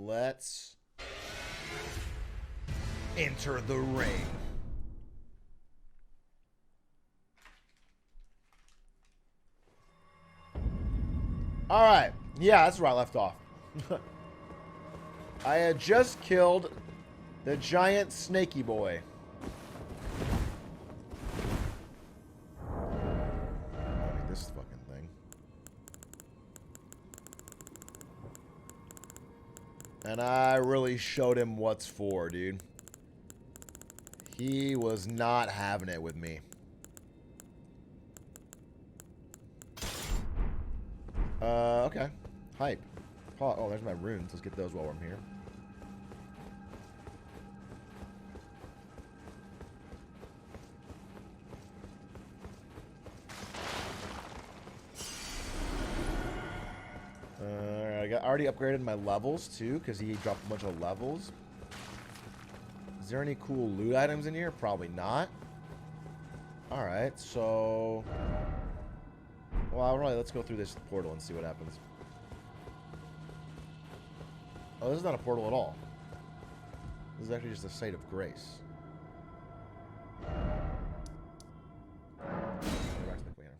Let's enter the ring. All right. Yeah, that's where I left off. I had just killed the giant snaky boy. I mean, this fucking thing. And I really showed him what's for, dude. He was not having it with me. Okay. Hype. Oh, there's my runes. Let's get those while I'm here. I already upgraded my levels, too, because he dropped a bunch of levels. Is there any cool loot items in here? Probably not. Alright, so... Well, alright, let's go through this portal and see what happens. Oh, this is not a portal at all. This is actually just a site of grace. Go back to the cleaner.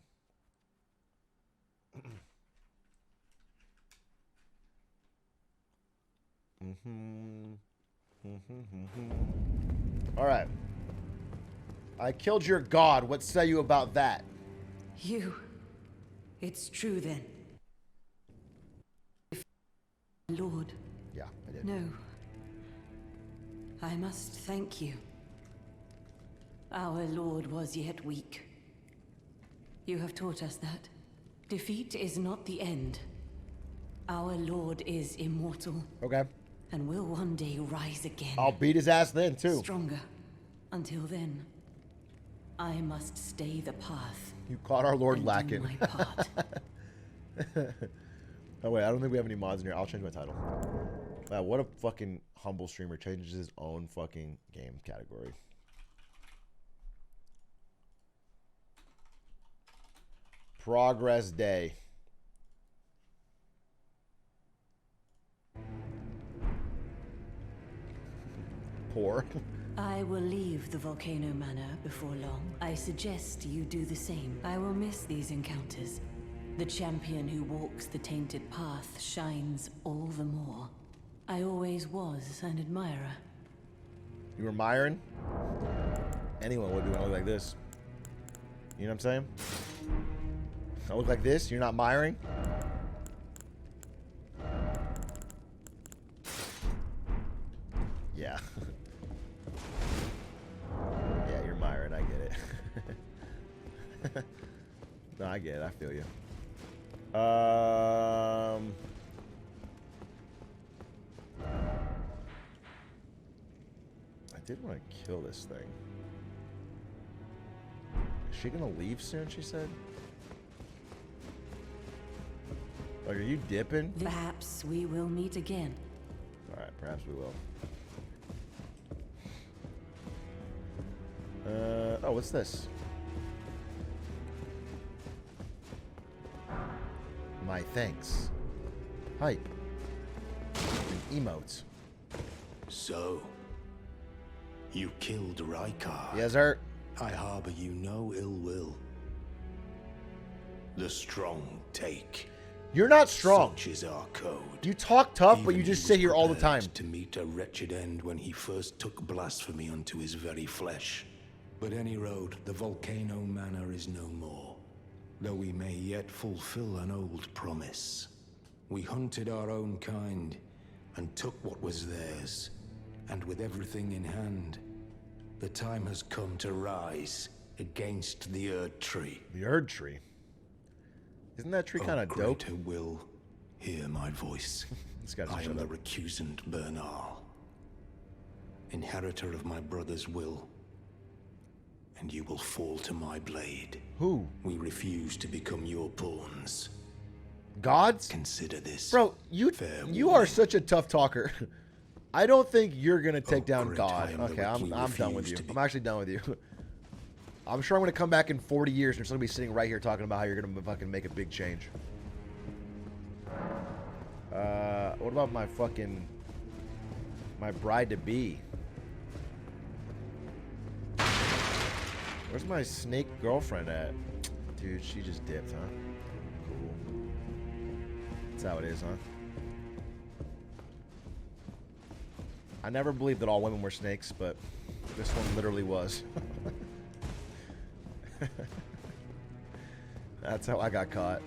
Alright. I killed your god. What say you about that? You. It's true then. Lord. Yeah, I did. No. I must thank you. Our Lord was yet weak. You have taught us that. Defeat is not the end. Our Lord is immortal. Okay. And will one day rise again. I'll beat his ass then, too. Stronger. Until then, I must stay the path. You caught our Lord lacking. My part. Oh, wait, I don't think we have any mods in here. I'll change my title. Wow, what a fucking humble streamer changes his own fucking game category. Progress day. Poor. I will leave the Volcano Manor before long. I suggest you do the same. I will miss these encounters. The champion who walks the tainted path shines all the more. I always was an admirer. You were admiring? Anyone would be when I look like this. You know what I'm saying? I look like this? You're not admiring? Yeah. Yeah, you're Myron. I get it. No, I get it. I feel you. I did want to kill this thing. Is she gonna leave soon? She said. Like, are you dipping? Perhaps we will meet again. All right, perhaps we will. Oh, what's this? My thanks. Hype. And emotes. So, you killed Rykard. Yes, sir. I harbor you no ill will. The strong take. You're not strong. Such is our code. You talk tough, but Even you just he sit was here all the prepared time. to meet a wretched end when he first took blasphemy unto his very flesh. But any road, the Volcano Manor is no more. Though we may yet fulfill an old promise. We hunted our own kind and took what was theirs. And with everything in hand, the time has come to rise against the Erd Tree. The Erd Tree? Isn't that tree kind of dope? Greater will hear my voice. I am the recusant Bernal, inheritor of my brother's will, and you will fall to my blade. Who? We refuse to become your pawns. Gods? Consider this. Bro, you are such a tough talker. I don't think you're gonna take down God. Okay, I'm done with you. I'm actually done with you. I'm sure I'm gonna come back in 40 years and you're still gonna be sitting right here talking about how you're gonna fucking make a big change. What about my fucking My bride-to-be. Where's my snake girlfriend at? Dude, she just dipped, huh? Cool. That's how it is, huh? I never believed that all women were snakes, but this one literally was. That's how I got caught.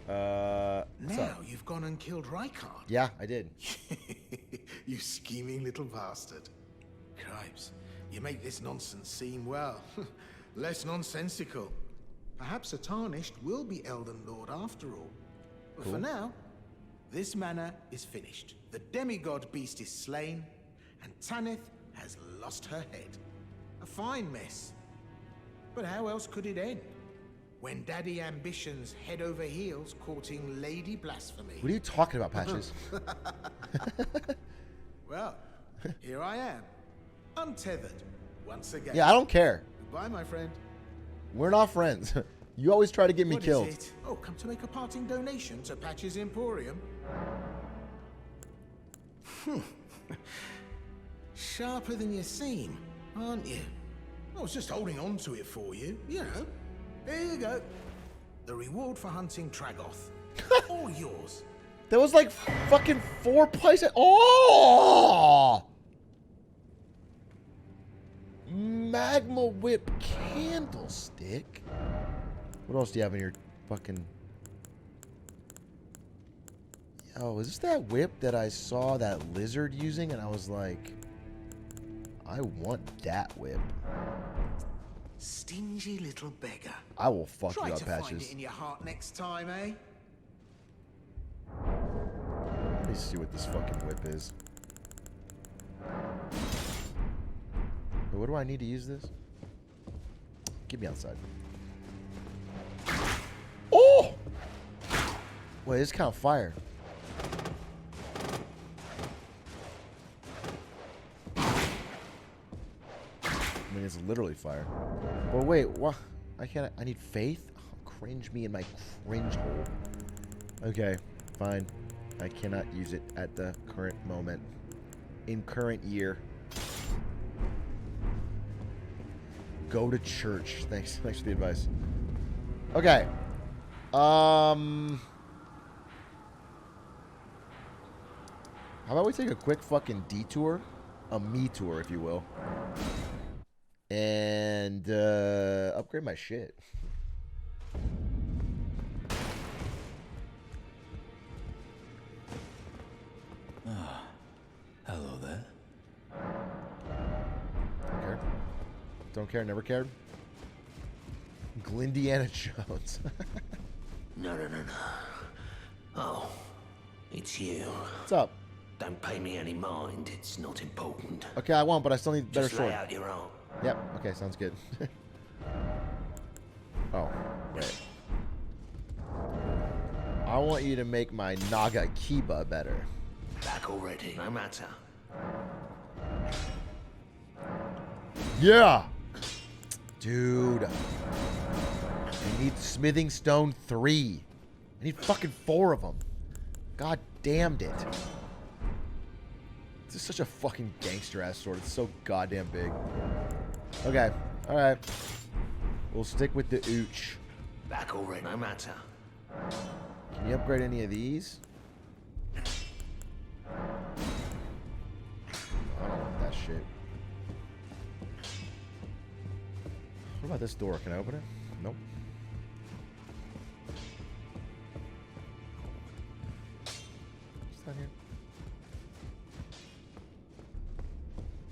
Now you've gone and killed Rykard. Yeah, I did. You scheming little bastard. Cripes, you make this nonsense seem, well, less nonsensical. Perhaps a Tarnished will be Elden Lord after all. But for now, this manor is finished. The demigod beast is slain, and Tanith has lost her head. A fine mess. But how else could it end? When Daddy Ambition's head over heels courting Lady Blasphemy. What are you talking about, Patches? Well, here I am. Untethered. Once again. Yeah, I don't care. Goodbye, my friend. We're not friends. You always try to get me What killed. is it? Oh, come to make a parting donation to Patch's Emporium. Sharper than you seem, aren't you? I was just holding on to it for you, you know. Here you go. The reward for hunting Tragoth. All yours. There was like fucking 4 places. Oh! Magma Whip Candlestick. What else do you have in your fucking... Yo, is this that whip that I saw that lizard using? And I was like, I want that whip. Stingy little beggar. I will fuck Try you up, to find Patches. it in your heart next time, eh? Let me see what this fucking whip is. Wait, what do I need to use this? Get me outside. Oh! Wait, this kind of fire. I mean, it's literally fire. But wait, what? I can't. I need faith. Oh, cringe me in my cringe hole. Okay, fine. I cannot use it at the current moment. In current year. Go to church. Thanks for the advice. Okay. How about we take a quick fucking detour? A me tour, if you will. And upgrade my shit. Hello there. Don't care. Don't care, never cared. Glindiana Jones. No. Oh, it's you. What's up? Don't pay me any mind. It's not important. Okay, I won't, but I still need better Just lay sword. out your arm. Yep, okay, sounds good. Oh, wait. I want you to make my Naga Kiba better. Back already. No matter. Yeah! Dude. I need Smithing Stone 3. I need fucking 4 of them. God damned it. This is such a fucking gangster-ass sword. It's so goddamn big. Okay, alright. We'll stick with the Ooch. Back already. No matter. Can you upgrade any of these? I don't want that shit. What about this door? Can I open it? Nope. What's that here?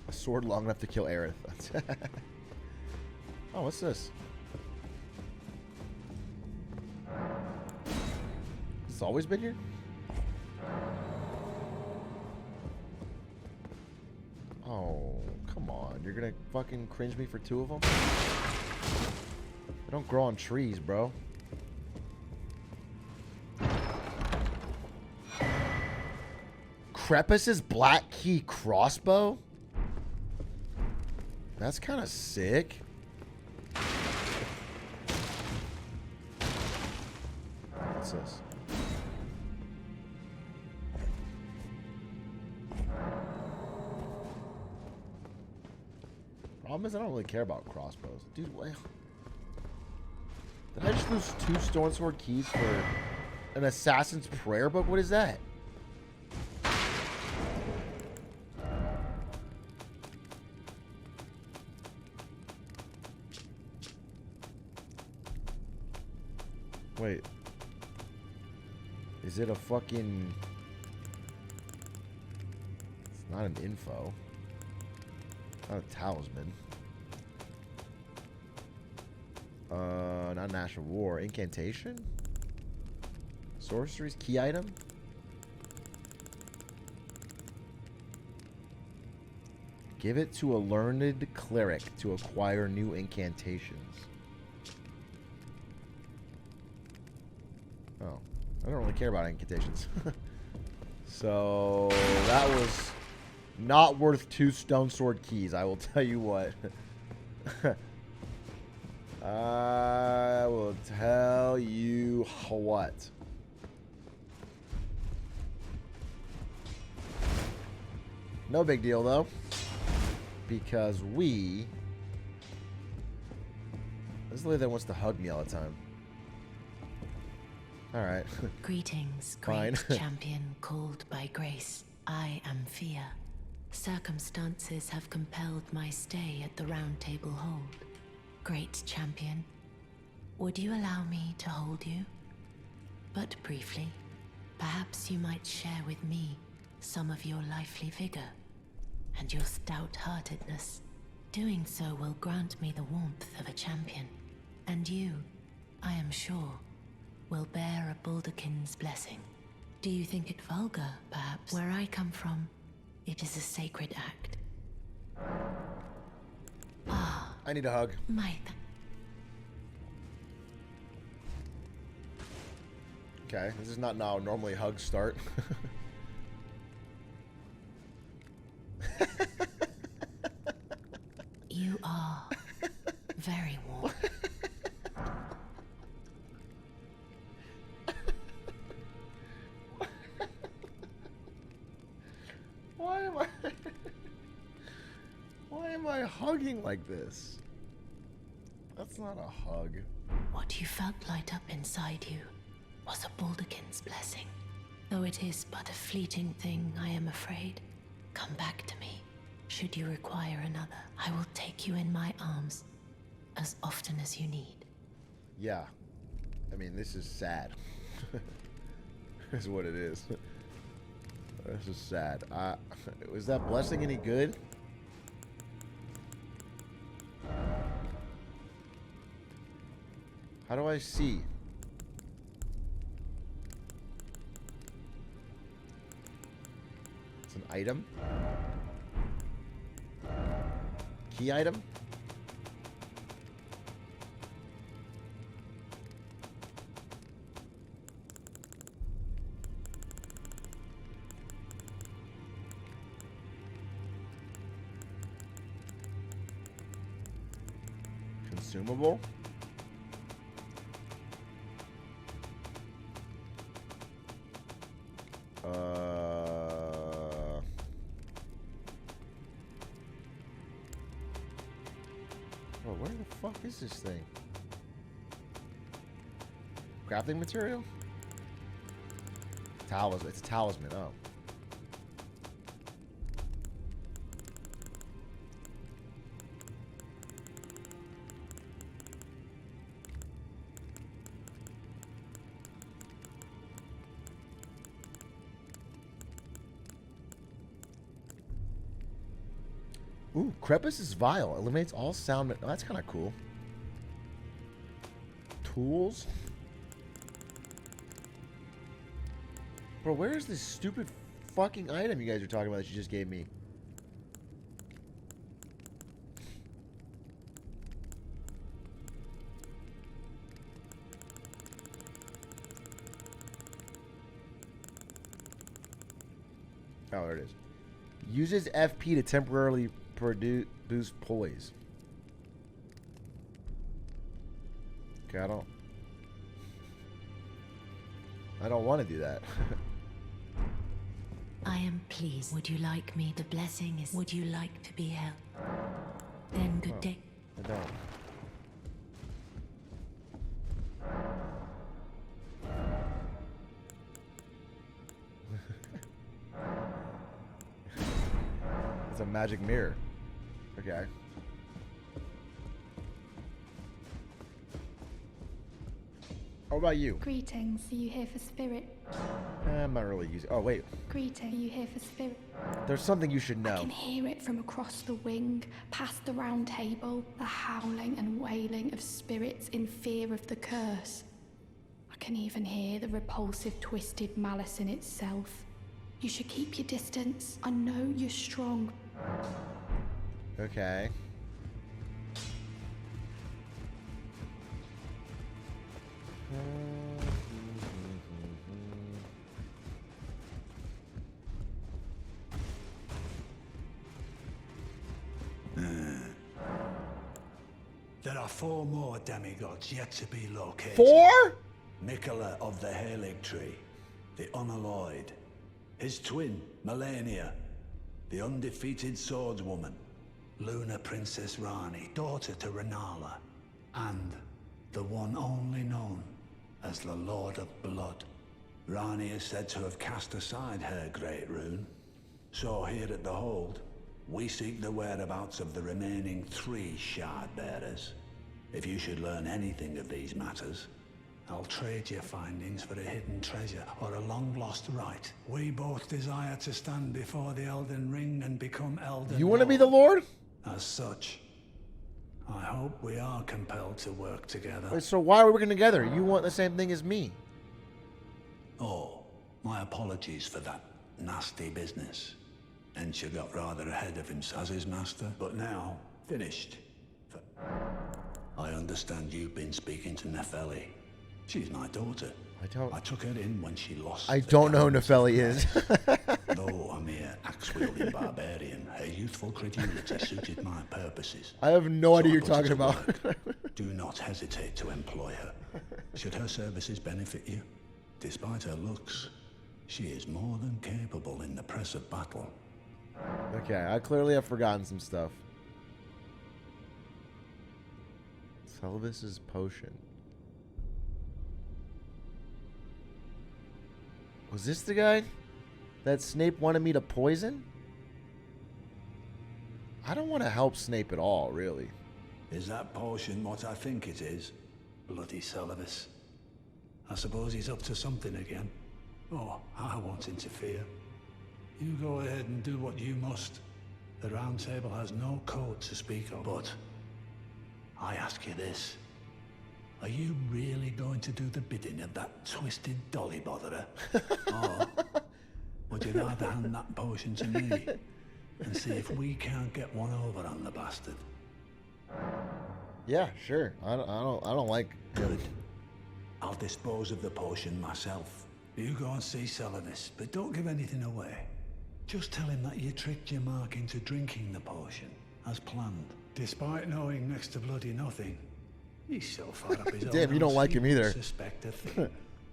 A sword long enough to kill Aerith. Oh, what's this? It's always been here? Oh, come on. You're gonna fucking cringe me for 2 of them? They don't grow on trees, bro. Crepus's Black Key crossbow? That's kind of sick. What's this? Problem is, I don't really care about crossbows. Dude, what? Did I just lose 2 stone sword keys for an assassin's prayer book? What is that? Wait. Is it a fucking... It's not an info. Not a talisman. Not National War. Incantation? Sorceries? Key item? Give it to a learned cleric to acquire new incantations. Oh. I don't really care about incantations. So, that was not worth 2 stone sword keys, I will tell you what. I will tell you what. No big deal, though. Because we... This is the lady that wants to hug me all the time. Alright. Greetings, Fine. great champion called by grace. I am Fear. Circumstances have compelled my stay at the Round Table Hold. Great champion, would you allow me to hold you? But briefly, perhaps you might share with me some of your lively vigor and your stout-heartedness. Doing so will grant me the warmth of a champion, and you, I am sure, will bear a Baldakin's blessing. Do you think it vulgar, perhaps? Where I come from, it is a sacred act. Ah, I need a hug. Okay, this is not how normally hugs start. You are very warm. Why am I hugging like this? That's not a hug. What you felt light up inside you was a Baldakin's blessing. Though it is but a fleeting thing, I am afraid. Come back to me. Should you require another, I will take you in my arms as often as you need. Yeah. I mean, this is sad. Is what it is. This is sad. Was that blessing any good? How do I see? It's an item. Key item. Consumable. Oh, where the fuck is this thing? Crafting material? Talisman. It's a talisman. Oh. Ooh, Crepus's Vial. Eliminates all sound... Oh, that's kind of cool. Tools? Bro, where is this stupid fucking item you guys are talking about that you just gave me? Oh, there it is. Uses FP to temporarily boost poise. Okay, I don't want to do that. I am pleased. Would you like me? The blessing is... Would you like to be held? Then good day. I don't. It's a magic mirror. Okay. How about you? Greetings, are you here for spirit? I'm not really using. Oh wait, Greeting, are you here for spirit? there's something you should I know. can hear it from across the wing, past the round table, the howling and wailing of spirits in fear of the curse. I can even hear the repulsive, twisted malice in itself. You should keep your distance. I know you're strong. Okay. There are 4 more demigods yet to be located. 4? Nicola of the Halig Tree, the Unalloyed. His twin, Melania, the undefeated swordswoman. Luna Princess Rani, daughter to Renala. And the one only known as the Lord of Blood. Rani is said to have cast aside her great rune. So here at the Hold, we seek the whereabouts of the remaining 3 shard bearers. If you should learn anything of these matters, I'll trade your findings for a hidden treasure or a long-lost right. We both desire to stand before the Elden Ring and become Elden You want to be the Lord? As such, I hope we are compelled to work together. Wait, so why are we working together? You want the same thing as me. Oh, my apologies for that nasty business. Ensha got rather ahead of himself as his master, but now, finished. I understand you've been speaking to Nefeli. She's my daughter. I took her in when she lost. I don't know who Nefeli is. Though a mere axe-wielding barbarian, her youthful credulity suited my purposes. I have no idea I you're put her talking to about. work. Do not hesitate to employ her. Should her services benefit you, despite her looks, she is more than capable in the press of battle. Okay, I clearly have forgotten some stuff. Selvis's potion. Was this the guy that Snape wanted me to poison? I don't want to help Snape at all, really. Is that potion what I think it is? Bloody Selvis. I suppose he's up to something again. Oh, I won't interfere. You go ahead and do what you must. The Round Table has no code to speak of. But I ask you this. Are you really going to do the bidding of that twisted dolly botherer? Or would you rather hand that potion to me and see if we can't get one over on the bastard? Yeah, sure. I don't like him. Good. I'll dispose of the potion myself. You go and see Selvis, but don't give anything away. Just tell him that you tricked your mark into drinking the potion, as planned. Despite knowing next to bloody nothing, he's so far up his own Damn, you don't arse, like he him either. won't suspect a thing.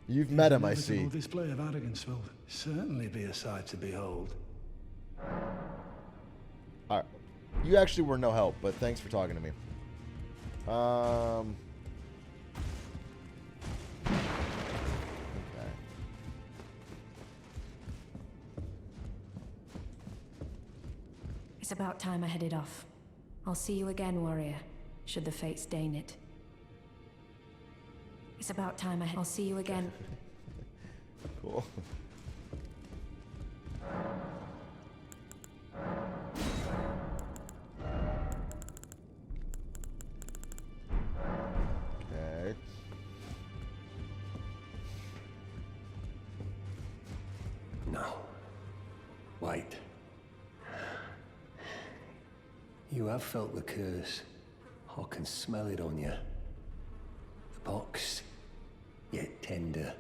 You've met him, I His see. inevitable display of arrogance will certainly be a sight to behold. Alright. You actually were no help, but thanks for talking to me. Okay. It's about time I headed off. I'll see you again, warrior, should the fates deign it. It's about time I'll see you again. Cool. Okay. No. Wait. You have felt the curse. I can smell it on you. The box, yet tender.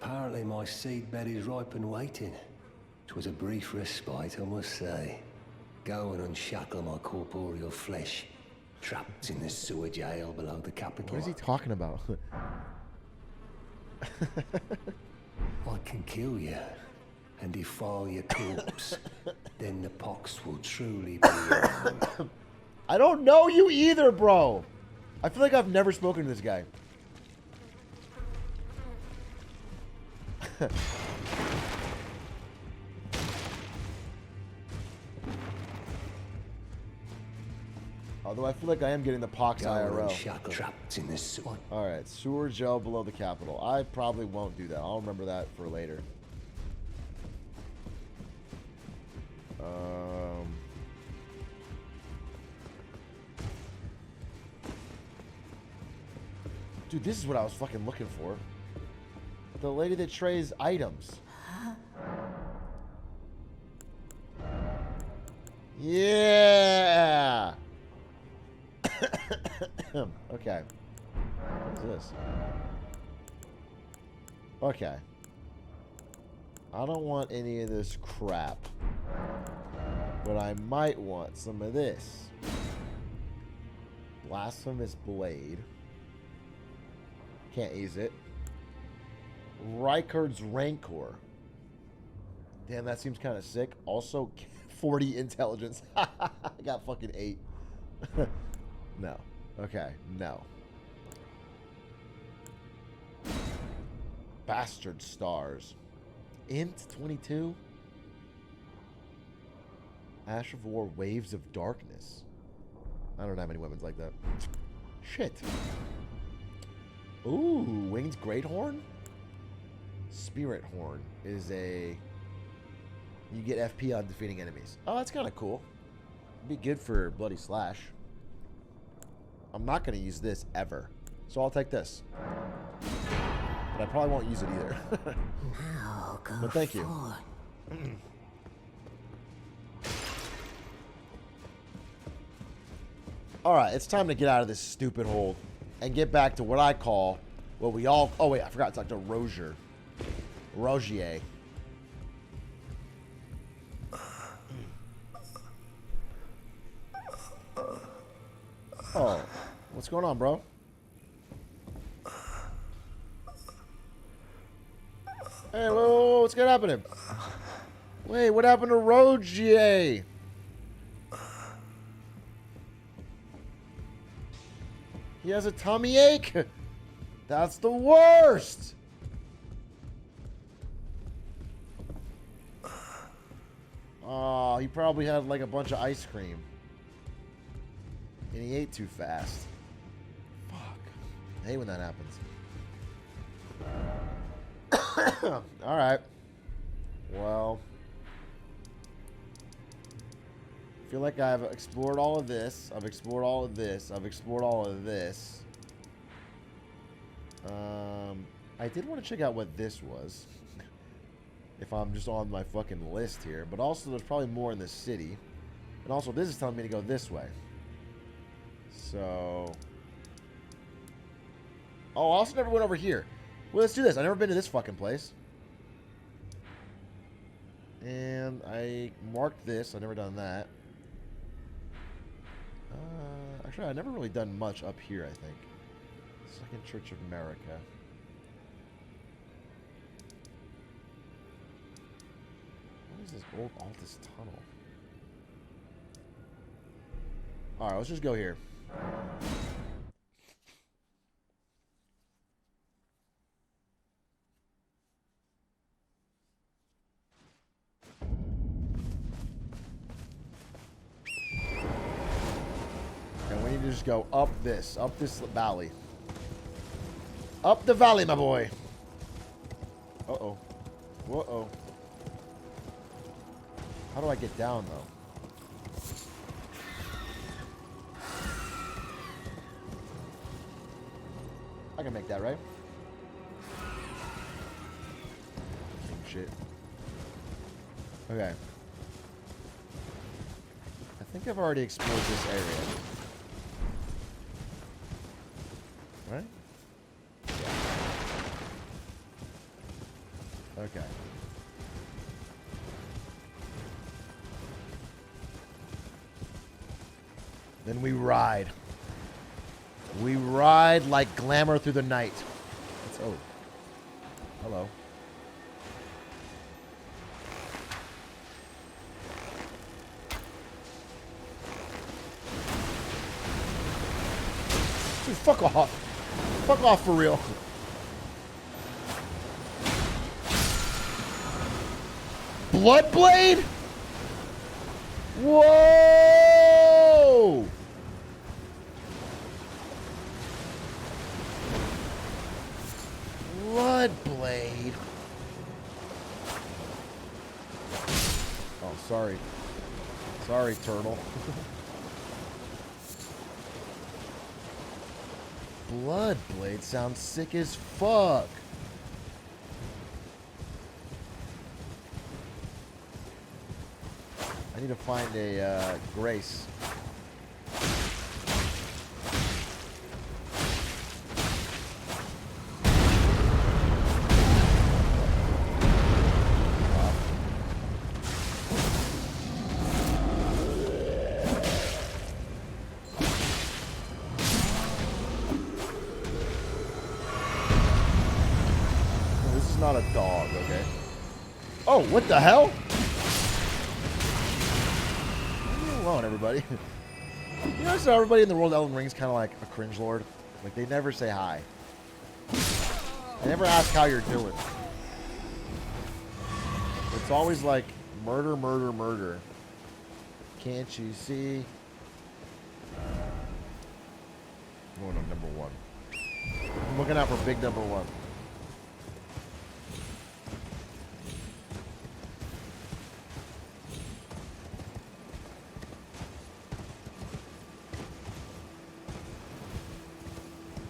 Apparently my seedbed is ripe and waiting. 'Twas a brief respite, I must say. Go and unshackle my corporeal flesh, trapped in the sewer jail below the capital. What is he talking about? I can kill you and defile your corpse. Then the pox will truly be your own. I don't know you either, bro. I feel like I've never spoken to this guy. Although I feel like I am getting the pox IRL. Shut trapped in the sewer. Alright, sewer gel below the capital. I probably won't do that. I'll remember that for later. Dude, this is what I was fucking looking for. The lady that trays items. Yeah! Okay. What is this? Okay. I don't want any of this crap. But I might want some of this. Blasphemous Blade. Can't use it. Rykard's Rancor. Damn, that seems kind of sick. Also, 40 intelligence. I got fucking 8. No. Okay, no. Bastard Stars. Int 22. Ash of War, Waves of Darkness. I don't have any weapons like that. Shit. Ooh, Winged Greathorn? Spirit Horn is a... You get FP on defeating enemies. Oh, that's kind of cool. Be good for Bloody Slash. I'm not going to use this ever. So I'll take this. But I probably won't use it either. Now go but thank you. Alright, it's time to get out of this stupid hole and get back to what I call what we all... Oh, wait, I forgot to talk to Rogier. Rogier. Oh, what's going on, bro? Hey, whoa, what's gonna happen? Wait, what happened to Rogier? He has a tummy ache? That's the worst! Oh, he probably had like a bunch of ice cream. And he ate too fast. Fuck. I hate when that happens. Alright. Well. I feel like I've explored all of this. I've explored all of this. I've explored all of this. I did want to check out what this was. If I'm just on my fucking list here. But also there's probably more in the city. And also this is telling me to go this way. So... Oh, I also never went over here. Well, let's do this. I've never been to this fucking place. And I marked this. I've never done that. Actually, I've never really done much up here, I think. Second Church of America. What is this old Altus tunnel? Alright, let's just go here. And we need to just go up this valley. Up the valley, my boy. Uh-oh. Whoa-oh. How do I get down, though? I can make that, right? Shit. Okay. I think I've already explored this area. Right? Yeah. Okay. Then we ride. We ride like glamour through the night. It's, oh. Hello. Dude, fuck off. Fuck off for real. Bloodblade? Whoa! Bloodblade. Oh, sorry. Sorry, turtle. Bloodblade sounds sick as fuck. I need to find a Grace. This is not a dog, okay? Oh, what the hell? Alone, everybody. You notice how everybody in the world of Elden Ring is kind of like a cringe lord? Like, they never say hi. They never ask how you're doing. It's always like, murder, murder, murder. Can't you see? I'm going to number one. I'm looking out for big number one.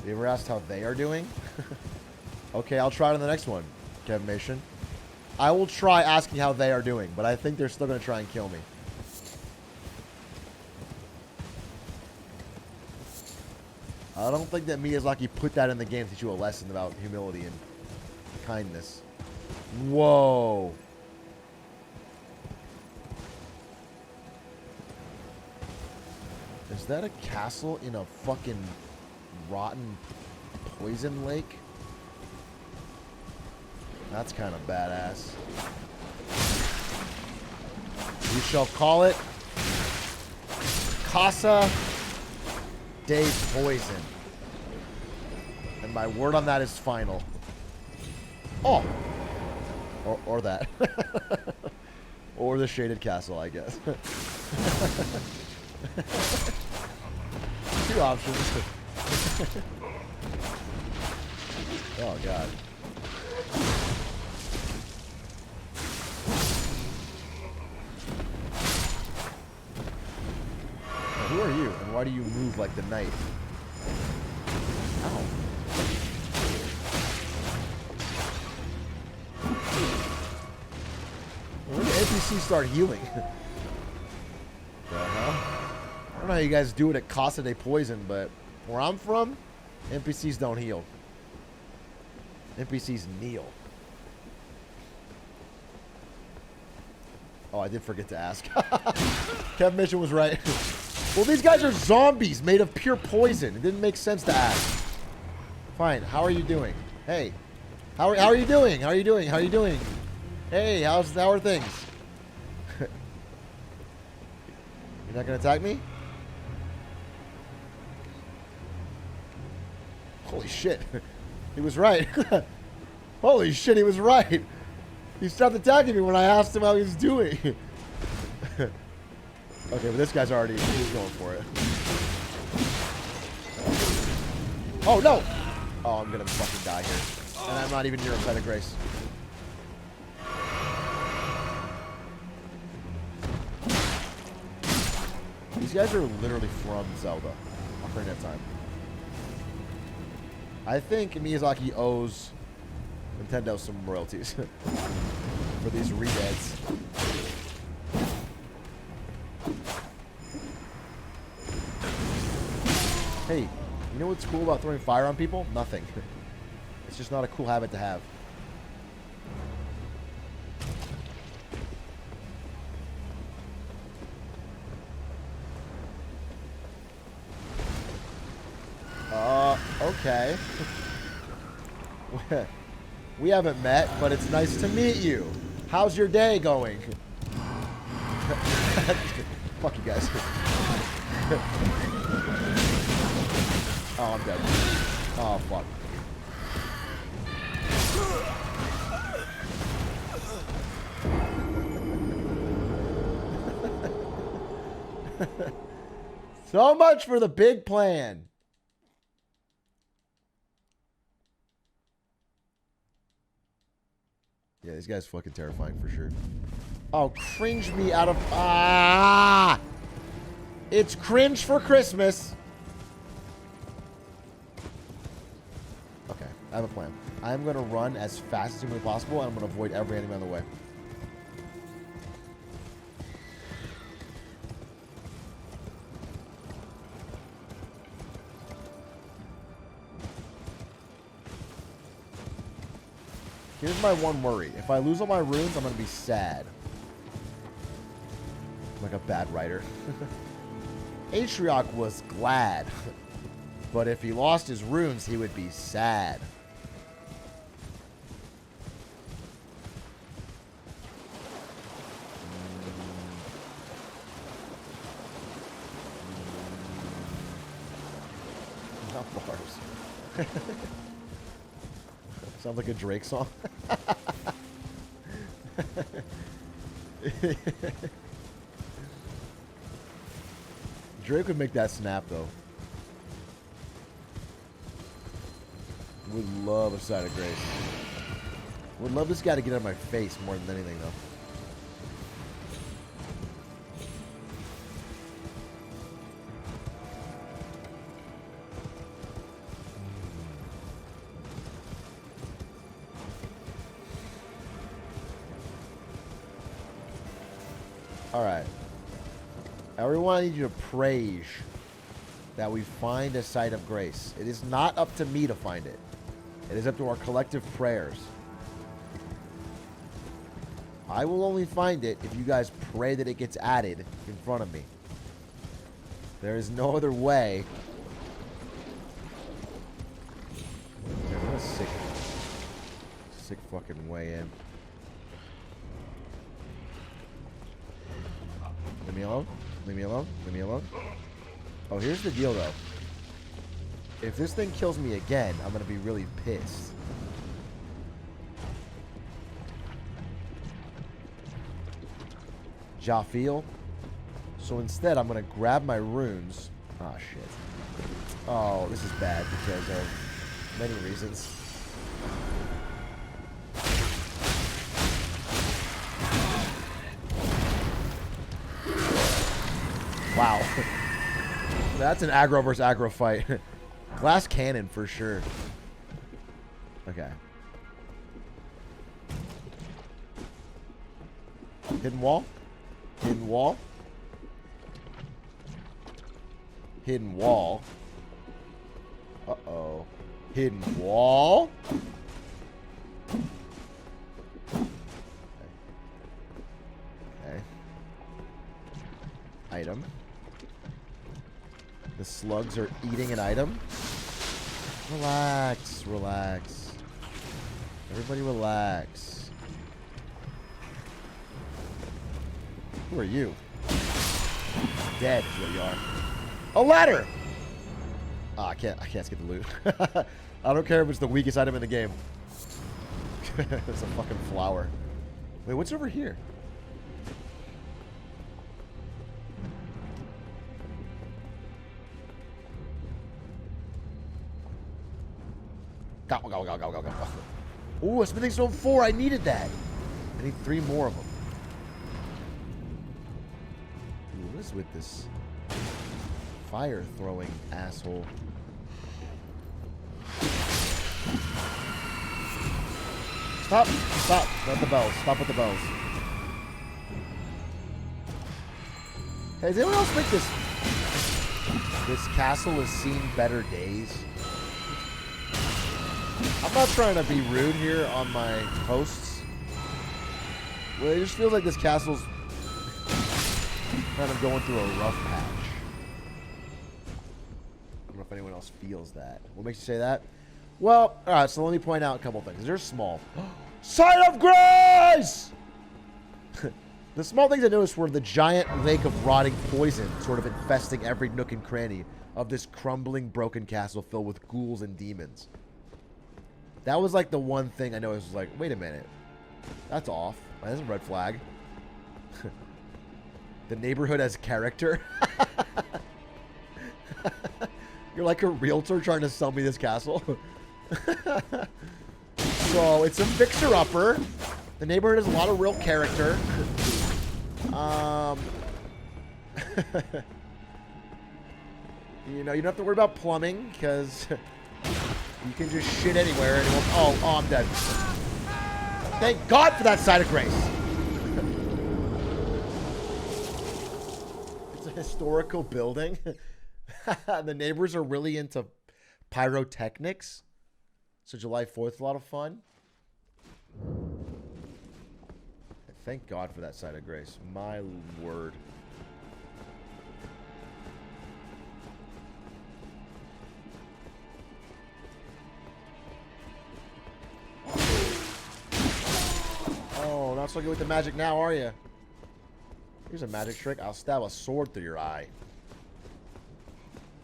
You ever asked how they are doing? Okay, I'll try it on the next one, Kevin Mason. I will try asking how they are doing, but I think they're still going to try and kill me. I don't think that Miyazaki put that in the game to teach you a lesson about humility and kindness. Whoa. Is that a castle in a fucking rotten poison lake? That's kind of badass. We shall call it Casa de Poison. And my word on that is final. Oh! Or that. Or the Shaded Castle, I guess. Two options. Oh, God. Now, who are you, and why do you move like the knight? Ow. When did NPCs start healing? The hell? I don't know how you guys do it at Casa de Poison, but where I'm from, NPCs don't heal. NPCs kneel. Oh, I did forget to ask. Kevin Mission was right. Well, these guys are zombies made of pure poison. It didn't make sense to ask. Fine. How are you doing? Hey. How are you doing? How are you doing? How are you doing? Hey, how are things? You're not going to attack me? Holy shit. He was right. Holy shit, he was right. He stopped attacking me when I asked him how he was doing. Okay, but this guy's already he's going for it. Oh, no! Oh, I'm gonna fucking die here. And I'm not even near a side of grace. These guys are literally from Zelda. Ocarina of Time. I think Miyazaki owes Nintendo some royalties for these redeads. Hey, you know what's cool about throwing fire on people? Nothing. It's just not a cool habit to have. Okay. We haven't met, but it's nice to meet you. How's your day going? Fuck you guys. Oh, I'm dead. Oh, fuck. So much for the big plan. Yeah, this guy's fucking terrifying for sure. Oh, cringe me out of... Ah! It's cringe for Christmas. Okay, I have a plan. I'm going to run as fast as humanly possible, and I'm going to avoid every enemy on the way. Here's my one worry. If I lose all my runes, I'm going to be sad. Like a bad writer. Atrioc was glad. But if he lost his runes, he would be sad. Not bars. Sounds like a Drake song. Drake would make that snap, though. Would love a side of grace. Would love this guy to get out of my face more than anything, though. Alright. Everyone, I need you to praise that we find a site of grace. It is not up to me to find it. It is up to our collective prayers. I will only find it if you guys pray that it gets added in front of me. There is no other way. What a sick fucking way in. Leave me alone. Leave me alone. Leave me alone. Oh, here's the deal, though. If this thing kills me again, I'm going to be really pissed. Jafeel. So instead, I'm going to grab my runes. Oh, shit. Oh, this is bad because of many reasons. Wow. That's an aggro versus aggro fight. Glass cannon for sure. Okay. Hidden wall. Hidden wall. Hidden wall. Uh-oh. Hidden wall. Okay. Item. The slugs are eating an item. Relax, relax. Everybody relax. Who are you? Dead is what you are. A ladder! Oh, I can't skip the loot. I don't care if it's the weakest item in the game. It's a fucking flower. Wait, what's over here? Go, go, go, go, go, go. Ooh, a smithing stone 4. I needed that. I need 3 more of them. Ooh, what is with this fire throwing asshole? Stop! Stop! Not the bells. Stop with the bells. Hey, does anyone else think this castle has seen better days? I'm not trying to be rude here on my hosts. Well, it just feels like this castle's kind of going through a rough patch. I don't know if anyone else feels that. What makes you say that? Well, alright, so let me point out a couple things. They're small. Sign of grace! The small things I noticed were the giant lake of rotting poison sort of infesting every nook and cranny of this crumbling, broken castle filled with ghouls and demons. That was like the one thing I noticed was like, wait a minute. That's off. That's a red flag. The neighborhood has character. You're like a realtor trying to sell me this castle. So it's a fixer-upper. The neighborhood has a lot of real character. You know, you don't have to worry about plumbing because you can just shit anywhere and it won't. Oh, I'm dead. Thank God for that side of grace. It's a historical building. The neighbors are really into pyrotechnics. So July 4th, a lot of fun. Thank God for that side of grace. My word. Oh, not so good with the magic now, are you? Here's a magic trick. I'll stab a sword through your eye.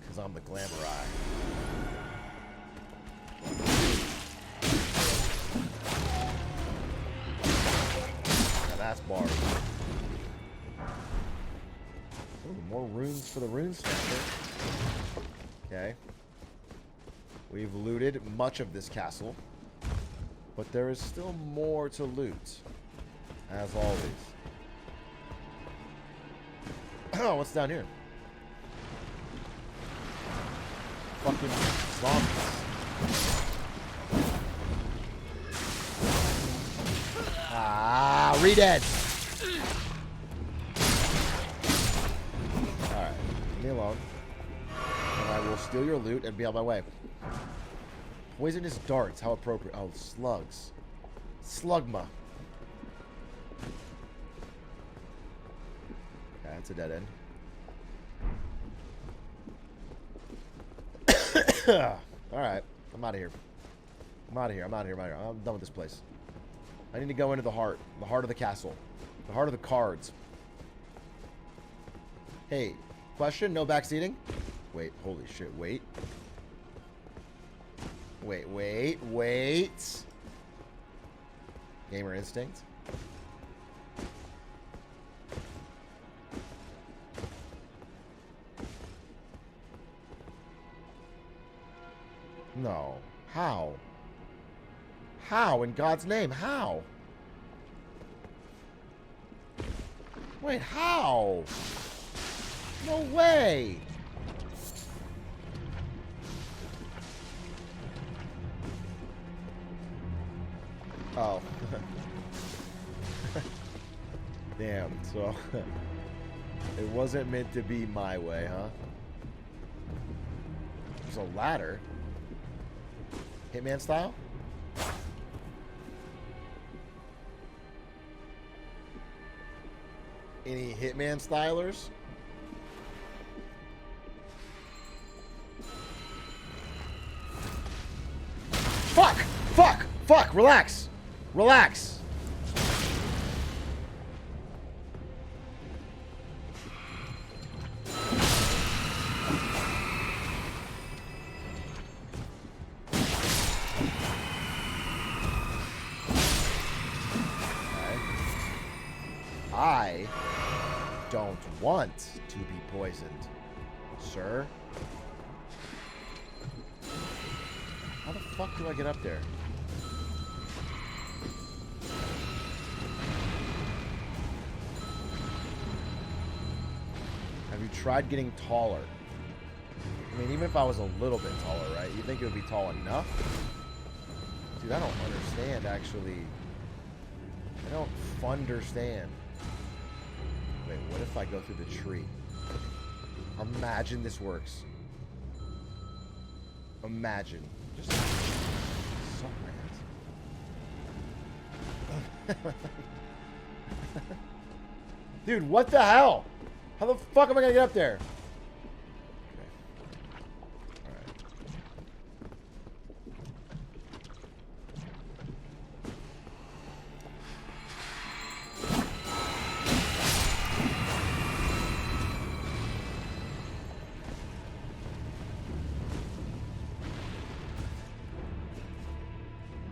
Because I'm the glamour eye. Now that's bars. Ooh, more runes for the rune snatcher. Okay. We've looted much of this castle. But there is still more to loot. As always. Oh, what's down here? Fucking zombies. Ah, re-dead. Alright, leave me alone. And I will steal your loot and be on my way. Poisonous darts, how appropriate. Oh, slugs. Slugma. Okay, that's a dead end. Alright, I'm out of here. I'm out of here. I'm done with this place. I need to go into the heart of the castle. The heart of the cards. Hey, question? No backseating? Wait, holy shit, wait. Wait. Gamer instinct. No. How? How, in God's name? How? Wait, how? No way! Oh. Damn, so it wasn't meant to be my way, huh? There's a ladder. Hitman style? Any Hitman stylers? Fuck! Relax! I don't want to be poisoned, sir. How the fuck do I get up there? Have you tried getting taller? I mean, even if I was a little bit taller, right? You think it would be tall enough? Dude, I don't understand, actually. I don't understand. Wait, what if I go through the tree? Imagine this works. Imagine. Just suck my ass. Dude, what the hell? How the fuck am I gonna get up there?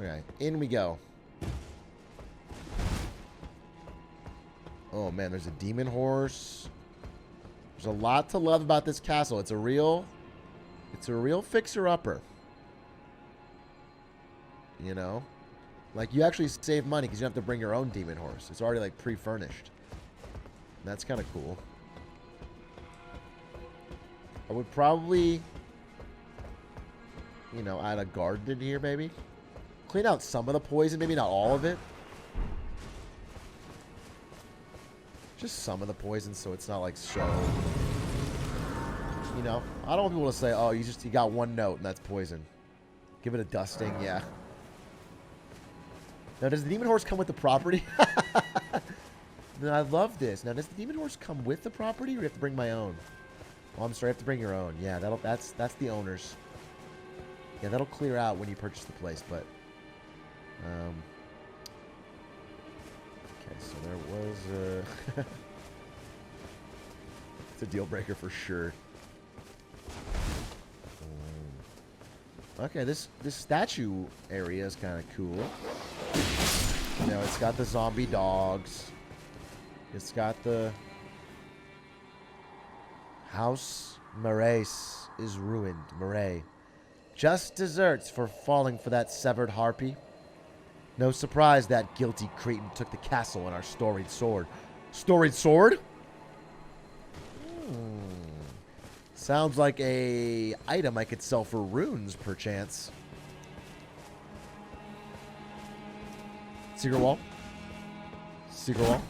Okay, in we go. Oh man, there's a demon horse. There's a lot to love about this castle. It's a real fixer-upper. You know? Like, you actually save money because you don't have to bring your own demon horse. It's already, like, pre-furnished. That's kind of cool. I would probably, you know, add a garden in here, maybe. Clean out some of the poison, maybe not all of it. Just some of the poison so it's not, like, so... You know, I don't want people to say, oh, you got one note and that's poison. Give it a dusting, yeah. Now, does the demon horse come with the property? No, I love this. Now, does the demon horse come with the property or do you have to bring my own? Oh, I'm sorry, I have to bring your own. Yeah, that's the owner's. Yeah, that'll clear out when you purchase the place, but... Okay, so there was it's a deal breaker for sure. Okay, this statue area is kind of cool. You know, it's got the zombie dogs. It's got the House Marace is ruined. Marae. Just desserts for falling for that severed harpy. No surprise that guilty cretin took the castle and our storied sword. Storied sword? Sounds like a item I could sell for runes, perchance. Secret wall. Secret wall.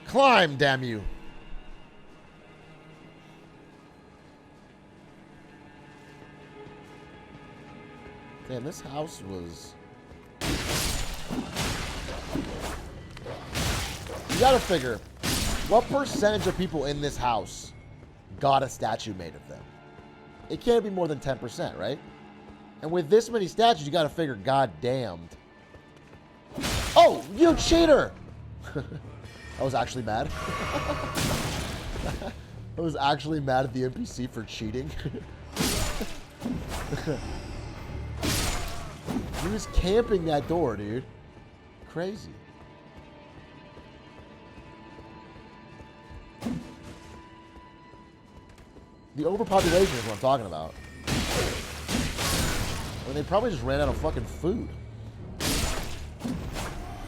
Climb, damn you. Damn, this house was... You gotta figure, what percentage of people in this house got a statue made of them? It can't be more than 10%, right? And with this many statues, you gotta figure, goddamned. Oh, you cheater! I was actually mad. I was actually mad at the NPC for cheating. He was camping that door, dude. Crazy. The overpopulation is what I'm talking about. I mean, they probably just ran out of fucking food.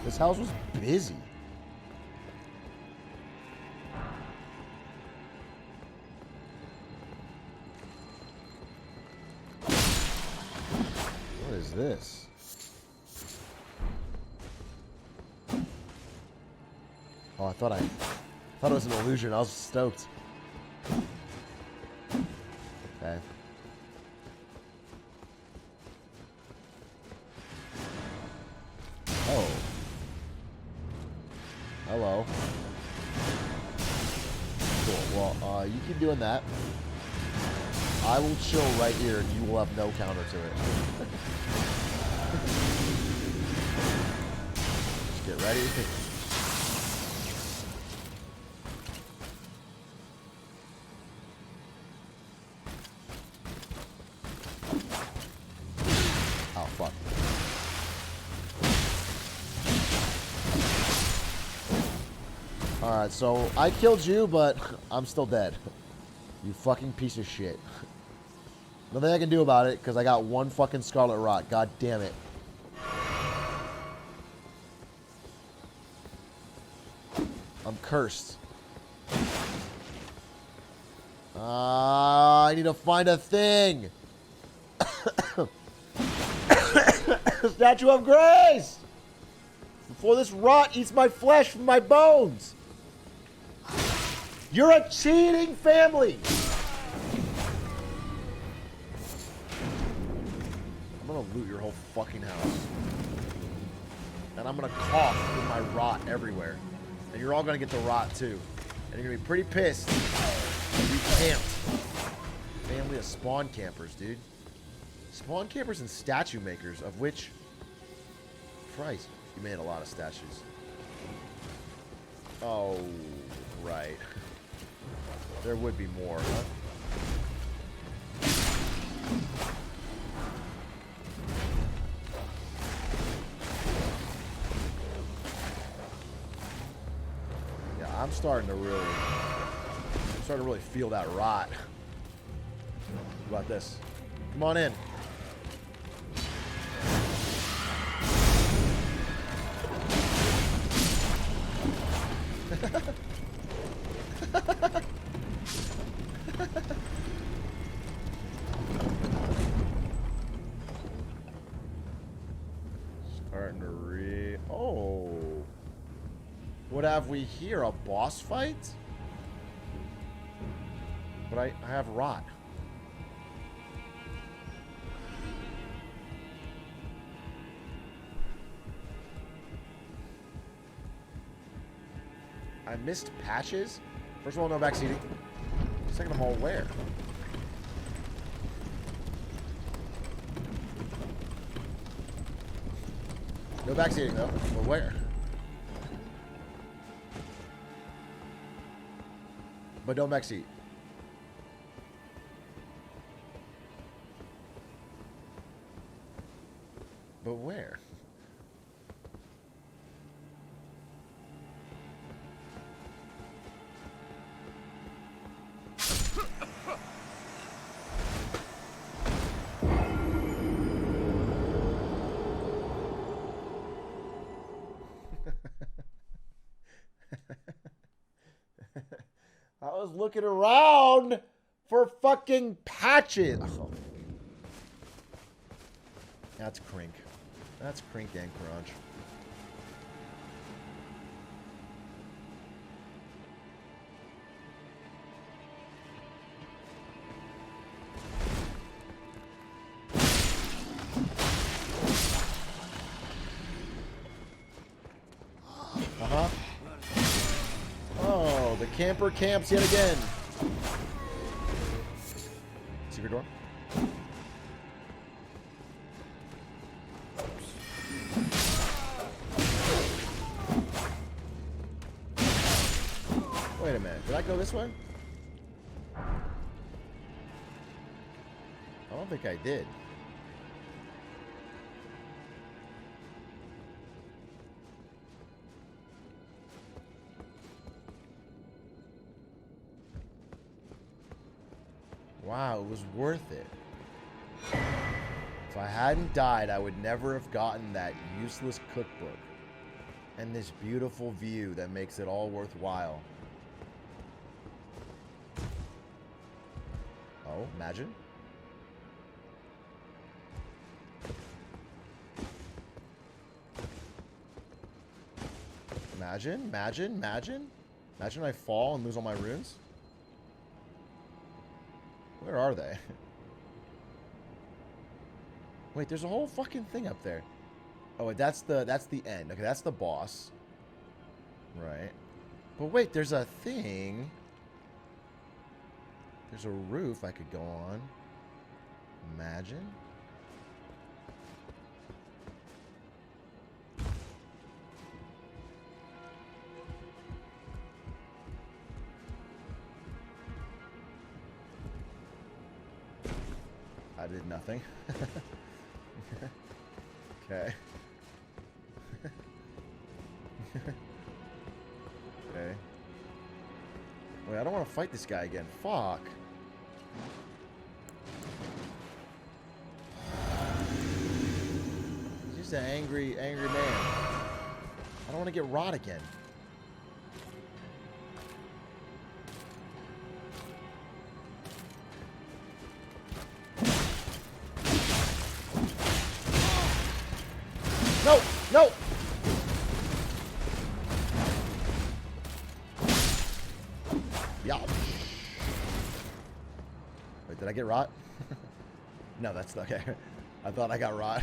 This house was busy. What is this? Oh, I thought it was an illusion. I was stoked. Okay. Oh. Hello. Cool. Well, you keep doing that. I will chill right here and you will have no counter to it. Just get ready. Oh, fuck. Alright, so I killed you, but I'm still dead. You fucking piece of shit. Nothing I can do about it, because I got one fucking Scarlet Rot. God damn it. I'm cursed. I need to find a thing. Statue of Grace! Before this rot eats my flesh from my bones. You're a cheating family. I'm gonna loot your whole fucking house. And I'm gonna cough with my rot everywhere. And you're all gonna get the rot too. And you're gonna be pretty pissed. You camped. Family of spawn campers, dude. Spawn campers and statue makers, of which... Christ, you made a lot of statues. Oh, right. There would be more, huh? starting to really feel that rot. How about this? Come on in. Starting to oh. What have we here? A boss fight? But I have rot. I missed patches. First of all, no backseating. Second of all, where? No backseating though. But where? But no backseat. But where? I was looking around for fucking patches. Oh. That's Crink. That's Crink and Crunch. Uh-huh. Oh, the camper camps yet again. Secret door. Wait a minute. Did I go this way? I don't think I did. Wow, it was worth it. If I hadn't died, I would never have gotten that useless cookbook and this beautiful view that makes it all worthwhile. Oh, imagine. Imagine I fall and lose all my runes. Where are they? Wait, there's a whole fucking thing up there. Oh, that's the end. Okay, that's the boss. Right. But wait, there's a thing. There's a roof I could go on. Imagine. I did nothing. Okay. Okay. Wait, I don't want to fight this guy again. Fuck. He's just an angry man. I don't want to get rot again. No! No! Yeah. Wait, did I get rot? No, that's okay. I thought I got rot.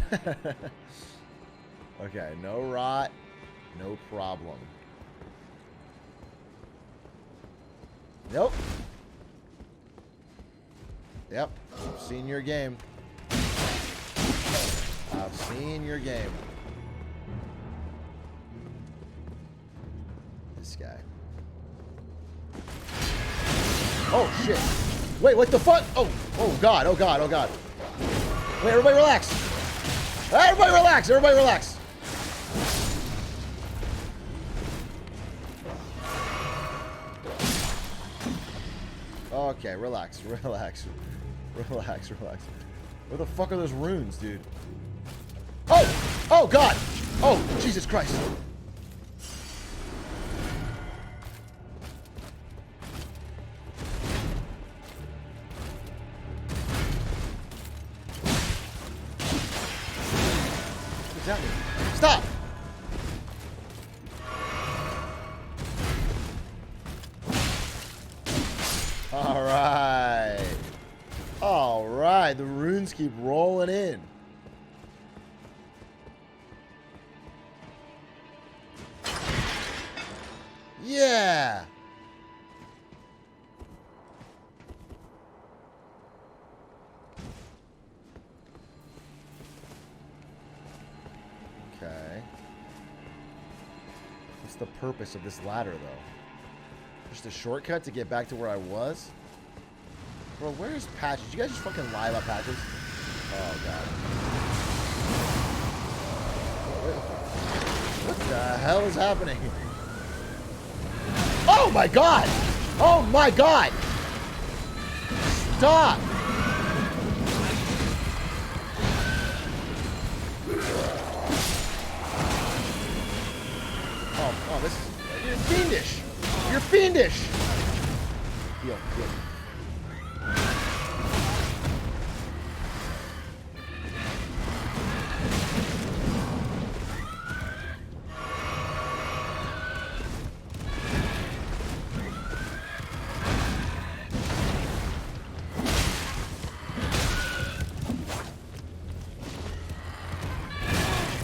Okay, no rot. No problem. Nope. Yep. I've seen your game. I've seen your game. This guy. Oh, shit. Wait, what the fuck? Oh, oh, God. Oh, God. Oh, God. Wait, everybody relax. Everybody relax. Everybody relax. Okay, relax, relax. Relax, relax. Where the fuck are those runes, dude? Oh! Oh, God! Oh, Jesus Christ. What does that mean? Stop! Alright. Alright, the runes keep rolling in. Yeah! Okay. What's the purpose of this ladder, though? Just a shortcut to get back to where I was? Bro, where's Patches? You guys just fucking lie about Patches? Oh, God. What the hell is happening? Oh, my God! Oh, my God! Stop! Oh, this is... You're fiendish! You're fiendish! Heal, heal.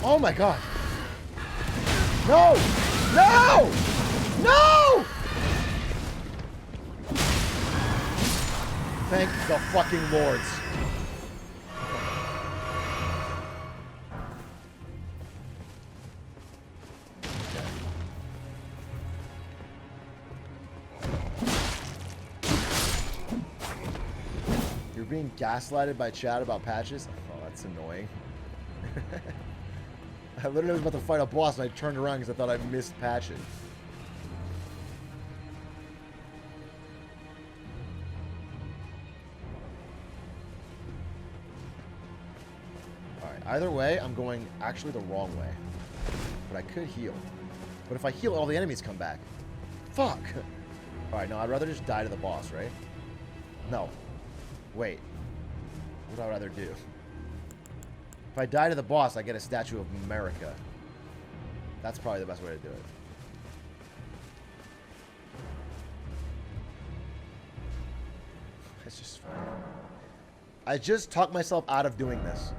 Oh my God. No! No! No! Thank the fucking lords. You're being gaslighted by chat about Patches? Oh, that's annoying. I literally was about to fight a boss and I turned around because I thought I missed Patches. Alright, either way, I'm going actually the wrong way. But I could heal. But if I heal, all the enemies come back. Fuck! Alright, no, I'd rather just die to the boss, right? No. Wait. What would I rather do? If I die to the boss, I get a Statue of America. That's probably the best way to do it. It's just fun. I just talked myself out of doing this.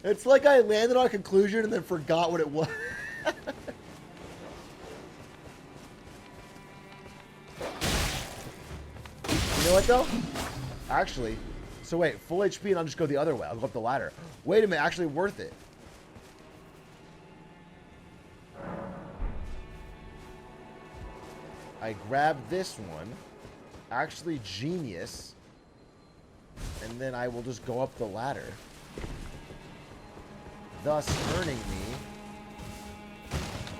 It's like I landed on a conclusion and then forgot what it was. You know what, though? Actually, so wait, full HP and I'll just go the other way. I'll go up the ladder. Wait a minute, actually worth it. I grab this one. Actually genius. And then I will just go up the ladder. Thus earning me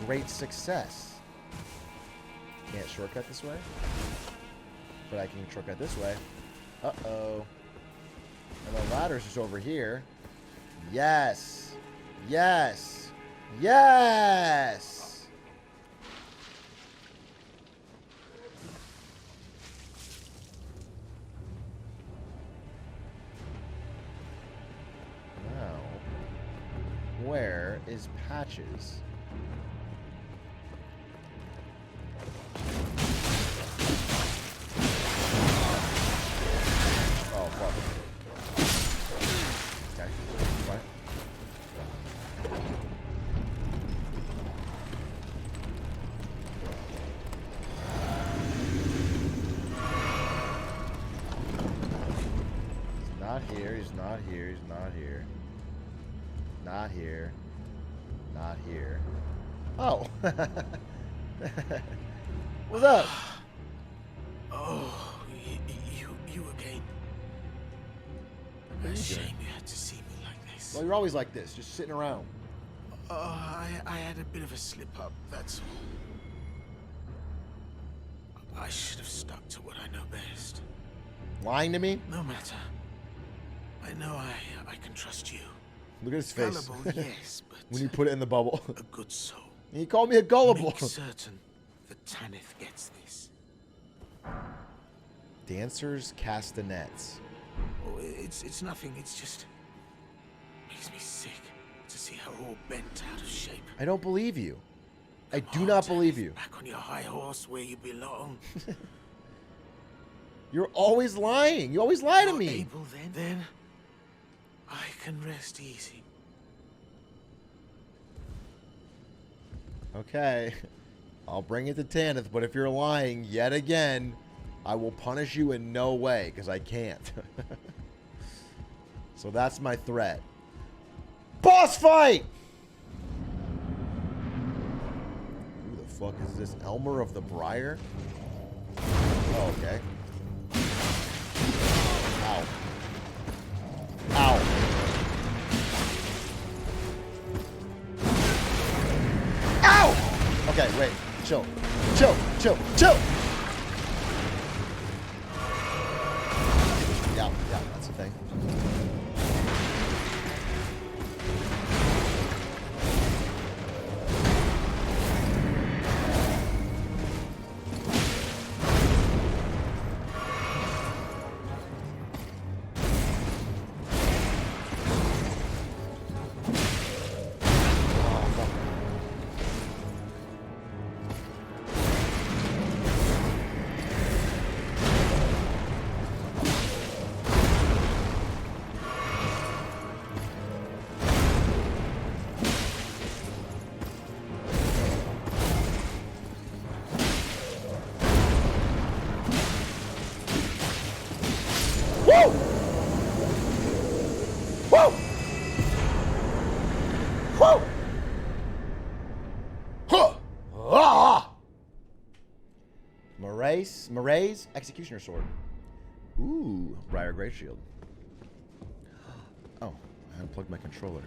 great success. Can't shortcut this way? But I can shortcut this way. Uh-oh. And the ladder's just over here. Yes. Yes. Yes! Now, where is Patches? Oh, fuck. Okay. What? He's not here. He's not here. He's not here. Not here. Not here. Oh. What's up? Oh, you again. What are you Shame doing? you had to see me like this. Well, you're always like this, just sitting around. I had a bit of a slip up, that's all. I should have stuck to what I know best. Lying to me? No matter. I know I can trust you. Look at his face. Gullible, yes, but When you put it in the bubble. a good soul. He called me a gullible. Make certain that Tanith gets this. Dancers castanets. Oh, it's nothing. It's just makes me sick to see her all bent out of shape. I don't believe you. I Come do on, not Tanith, believe you. Back on your high horse where you belong. You're always lying. You always lie to You're me. able then I can rest easy. Okay. I'll bring it to Tanith, but if you're lying yet again, I will punish you in no way, because I can't. So that's my threat. Boss fight! Who the fuck is this? Elmer of the Briar? Oh, okay. Ow. Ow. Ow! Okay, wait. Chill. Chill. Chill. Chill! Yeah, that's the thing. Woo! Woo! Woo! Huh! Ah! Marae's Executioner Sword. Ooh, Briar Great Shield. Oh, I unplugged my controller.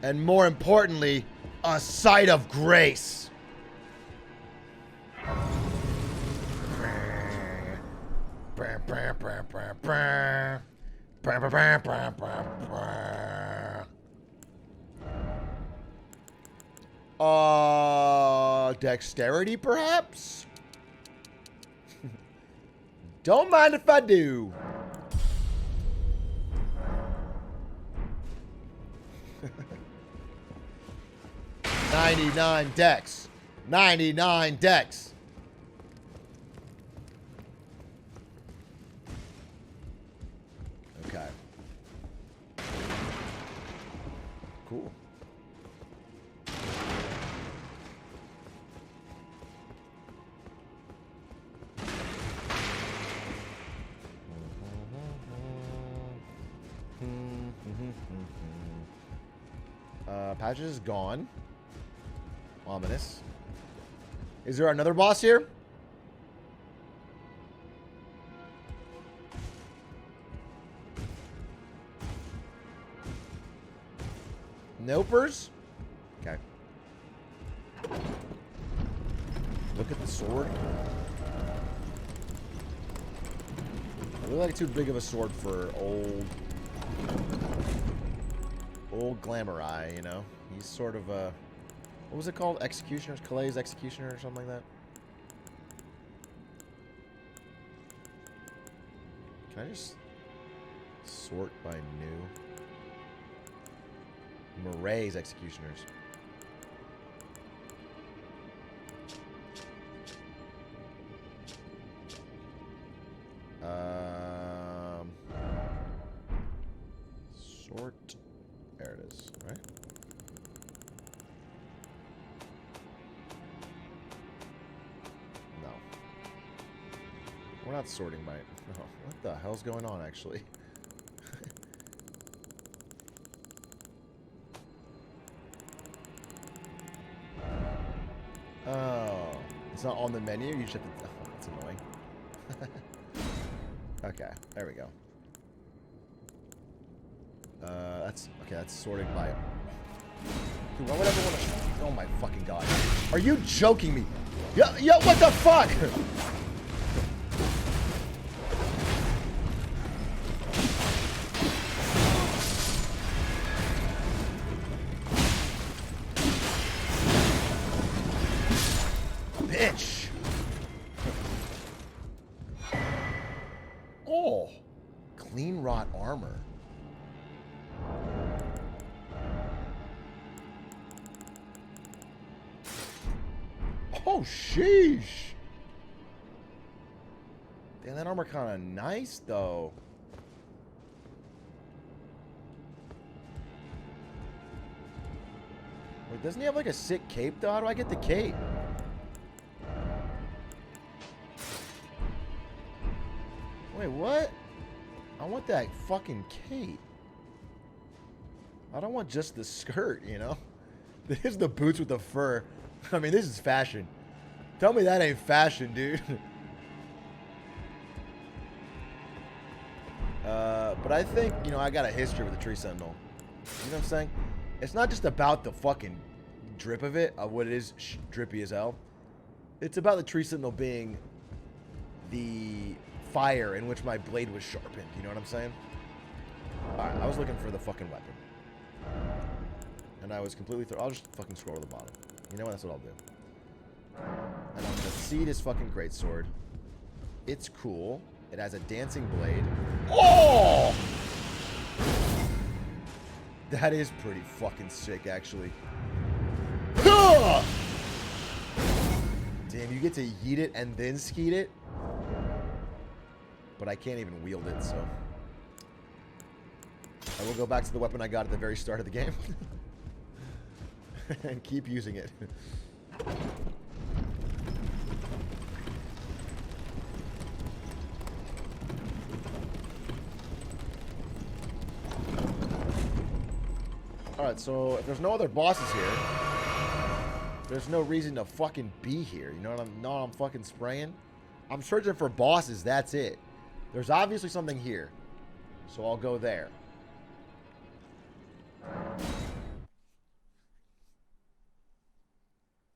And more importantly, a sight of grace. Dexterity, perhaps? Don't mind if I do. $99 Dex. 99 Dex. Okay. Cool. Patches is gone. Ominous. Is there another boss here? Nopers? Okay. Look at the sword. I really like too big of a sword for old Glamorai, you know? He's sort of a... What was it called? Executioner's? Calais Executioner or something like that? Can I just sort by new? Marae's Executioners. Sort. There it is, right? No. We're not sorting by... Oh, what the hell's going on, actually? Oh. It's not on the menu? You just have to... Oh, that's annoying. Okay, there we go. That's... Okay, that's sorting by... Dude, why would I ever want to... Oh my fucking god. Are you joking me? Yo, what the fuck? Bitch. Oh. Clean wrought armor. Oh, sheesh. Damn, that armor kind of nice, though. Wait, doesn't he have, like, a sick cape, though? How do I get the cape? Wait, what? I want that fucking cape. I don't want just the skirt, you know? This is the boots with the fur. I mean, this is fashion. Tell me that ain't fashion, dude. But I think, you know, I got a history with the Tree Sentinel. You know what I'm saying? It's not just about the fucking drip of it, of what it is drippy as hell. It's about the Tree Sentinel being the fire in which my blade was sharpened. You know what I'm saying? Alright, I was looking for the fucking weapon. And I was completely I'll just fucking scroll to the bottom. You know what? That's what I'll do. And I'm gonna see this fucking greatsword. It's cool. It has a dancing blade. Oh! That is pretty fucking sick, actually. Damn, you get to yeet it and then skeet it? But I can't even wield it, so... I will go back to the weapon I got at the very start of the game. And keep using it. Alright, so if there's no other bosses here, there's no reason to fucking be here. You know what I'm fucking spraying? I'm searching for bosses, that's it. There's obviously something here. So I'll go there.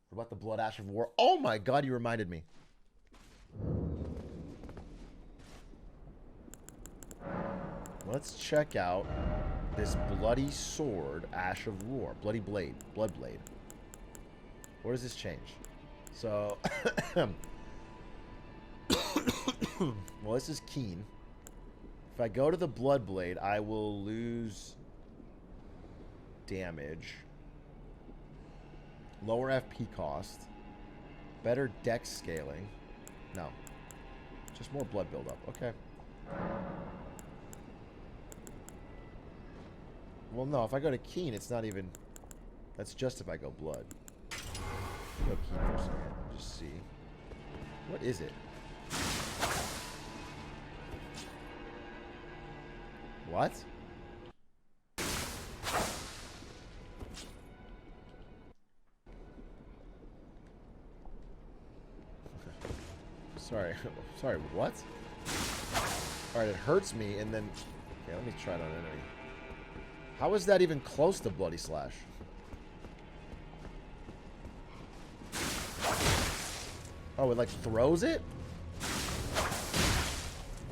What about the Blood Ash of War? Oh my god, you reminded me. Let's check out this bloody sword, Ash of War. Bloody blade. Blood blade. What does this change? So... well, this is keen. If I go to the blood blade, I will lose damage. Lower FP cost. Better dex scaling. No. Just more blood buildup. Okay. Well, no. If I go to keen, it's not even... That's just if I go blood. Go keen for a second. Just see. What is it? What? Sorry. Sorry, what? Alright, it hurts me, and then... Okay, let me try it on enemy. How is that even close to Bloody Slash? Oh, it like throws it?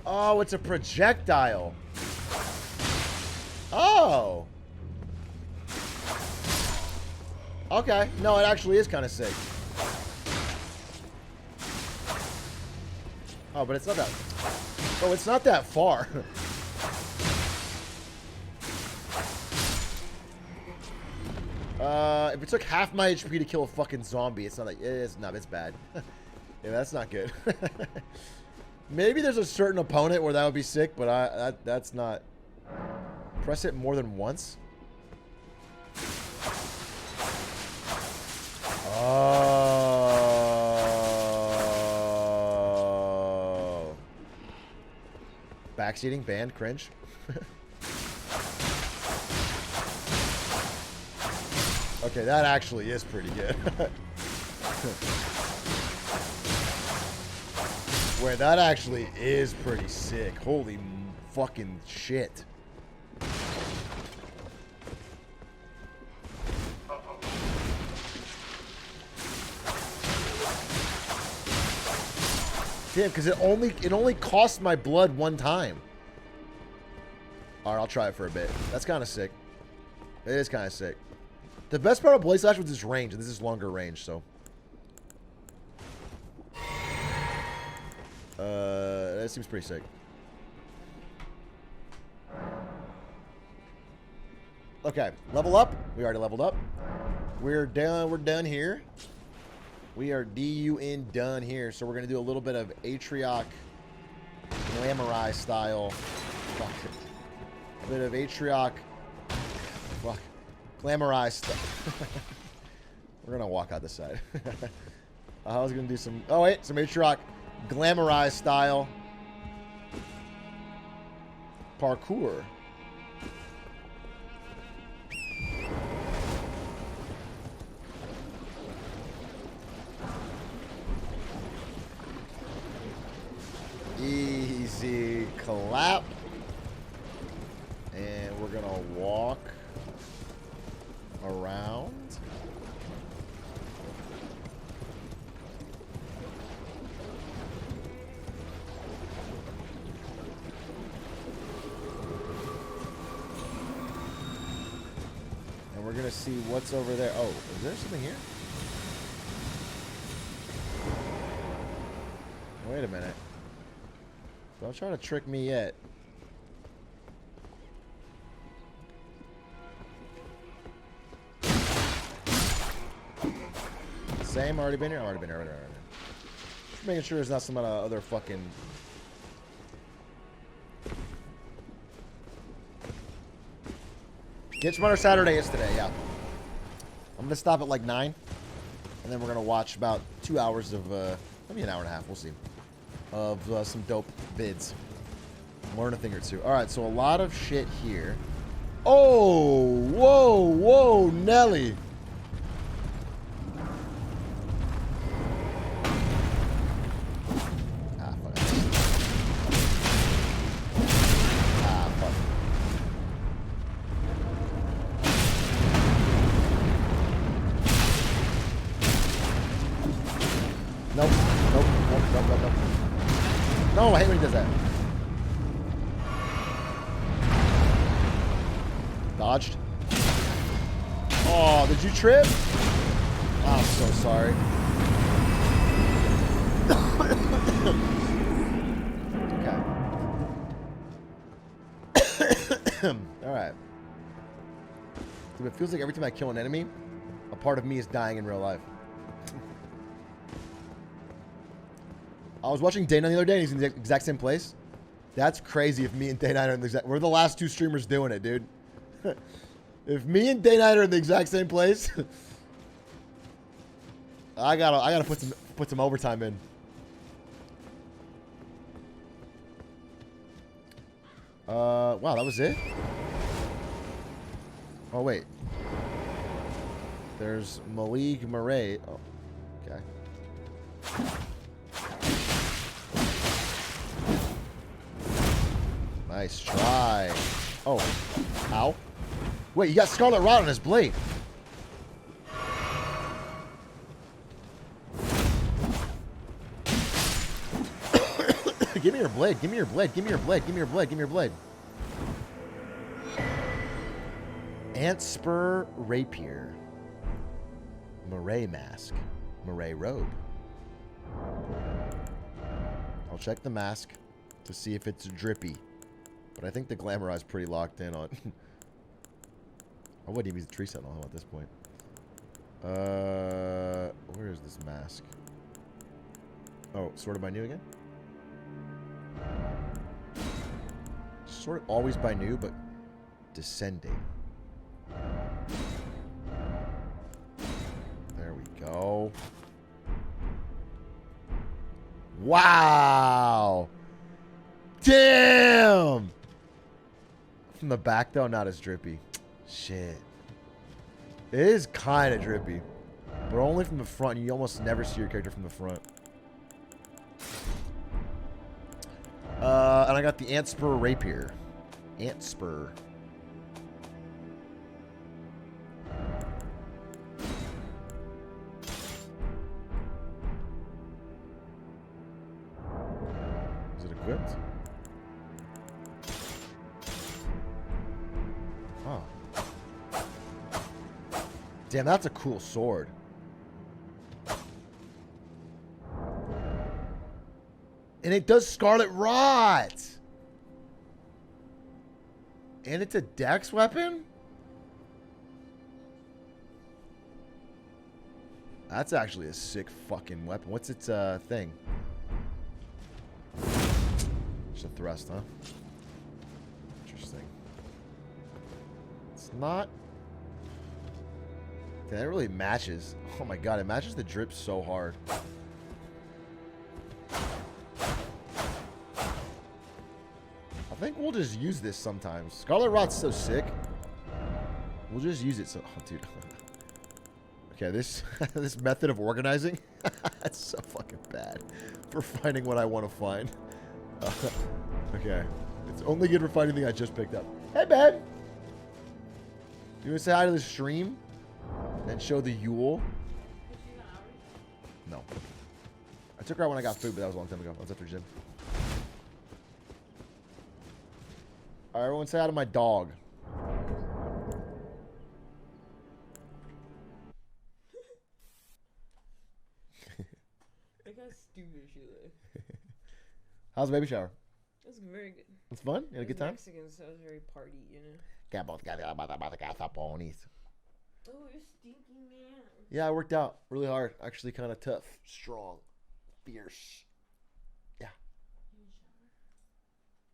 Oh, it's a projectile. Oh. Okay. No, it actually is kind of sick. Oh, but it's not that... Oh, it's not that far. If it took half my HP to kill a fucking zombie, it's not like... It's not, it's bad. Yeah, that's not good. Maybe there's a certain opponent where that would be sick, but that's not... Press it more than once? Oh. Backseating, banned, cringe. Okay, that actually is pretty good. Wait, that actually is pretty sick. Holy fucking shit. Damn, because it only cost my blood one time. Alright, I'll try it for a bit. That's kind of sick. It is kind of sick. The best part of Blade Slash was its range, and this is longer range, so. That seems pretty sick. Okay, level up. We already leveled up. We're done. We're done here. We are done here. So we're gonna do a little bit of Atrioc Glamourize style. Fuck. A bit of Atrioc. Fuck. Glamourize stuff. We're gonna walk out this side. I was gonna do some. Oh wait, some Atrioc Glamourize style parkour. Easy clap. And we're gonna walk around. And we're gonna see what's over there. Oh, is there something here? Wait a minute. Don't try to trick me yet. Same, already been here? Already been here, already been here. Just making sure there's not some other fucking... Get Smarter Saturday is today, yeah. I'm gonna stop at like 9. And then we're gonna watch about 2 hours of, maybe an hour and a half, we'll see. Of some dope vids. Learn a thing or two. Alright, so a lot of shit here. Oh! Whoa! Whoa! Nelly! Ah, fuck. Ah, fuck. Nope. Nope. Nope. Nope. Nope. Nope. No, I hate when he does that. Dodged. Oh, did you trip? Oh, I'm so sorry. Okay. Alright. It feels like every time I kill an enemy, a part of me is dying in real life. I was watching Day9 the other day, and he's in the exact same place. That's crazy if me and Day9 are in the exact... We're the last 2 streamers doing it, dude. If me and Day9 are in the exact same place... I gotta put some overtime in. Wow, that was it? Oh, wait. There's Malik Murray. Oh, okay. Nice try. Oh. Ow. Wait, you got Scarlet Rot on his blade. Give me your blade. Give me your blade. Give me your blade. Give me your blade. Give me your blade. Ant Spur Rapier. Murray Mask. Murray Robe. I'll check the mask to see if it's drippy. But I think the Glamour Eye's pretty locked in on... I wouldn't even use the Tree Sentinel at this point. Where is this mask? Oh, sorted by new again? Sort of always by new, but descending. There we go. Wow! Damn! From the back, though, not as drippy. Shit. It is kind of drippy. But only from the front. You almost never see your character from the front. And I got the Ant Spur Rapier. Ant Spur. equipped. Huh. Damn, that's a cool sword. And it does Scarlet Rot. And it's a dex weapon? That's actually a sick fucking weapon. What's its thing? Just a thrust, huh? Interesting. It's not... Damn, that really matches. Oh my god, it matches the drip so hard. I think we'll just use this sometimes. Scarlet Rot's so sick. We'll just use it so... Oh, dude. Okay, this this method of organizing, that's so fucking bad for finding what I want to find. Okay, it's only good for finding the thing I just picked up. Hey, babe. You want to say hi to the stream and show the Yule? No. I took her out when I got food, but that was a long time ago. I was after gym. All right, everyone say hi to my dog. Look how stupid she looked. How's the baby shower? It was very good. It's fun? You had a good time? Mexican, so it was very party, you know? Oh, Oh, you're stinky man. yeah, I worked out really hard. Actually kind of tough, strong, fierce. Yeah.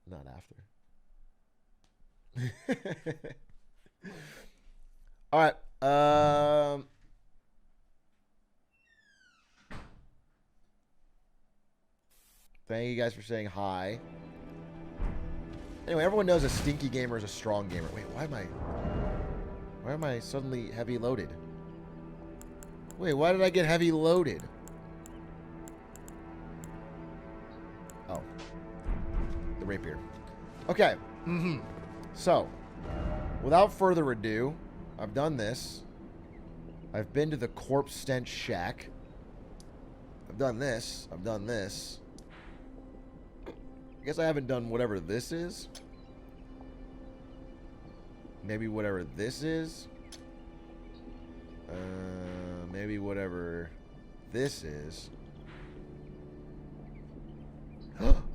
Not after. All right. Thank you guys for saying hi. Anyway, everyone knows a stinky gamer is a strong gamer. Wait, why am I suddenly heavy loaded? Wait, why did I get heavy loaded? Oh. The rapier. Okay. So, without further ado, I've done this. I've been to the corpse stench shack. I've done this. I've done this. I guess I haven't done whatever this is. Maybe whatever this is. Maybe whatever this is.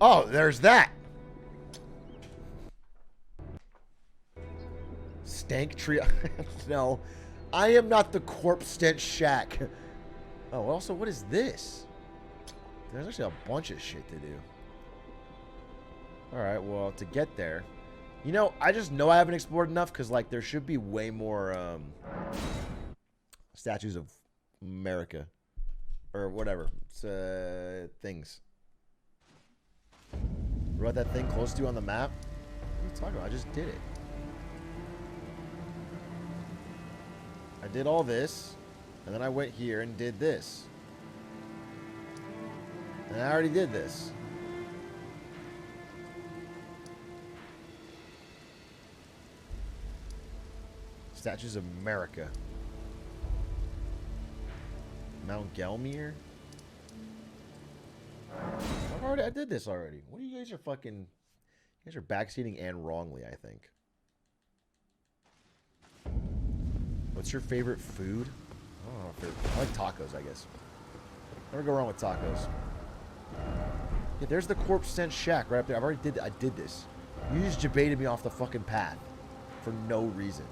Oh, there's that. Stank tree. No, I am not the corpse stench shack. Oh, also, what is this? There's actually a bunch of shit to do. Alright, well, to get there... You know, I just know I haven't explored enough, because, like, there should be way more, statues of America. Or whatever. It's, things. What about that thing close to you on the map? What are you talking about? I just did it. I did all this, and then I went here and did this. And I already did this. Statues of America. Mount Gelmir? I did this already. What are you guys are fucking... You guys are backseating and wrongly, I think. What's your favorite food? I like tacos, I guess. Never go wrong with tacos. Yeah, there's the corpse stench shack right up there. I did this. You just debated me off the fucking path for no reason.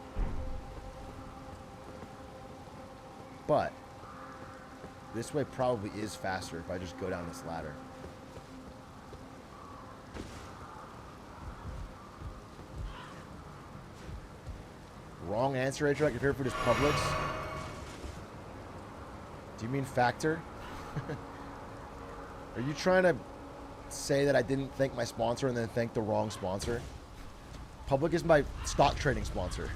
But this way probably is faster if I just go down this ladder. Wrong answer, Atrioc. Your favorite food is Publix. Do you mean Factor? Are you trying to say that I didn't thank my sponsor and then thank the wrong sponsor? Public is my stock trading sponsor.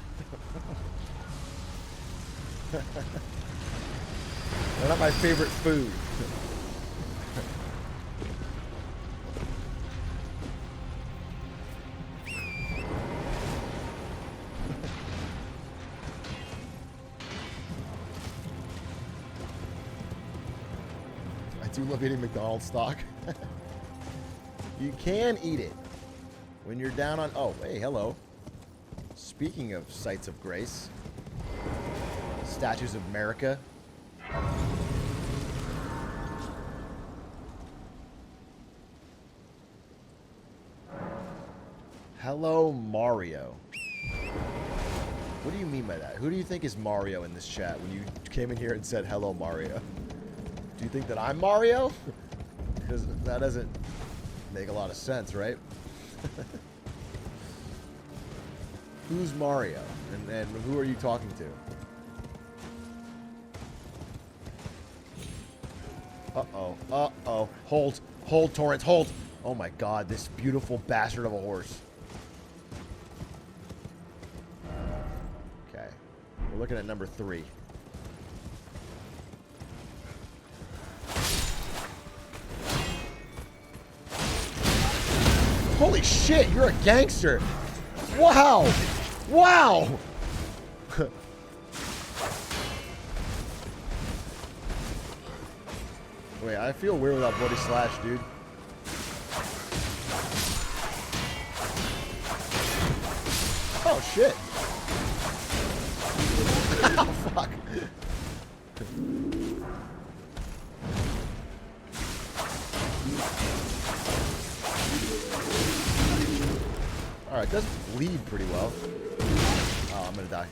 They're not my favorite food. I do love eating McDonald's stock. You can eat it. When you're down on... Oh, hey, hello. Speaking of sites of grace. Statues of America. Hello, Mario. What do you mean by that? Who do you think is Mario in this chat when you came in here and said, hello, Mario? Do you think that I'm Mario? Because that doesn't make a lot of sense, right? Who's Mario? And who are you talking to? Uh-oh. Uh-oh. Hold. Hold, Torrance. Hold. Oh, my God. This beautiful bastard of a horse. Okay. We're looking at number 3. Holy shit, you're a gangster. Wow. Wow. Wait, I feel weird without Bloody Slash, dude. Oh, shit. Oh, fuck. Alright, it does bleed pretty well. Oh, I'm gonna die.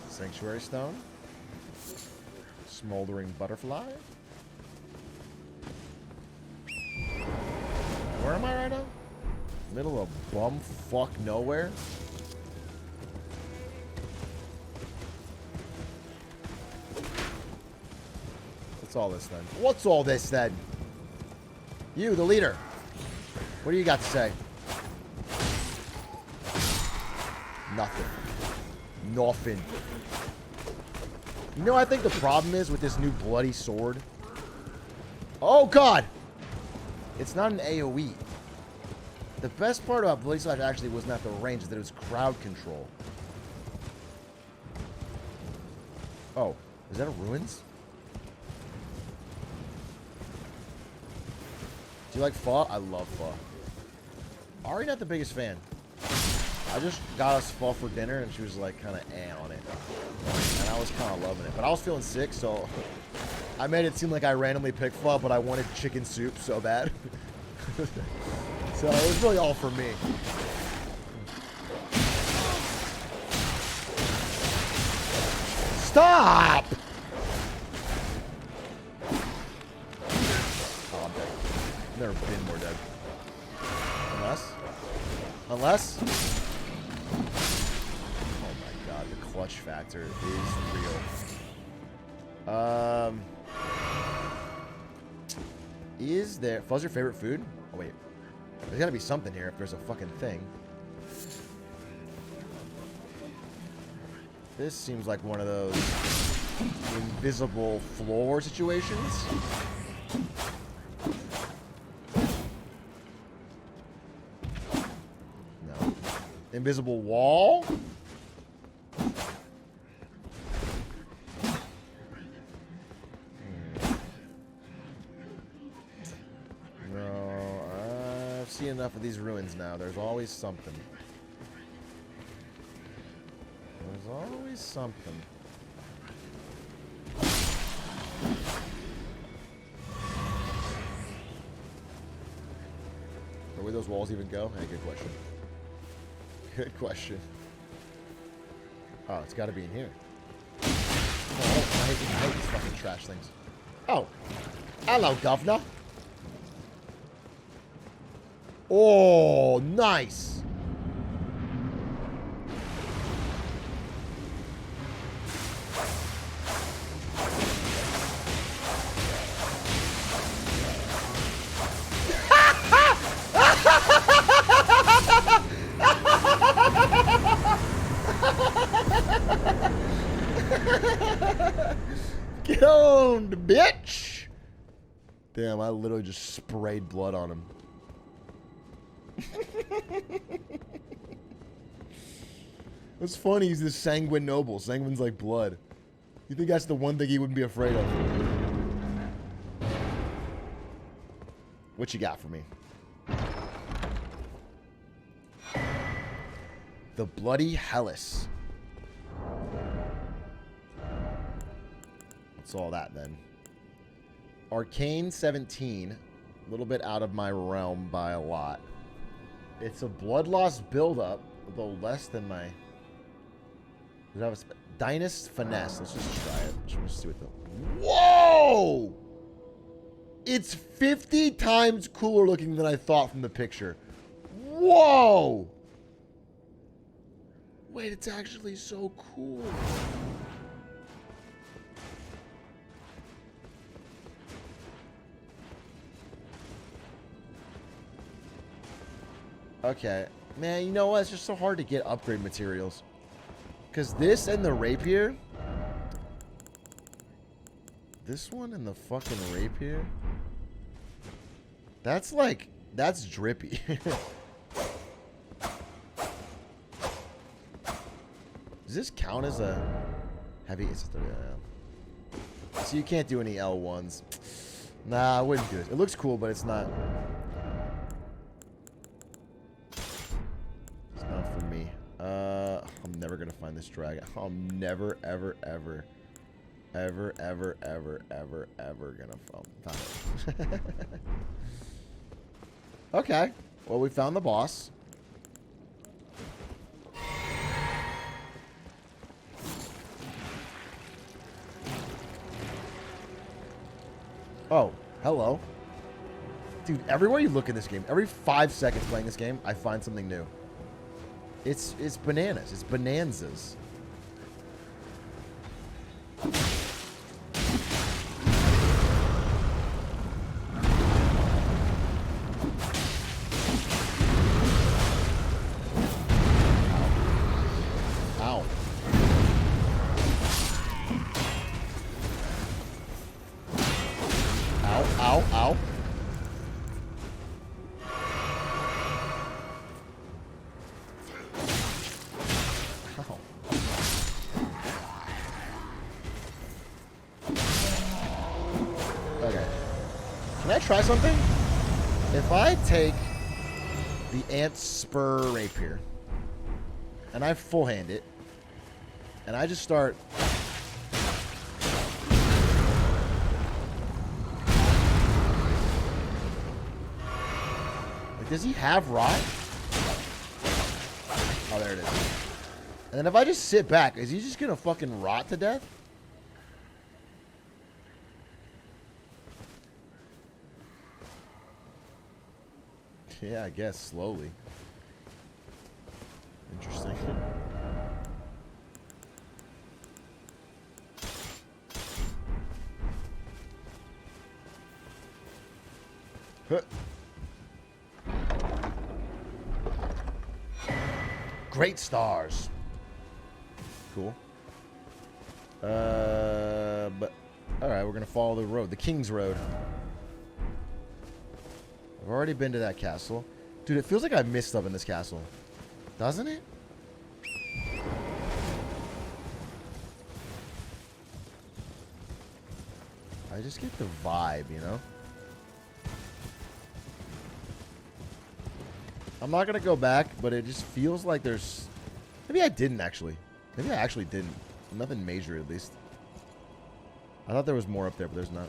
Sanctuary Stone. Smoldering Butterfly. Where am I right now? Middle of bumfuck nowhere? What's all this then? What's all this then? You, the leader. What do you got to say? Nothing. Nothing. You know, I think the problem is with this new bloody sword. Oh, God! It's not an AoE. The best part about Bloody Slash actually was not the range, is that it was crowd control. Oh, is that a ruins? Do you like pho? I love pho. Ari not the biggest fan. I just got us pho for dinner, and she was like kind of on it. And I was kind of loving it. But I was feeling sick, so I made it seem like I randomly picked pho, but I wanted chicken soup so bad. So it was really all for me. Stop! Oh, I'm dead. I've never been more dead. Unless? Oh my God, the clutch factor is real. Is there... Fuzz your favorite food? Oh, wait. There's gotta be something here if there's a fucking thing. This seems like one of those invisible floor situations. No. Invisible wall? See enough of these ruins now. There's always something. There's always something. Where those walls even go? Hey, good question. Good question. Oh, it's got to be in here. Oh, I hate these fucking trash things. Oh, hello, governor. Oh, nice. Get on, bitch. Damn, I literally just sprayed blood on him. What's funny is this sanguine noble. Sanguine's like blood. You think that's the one thing he wouldn't be afraid of? What you got for me? The Bloody Hellas. What's all that then? Arcane 17. A little bit out of my realm by a lot. It's a blood loss buildup, though less than my... Does it have a Dynast Finesse. Let's just try it. Just see what the... Whoa! It's 50 times cooler looking than I thought from the picture. Whoa! Wait, it's actually so cool. Okay. Man, you know what? It's just so hard to get upgrade materials. Because this and the rapier... This one and the fucking rapier... That's like... That's drippy. Does this count as a... Heavy... It's a 30, so you can't do any L1s. Nah, I wouldn't do it. It looks cool, but it's not... For me. I'm never gonna find this dragon. I'm never, ever, ever, ever, ever, ever, ever, ever gonna find it. Okay. Well, we found the boss. Oh, hello. Dude, everywhere you look in this game, every 5 seconds playing this game, I find something new. It's bananas. It's bonanzas. Ow. Ow, ow, ow. Try something? If I take the Ant Spur Rapier and I full hand it and I just start like, does he have rot? Oh, there it is. And then if I just sit back, is he just gonna fucking rot to death? Yeah, I guess slowly. Interesting. Huh. Great stars. Cool. But all right, we're gonna follow the road, the King's Road. I've already been to that castle. Dude, it feels like I missed stuff in this castle. Doesn't it? I just get the vibe, you know? I'm not going to go back, but it just feels like there's... Maybe I didn't, actually. Maybe I actually didn't. Nothing major, at least. I thought there was more up there, but there's not.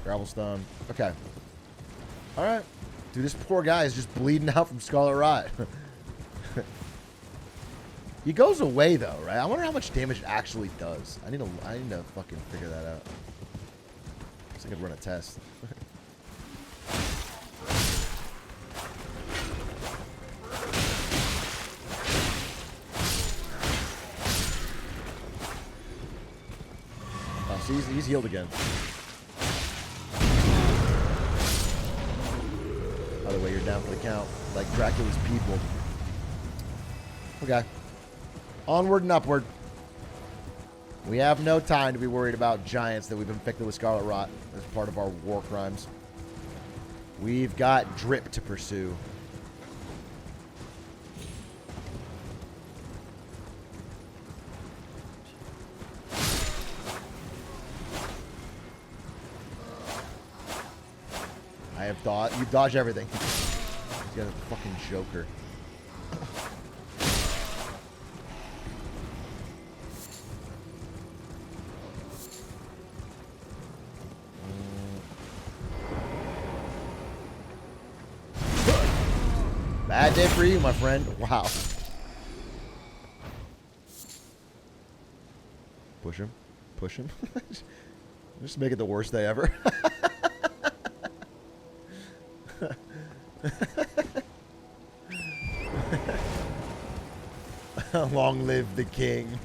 Gravelstone. Okay. Alright. Dude, this poor guy is just bleeding out from Scarlet Rot. He goes away, though, right? I wonder how much damage it actually does. I need to fucking figure that out. Guess I could run a test. Oh, see, he's healed again. By the way, you're down for the count, like Dracula's people. Okay. Onward and upward. We have no time to be worried about giants that we've infected with scarlet rot as part of our war crimes. We've got drip to pursue. I have dodged. You've dodged everything. He's got a fucking joker. Bad day for you, my friend. Wow. Push him. Push him. Just make it the worst day ever. Long live the king.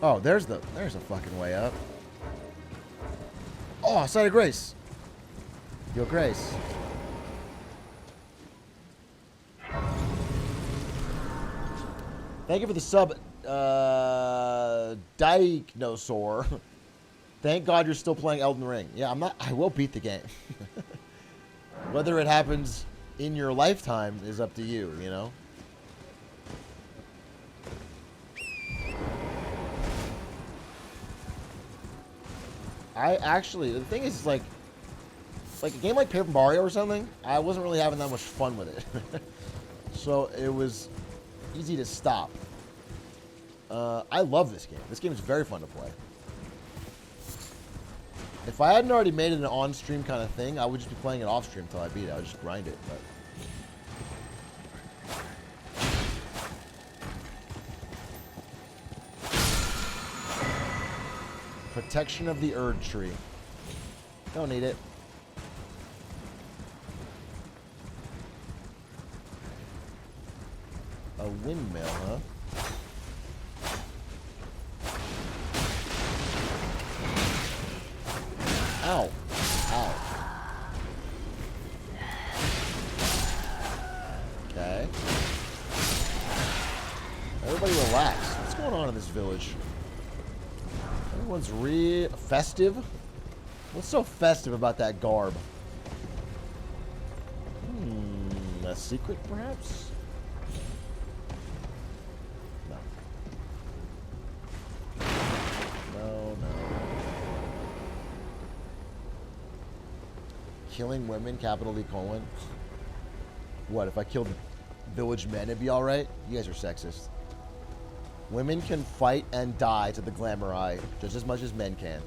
Oh, there's a fucking way up. Oh, Site of Grace. Yo, Grace. Thank you for the sub, Dinosaur. Thank God you're still playing Elden Ring. Yeah, I will beat the game. Whether it happens in your lifetime is up to you, you know? The thing is, like a game like Paper Mario or something, I wasn't really having that much fun with it. So it was easy to stop. I love this game. This game is very fun to play. If I hadn't already made it an on-stream kind of thing, I would just be playing it off-stream until I beat it. I would just grind it, but... Protection of the Erd Tree. Don't need it. A windmill, huh? Ow. Ow. Okay. Everybody relax. What's going on in this village? Everyone's festive? What's so festive about that garb? A secret, perhaps? No. No. Killing women, capital E colon. What, if I killed village men, it'd be alright? You guys are sexist. Women can fight and die to the glamour eye just as much as men can.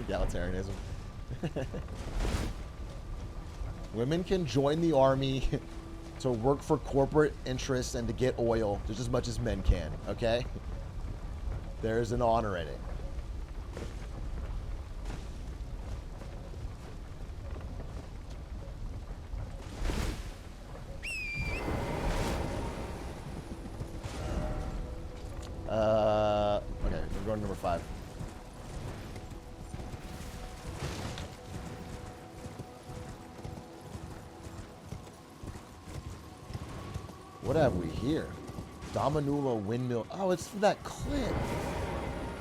Egalitarianism. Women can join the army to work for corporate interests and to get oil just as much as men can, okay? There's an honor in it. Okay, we're going to number 5. What have we here? Dominula windmill. Oh, it's for that clip.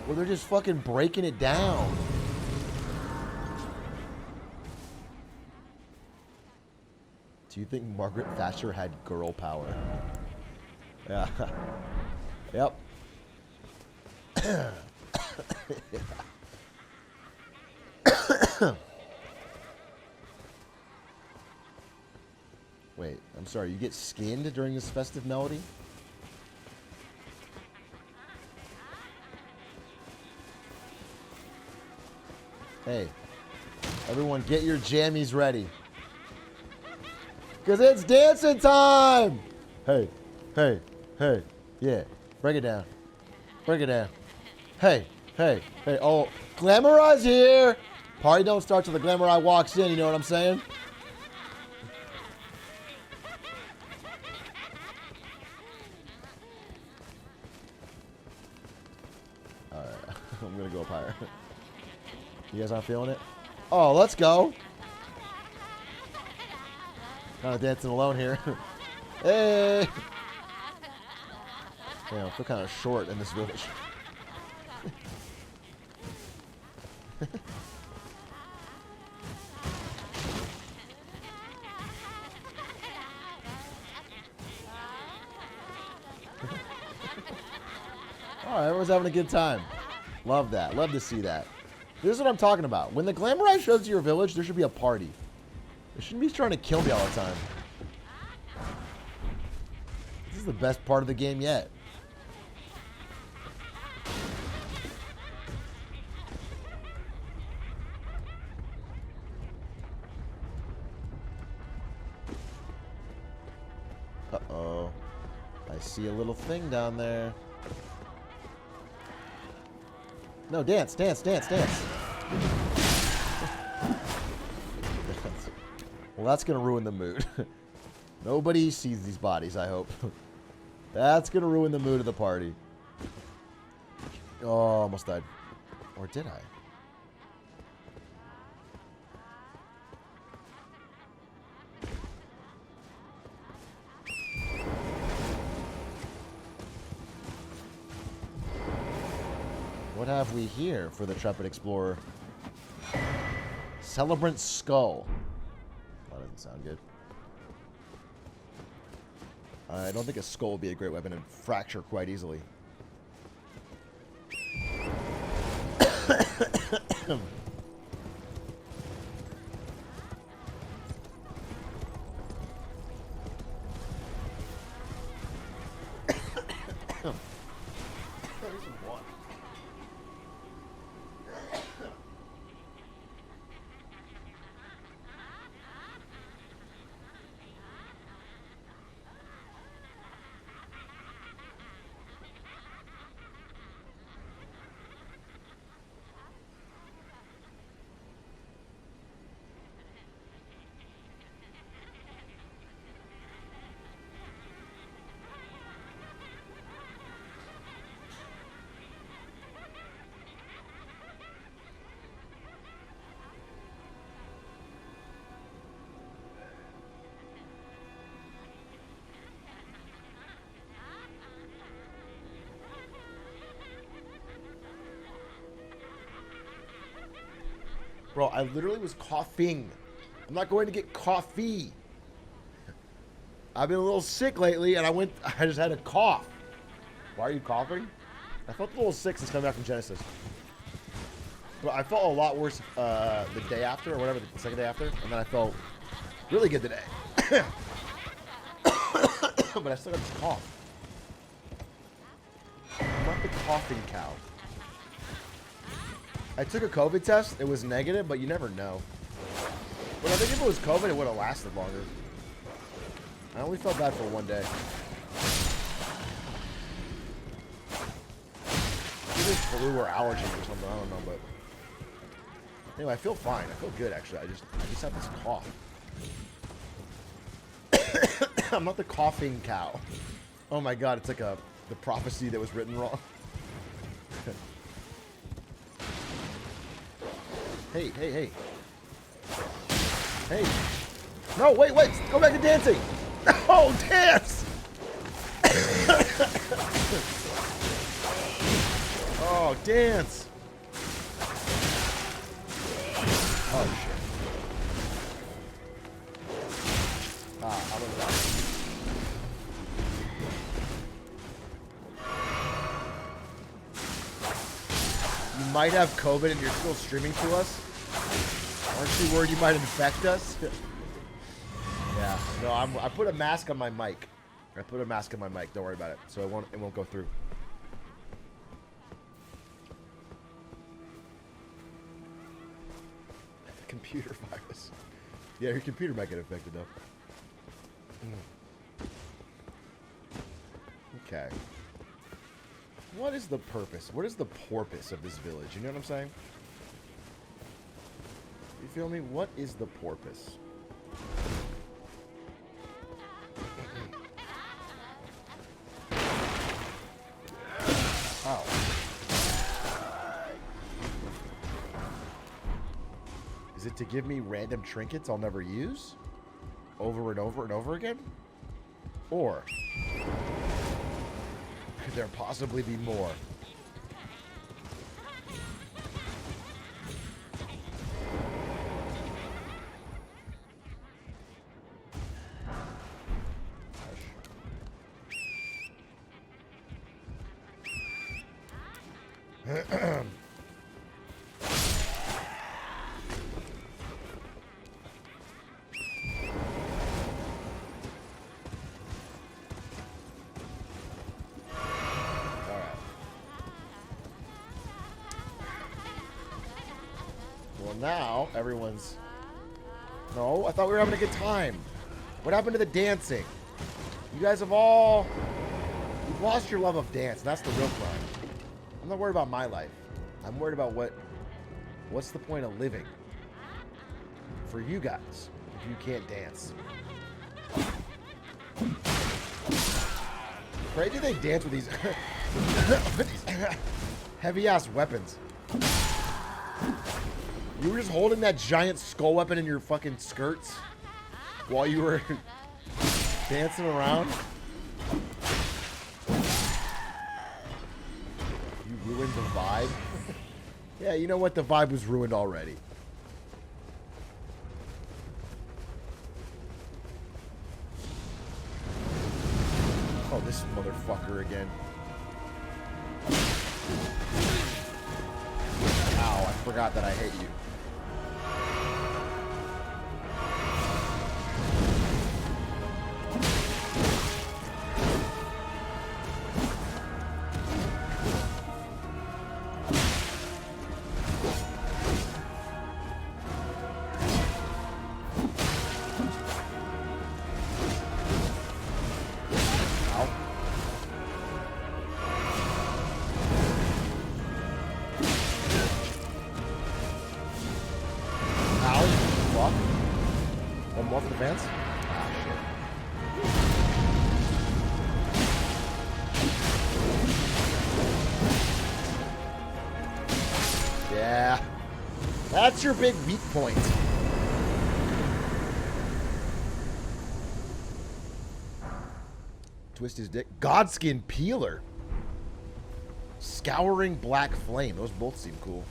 Where they're just fucking breaking it down. Do you think Margaret Thatcher had girl power? Yeah. Yep. Wait, I'm sorry, you get skinned during this festive melody? Hey, everyone get your jammies ready. Because it's dancing time! Hey, yeah, break it down. Break it down. Hey, oh, Glamorize here! Party don't start till the glamour eye walks in, you know what I'm saying? Alright, I'm gonna go up higher. You guys aren't feeling it? Oh, let's go! Kind of dancing alone here. Hey! Damn, I feel kind of short in this village. Alright, everyone's having a good time. Love that. Love to see that. This is what I'm talking about. When the glamour eye shows you your village, there should be a party. They shouldn't be trying to kill me all the time. This is the best part of the game yet. Uh-oh. I see a little thing down there. No, dance, dance, dance, dance. Well, that's going to ruin the mood. Nobody sees these bodies, I hope. That's going to ruin the mood of the party. Oh, almost died. Or did I? What have we here for the Trepid Explorer? Celebrant's Skull. That doesn't sound good. I don't think a skull would be a great weapon and fracture quite easily. Bro, I literally was coughing. I'm not going to get coffee. I've been a little sick lately, and I just had a cough. Why are you coughing? I felt a little sick since coming back from Genesis. But I felt a lot worse the day after, or whatever, the second day after, and then I felt really good today. But I still got this cough. I'm not the coughing cow. I took a COVID test. It was negative, but you never know. But I think if it was COVID, it would have lasted longer. I only felt bad for one day. Either flu or allergy or something. I don't know, but anyway, I feel fine. I feel good actually. I just have this cough. I'm not the coughing cow. Oh my god, it's like the prophecy that was written wrong. Hey, hey, hey. Hey. No, wait. Go back to dancing. Oh, dance. Oh, dance. Oh, shit. I'm gonna die. You might have COVID and you're still streaming to us. Aren't you worried you might infect us? Yeah. No, I put a mask on my mic. I put a mask on my mic. Don't worry about it. So it won't go through. Computer virus. Yeah, your computer might get infected though. Okay. What is the purpose? What is the porpoise of this village? You know what I'm saying? feel me? What is the porpoise? Ow. Is it to give me random trinkets I'll never use? Over and over and over again? Or could there possibly be more? Well, now everyone's... No, I thought we were having a good time. What happened to the dancing? You guys have all... You've lost your love of dance, and that's the real crime. I'm not worried about my life. I'm worried about what's the point of living for you guys if you can't dance. Pray do they dance with these, with these heavy-ass weapons? You were just holding that giant skull weapon in your fucking skirts while you were dancing around? You ruined the vibe? Yeah, you know what? The vibe was ruined already. Oh, this motherfucker again. Ow, I forgot that I hit you. Yeah. That's your big weak point. Twist his dick. Godskin Peeler. Scouring Black Flame. Those both seem cool.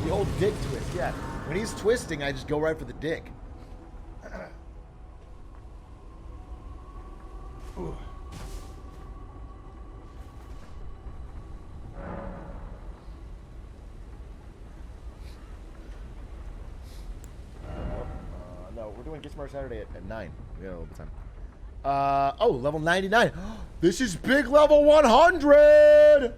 The old dick twist, yeah. When he's twisting, I just go right for the dick. Ooh. No, we're doing Get Smart Saturday at 9. We got a little time. Oh, level 99. This is big level 100!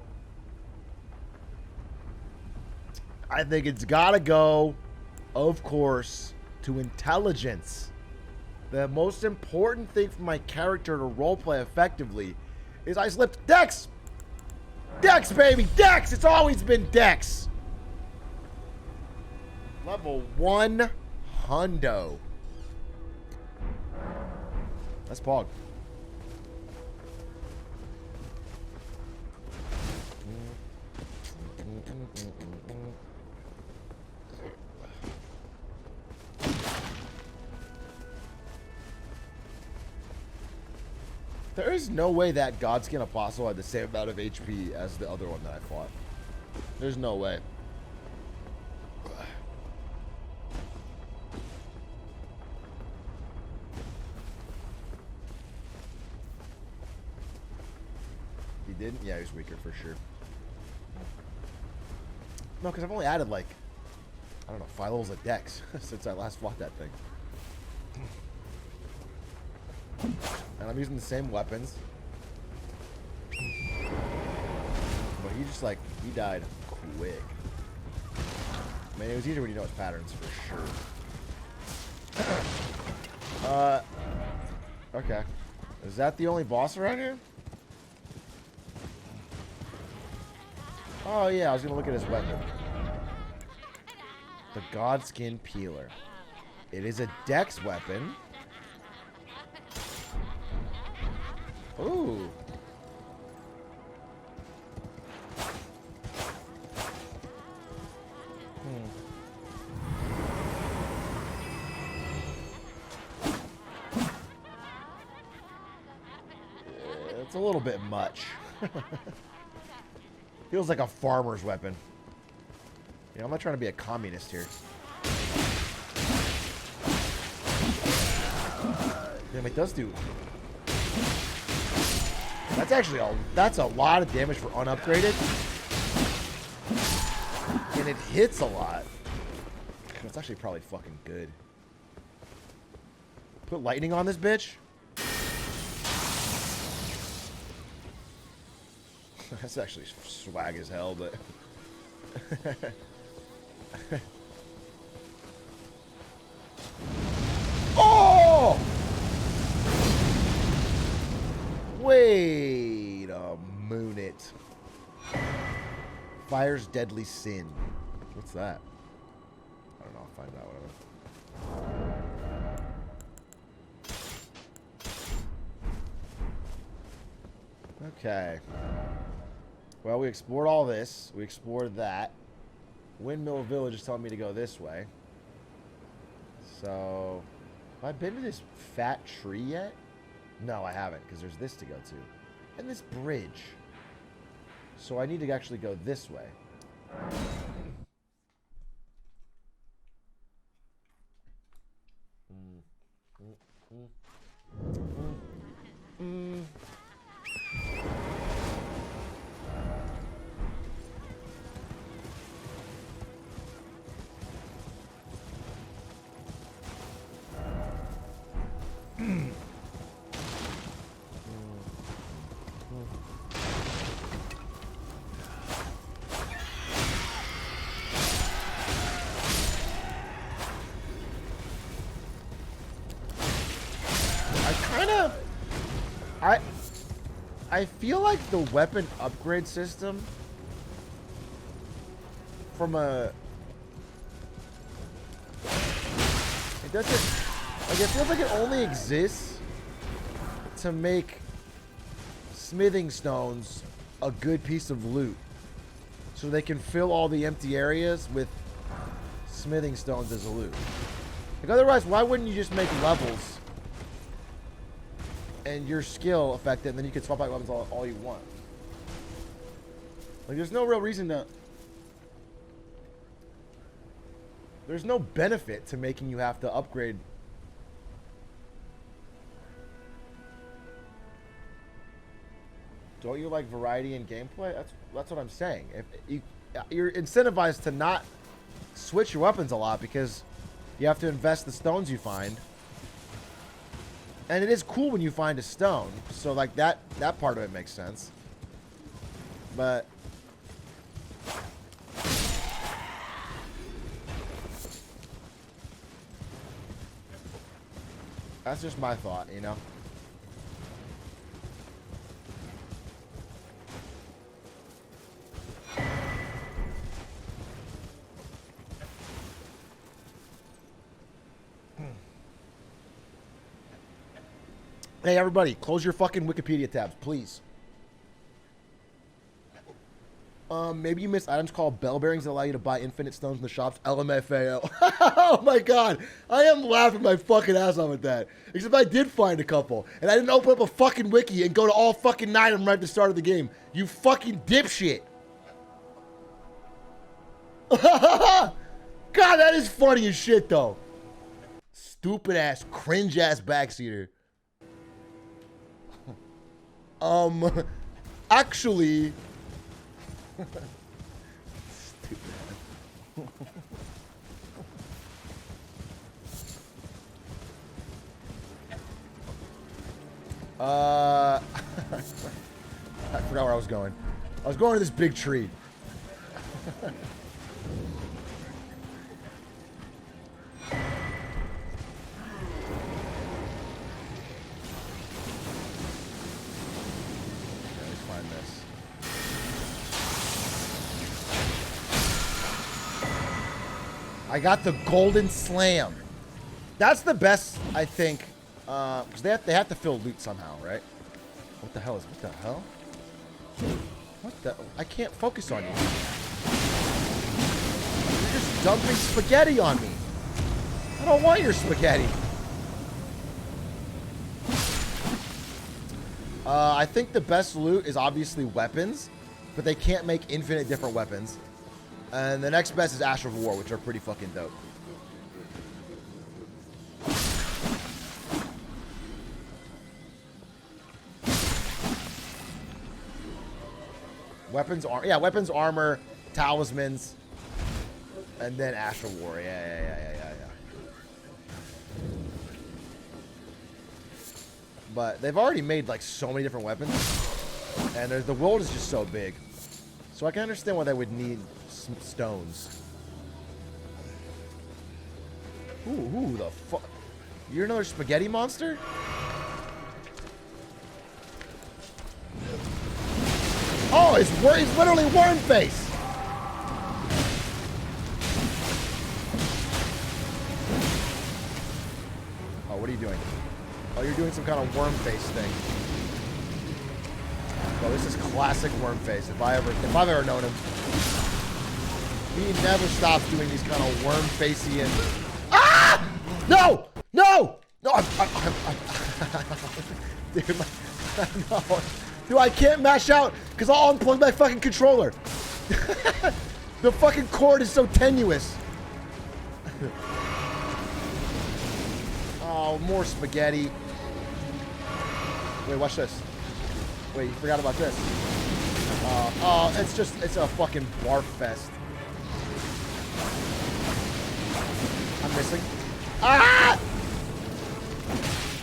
I think it's gotta go, of course, to intelligence. The most important thing for my character to roleplay effectively is I slipped Dex! Dex, baby! Dex! It's always been Dex! Level 1 hundo. That's Pog. There is no way that Godskin Apostle had the same amount of HP as the other one that I fought. There's no way. He didn't? Yeah, he's weaker for sure. No, because I've only added like, I don't know, 5 levels of Dex since I last fought that thing. And I'm using the same weapons. But he just like, he died quick. I mean, it was easier when you know his patterns for sure. Okay. Is that the only boss around here? Oh yeah, I was gonna look at his weapon. The Godskin Peeler. It is a dex weapon. Ooh. It's a little bit much. Feels like a farmer's weapon. Yeah, I'm not trying to be a communist here. Damn, it does do. That's actually that's a lot of damage for unupgraded. And it hits a lot. That's actually probably fucking good. Put lightning on this bitch. That's actually swag as hell, but... Oh! Wait a minute. Fire's deadly sin. What's that? I don't know. I'll find out. Whatever. Okay. Well, we explored all this. We explored that. Windmill Village is telling me to go this way. So, have I been to this fat tree yet? No, I haven't, because there's this to go to. And this bridge. So I need to actually go this way. I feel like the weapon upgrade system from a... It doesn't... Like, it feels like it only exists to make smithing stones a good piece of loot. So they can fill all the empty areas with smithing stones as a loot. Like, otherwise, why wouldn't you just make levels and your skill affect it, and then you can swap out weapons all you want? Like, there's no real reason to... There's no benefit to making you have to upgrade. Don't you like variety in gameplay? That's what I'm saying. If you're incentivized to not switch your weapons a lot because you have to invest the stones you find. And it is cool when you find a stone. So like that part of it makes sense. But that's just my thought, you know. Hey, everybody, close your fucking Wikipedia tabs, please. Maybe you missed items called bell bearings that allow you to buy infinite stones in the shops. LMFAO. Oh my god. I am laughing my fucking ass off at that. Except I did find a couple. And I didn't open up a fucking wiki and go to all fucking 9 of them right at the start of the game. You fucking dipshit. God, that is funny as shit, though. Stupid ass, cringe ass backseater. Actually... Stupid. I forgot where I was going. I was going to this big tree. I got the golden slam. That's the best, I think, because they have to fill loot somehow, right? What the hell? What the? I can't focus on you. You're just dumping spaghetti on me. I don't want your spaghetti. I think the best loot is obviously weapons, but they can't make infinite different weapons. And the next best is Ash of War, which are pretty fucking dope. Weapons, armor, talismans, and then Ash of War. Yeah. But they've already made like so many different weapons, and the world is just so big. So I can understand why they would need some stones. Ooh, the fuck? You're another spaghetti monster? Oh, he's literally worm face. Oh, what are you doing? Oh, you're doing some kind of worm face thing. Oh, this is classic worm face. If I've ever known him, he never stops doing these kind of worm facey and no. Dude, no. Dude, I can't mash out because I'll unplug my fucking controller. The fucking cord is so tenuous. Oh, more spaghetti. Wait, watch this. Wait, you forgot about this. Oh, it's a fucking barf fest. I'm missing. Ah!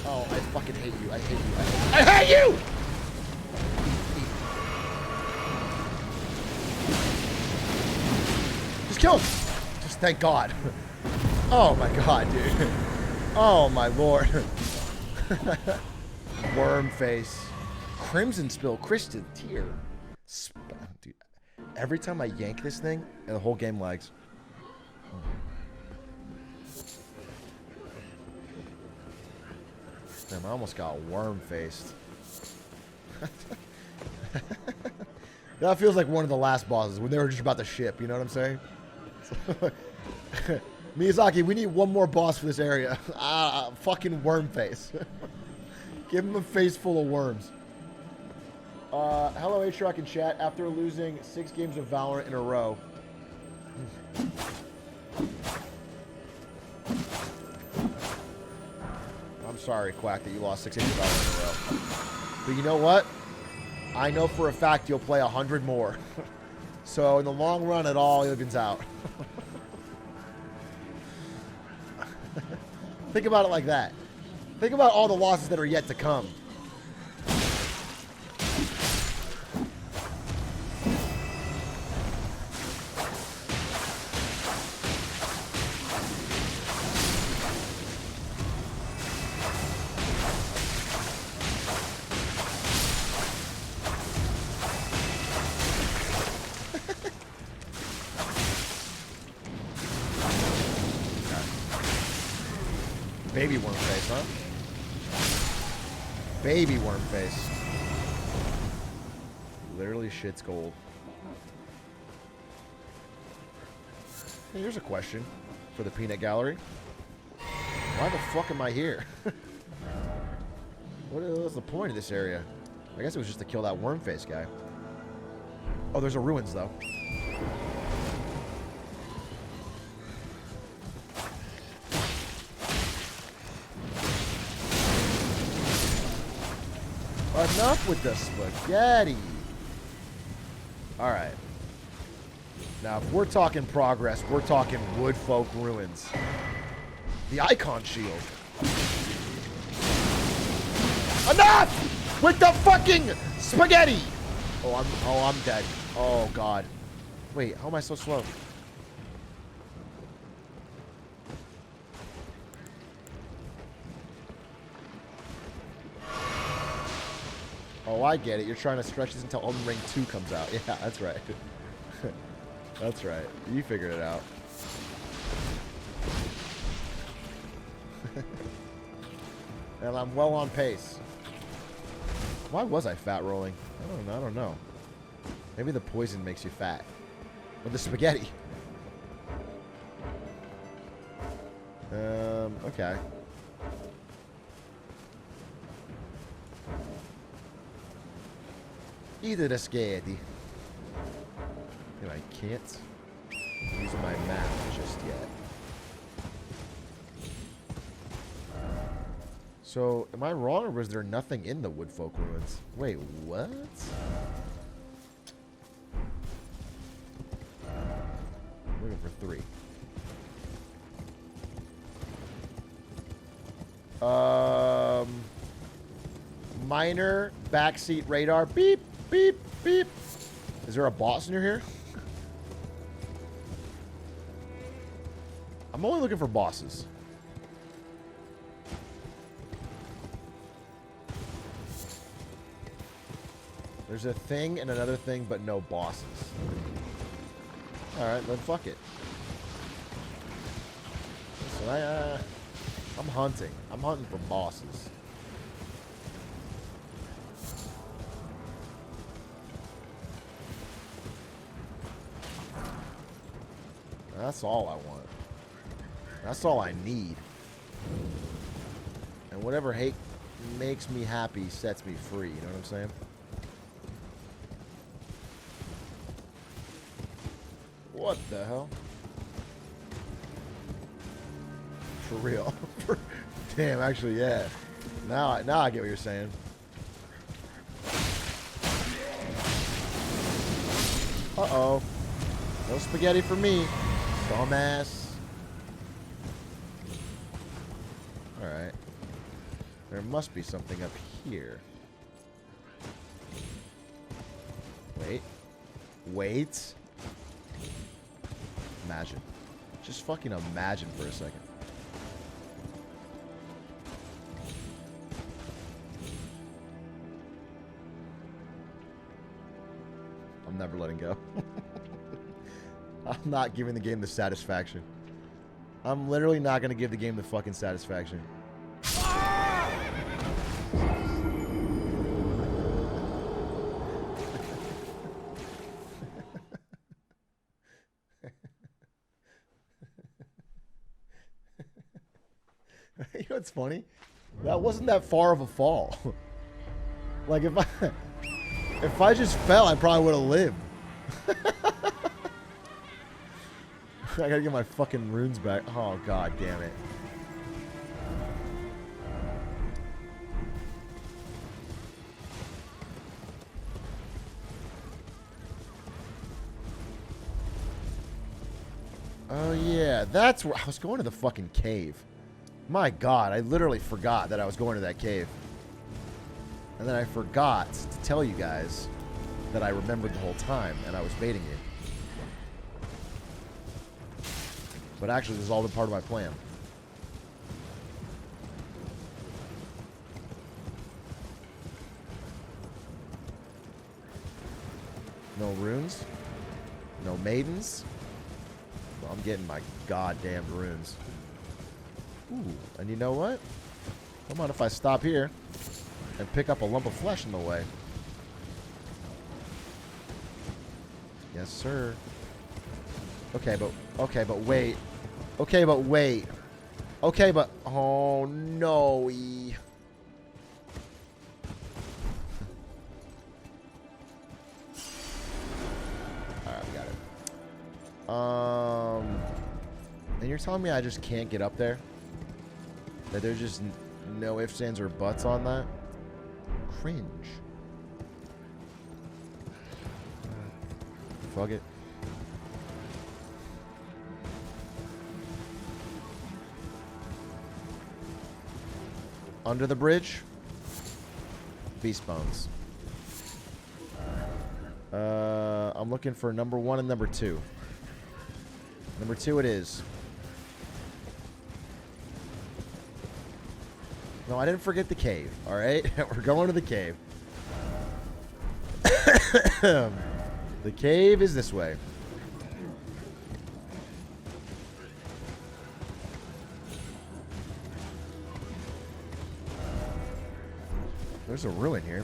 Oh, I fucking hate you. I hate you! Just kill him. Just thank God. Oh my God, dude. Oh my Lord. Worm face. Crimson spill. Kristen tear. Dude, every time I yank this thing, and the whole game lags. Damn, I almost got worm faced. That feels like one of the last bosses when they were just about to ship. You know what I'm saying? Miyazaki, we need one more boss for this area. Fucking worm face. Give him a face full of worms. Hello, Atrioc in chat. After losing 6 games of Valorant in a row. I'm sorry, Quack, that you lost 6 games of Valorant in a row. But you know what? I know for a fact you'll play 100 more. So in the long run, it all evens out. Think about it like that. Think about all the losses that are yet to come. Baby worm face, huh? Baby worm face. Literally shit's gold. Hey, here's a question for the peanut gallery. Why the fuck am I here? What is the point of this area? I guess it was just to kill that worm face guy. Oh, there's a ruins though. Enough with the spaghetti. Alright. Now, if we're talking progress, we're talking Woodfolk Ruins. The Icon Shield. Enough with the fucking spaghetti! Oh, I'm dead. Oh, God. Wait, how am I so slow? Oh, I get it. You're trying to stretch this until Elden Ring 2 comes out. Yeah, that's right. That's right. You figured it out. And I'm well on pace. Why was I fat rolling? I don't know. Maybe the poison makes you fat. Or the spaghetti. Okay. Eat the spaghetti. And I can't use my map just yet. So, am I wrong, or was there nothing in the Woodfolk ruins? Wait, what? Looking for 3. Minor backseat radar. Beep, beep, beep. Is there a boss near here? I'm only looking for bosses. There's a thing and another thing, but no bosses. Alright, then fuck it. So I'm hunting. I'm hunting for bosses. That's all I want. That's all I need. And whatever hate makes me happy sets me free. You know what I'm saying? What the hell? For real. Damn, actually, yeah. Now I get what you're saying. Uh-oh. No spaghetti for me. Dumbass. Alright. There must be something up here. Wait. Wait. Imagine. Just fucking imagine for a second. I'm never letting go. I'm not giving the game the satisfaction. I'm literally not going to give the game the fucking satisfaction. You know what's funny? That wasn't that far of a fall. Like if I just fell, I probably would have lived. I gotta get my fucking runes back. Oh, god damn it. Oh, yeah. That's where I was going, to the fucking cave. My god, I literally forgot that I was going to that cave. And then I forgot to tell you guys that I remembered the whole time and I was baiting you. But actually, this has all been part of my plan. No runes. No maidens. Well, I'm getting my goddamn runes. Ooh, and you know what? Come on, if I stop here and pick up a lump of flesh in the way. Yes, sir. Okay, but wait. Okay, but wait. Okay, but oh no. Alright, we got it. And you're telling me I just can't get up there? That there's just no ifs, ands, or buts on that? Cringe. Fuck it. Under the bridge? Beast bones. I'm looking for number 1 and number 2. Number 2 it is. No, I didn't forget the cave, alright? We're going to the cave. The cave is this way. There's a ruin here.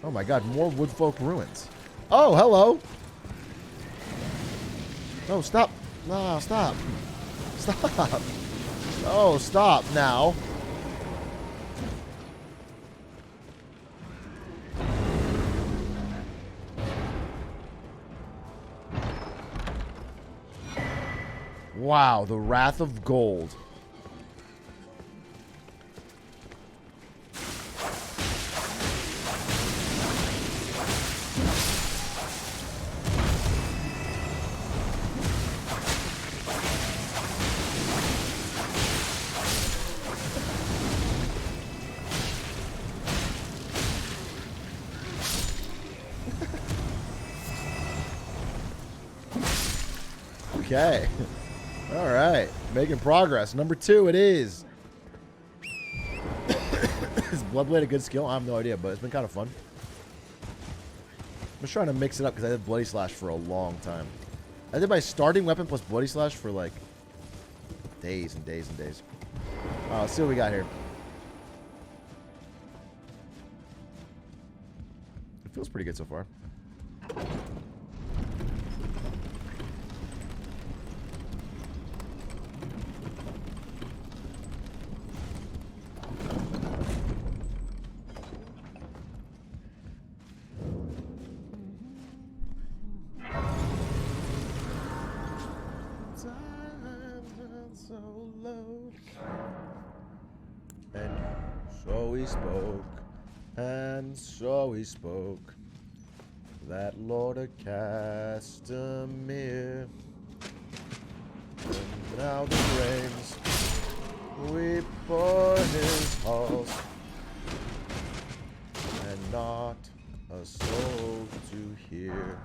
Oh my god, more woodfolk ruins. Oh, hello! No, stop. No, stop. Stop. Oh, stop now. Wow, the Wrath of Gold. Okay. All right. Making progress. Number 2 it is. Is Bloodblade a good skill? I have no idea, but it's been kind of fun. I'm just trying to mix it up because I did Bloody Slash for a long time. I did my starting weapon plus Bloody Slash for like days and days and days. Let's see what we got here. It feels pretty good so far. And so he spoke, and so he spoke, that Lord of Castamere. And now the rains weep for his halls, and not a soul to hear.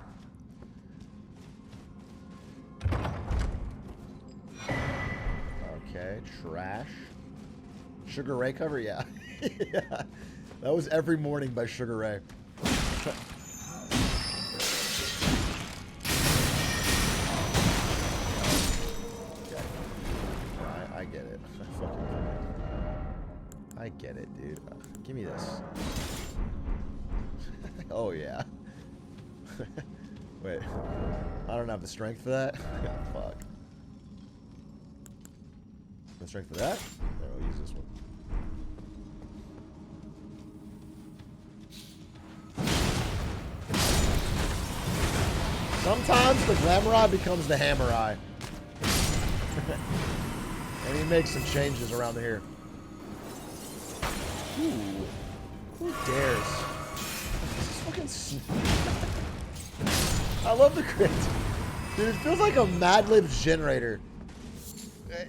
Okay, trash. Sugar Ray cover? Yeah. Yeah. That was Every Morning by Sugar Ray. Okay. I get it. I get it, dude. Give me this. Oh, yeah. Wait. I don't have the strength for that? Fuck. The strength for that? No, I'll use this one. Sometimes the glamour eye becomes the hammer eye. And he makes some changes around here. Ooh. Who dares? This is fucking... I love the crit. Dude, it feels like a Mad Libs generator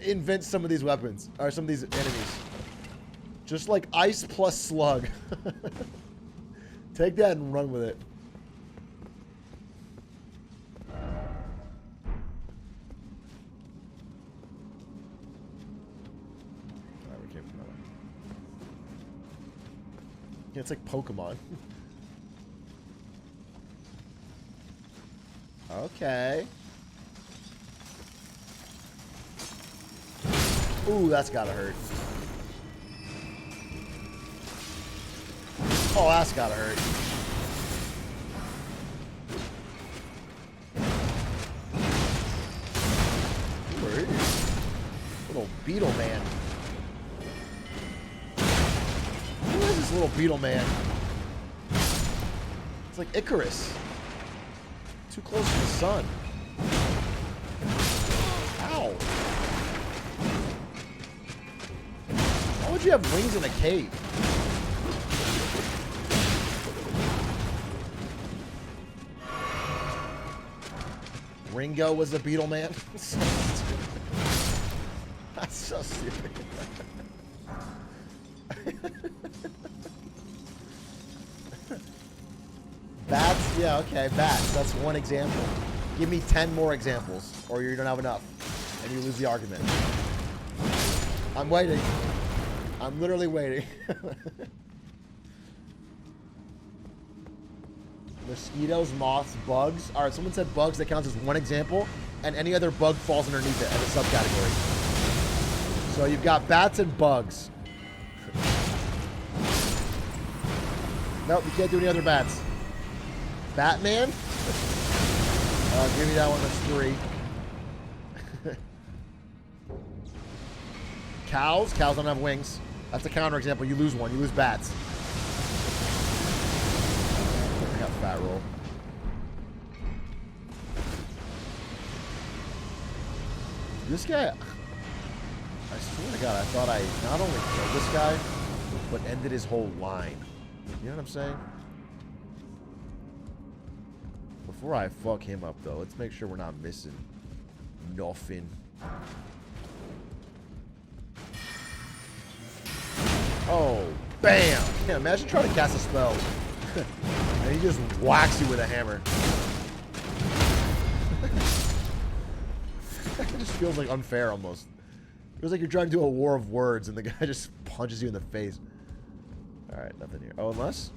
invents some of these weapons, or some of these enemies. Just like ice plus slug. Take that and run with it. Alright, we came from that way. Yeah, it's like Pokemon. Okay. Ooh, that's gotta hurt. Oh, that's gotta hurt. Who are you? Little beetle man. Who is this little beetle man? It's like Icarus. Too close to the sun. Ow. Why would you have wings in a cave? Ringo was a beetle man? That's so stupid. Bats? Yeah, okay, bats. That's one example. Give me 10 more examples, or you don't have enough, and you lose the argument. I'm waiting. I'm literally waiting. Mosquitoes, moths, bugs. Alright, someone said bugs. That counts as one example, and any other bug falls underneath it as a subcategory. So you've got bats and bugs. Nope, you can't do any other bats. Batman? Give me that one. That's 3. Cows? Cows don't have wings. That's a counterexample. You lose one. You lose bats. I got fat roll. This guy... I swear to God, I thought I not only killed this guy, but ended his whole line. You know what I'm saying? Before I fuck him up, though, let's make sure we're not missing nothing. Oh, bam! Yeah, imagine trying to cast a spell. And he just whacks you with a hammer. It just feels like unfair almost. It feels like you're trying to do a war of words and the guy just punches you in the face. Alright, nothing here. Oh, unless...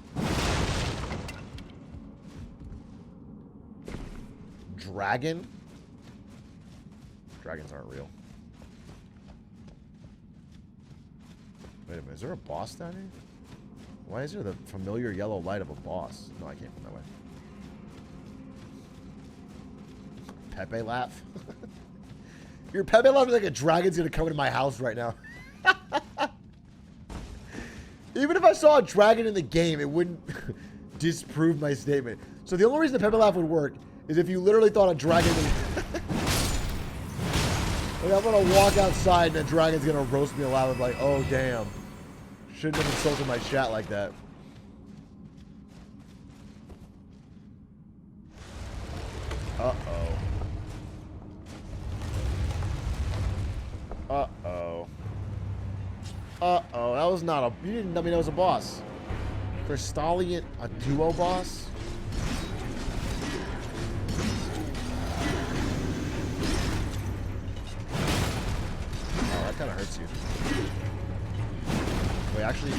Dragon? Dragons aren't real. Wait a minute, is there a boss down here? Why is there the familiar yellow light of a boss? No, I came from that way. Pepe laugh? Your Pepe laugh is like a dragon's gonna come into my house right now. Even if I saw a dragon in the game, it wouldn't disprove my statement. So the only reason the Pepe laugh would work is if you literally thought a dragon... Like, I'm gonna walk outside and a dragon's gonna roast me alive. I'm like, oh, damn. Shouldn't have insulted my chat like that. Uh-oh. Uh-oh. Uh-oh. That was not a... You didn't tell me that was a boss. Crystallian, a duo boss? Oh, that kind of hurts you. Wait, actually...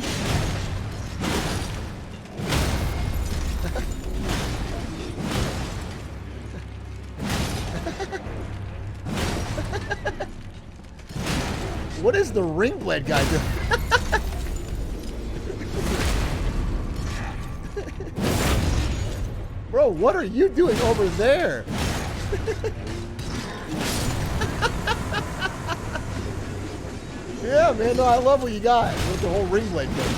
What is the ring blade guy doing? Bro, what are you doing over there? Yeah, man, no, I love what you got with the whole ring blade thing.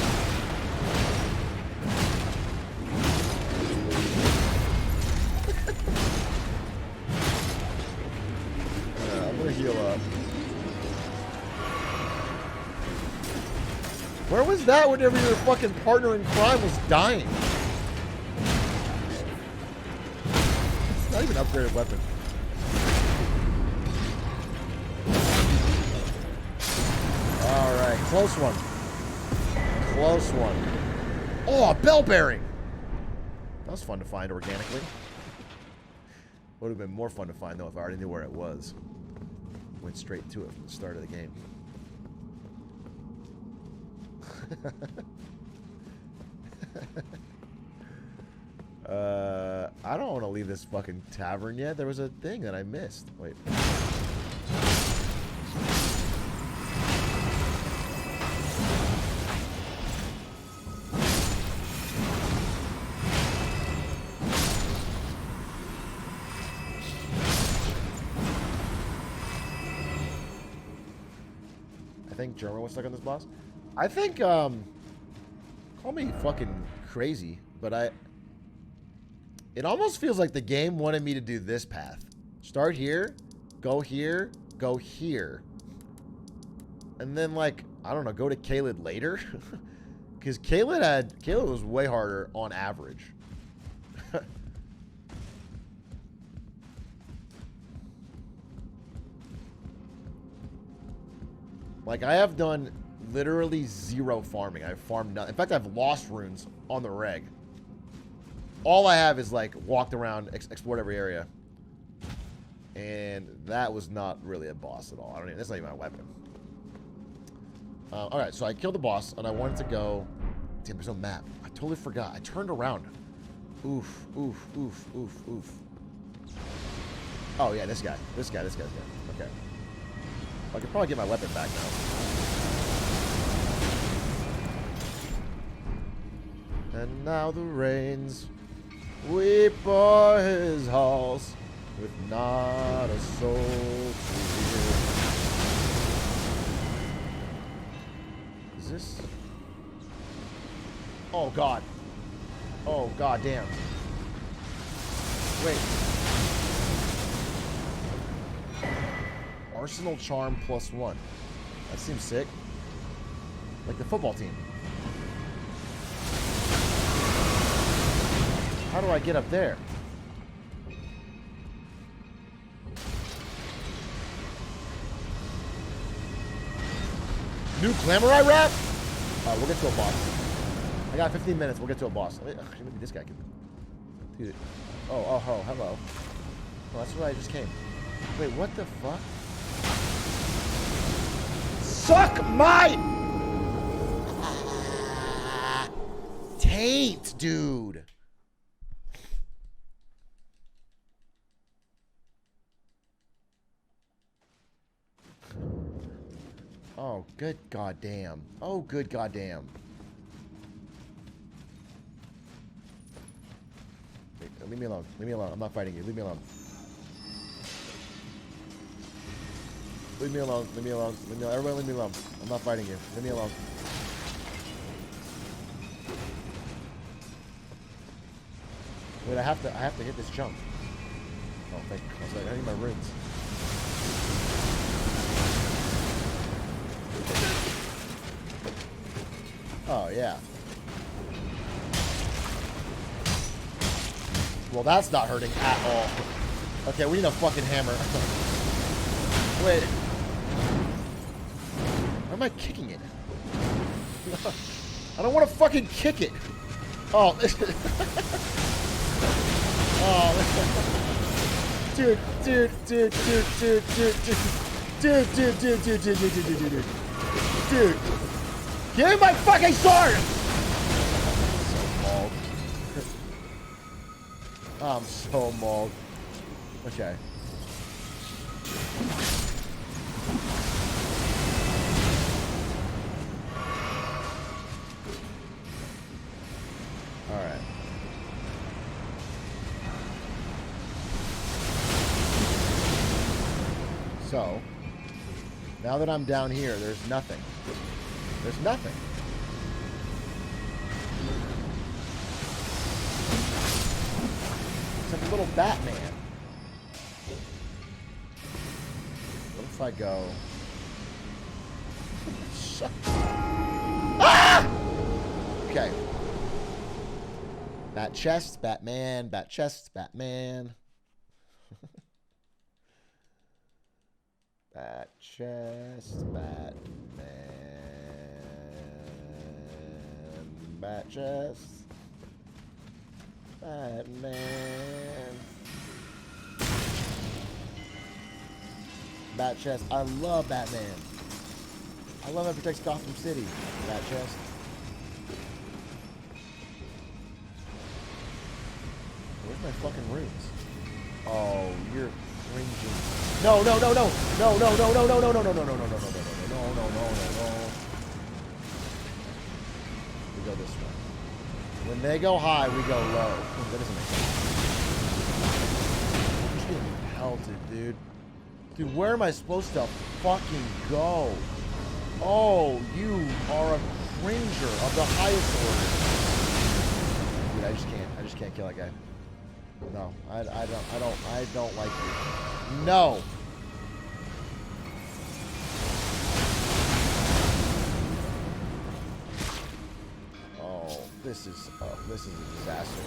I'm gonna heal up. Where was that whenever your fucking partner in crime was dying? It's not even an upgraded weapon. Alright, close one. Close one. Oh, a bell bearing! That was fun to find organically. Would have been more fun to find, though, if I already knew where it was. Went straight to it from the start of the game. I don't want to leave this fucking tavern yet. There was a thing that I missed. Wait. I think German was stuck on this boss. I think, call me fucking crazy, but it almost feels like the game wanted me to do this path. Start here, go here, go here. And then, like, I don't know, go to Caelid later? Because Caelid was way harder on average. Like, I have done literally zero farming. I've farmed nothing. In fact, I've lost runes on the reg. All I have is, like, walked around, explored every area. And that was not really a boss at all. I don't even, that's not even my weapon. Alright, so I killed the boss, and I wanted to go... Damn, there's no map. I totally forgot. I turned around. Oof, oof, oof, oof, oof. Oh, yeah, this guy. This guy's good. Okay. I could probably get my weapon back now. And now the rains weep o'er his halls with not a soul to hear. Is this? Oh God. Oh God damn. Wait. Arsenal charm +1. That seems sick. Like the football team. How do I get up there? New Glamorai rap? Alright, we'll get to a boss. I got 15 minutes. We'll get to a boss. Maybe this guy can... Dude. Oh, hello. Oh, that's where I just came. Wait, what the fuck? Suck my... taint, dude. Oh, good goddamn. Oh, good goddamn. Wait, leave me alone. Leave me alone. I'm not fighting you. Leave me alone. Leave me alone. Leave me alone. Leave me alone. Everybody leave me alone. I'm not fighting you. Leave me alone. Wait, I have to hit this jump. Oh, thank you. I was like, I need my runes. Oh, yeah. Well, that's not hurting at all. Okay, we need a fucking hammer. Wait. Why am I kicking it? I don't want to fucking kick it. Oh. Oh. Dude. Dude. Give me my fucking sword! So mauled. I'm so mauled. Okay. Alright. So, now that I'm down here, there's nothing. There's nothing. Except a little Batman. What if I go... Shut Ah! Okay. Bat chest, Batman, bat chest, Batman. Bat chest, Batman. Bat chest. Batman. Bat chest. I love Batman. I love it protects Gotham City. Bat chest. Where's my fucking runes? Oh, you're cringing. No. We go this way. When they go high, we go low. That doesn't make sense. I'm just getting pelted, dude. Dude, where am I supposed to fucking go? Oh, you are a cringer of the highest order. Dude, I just can't kill that guy. No, I don't like you. No. Oh, this is a disaster.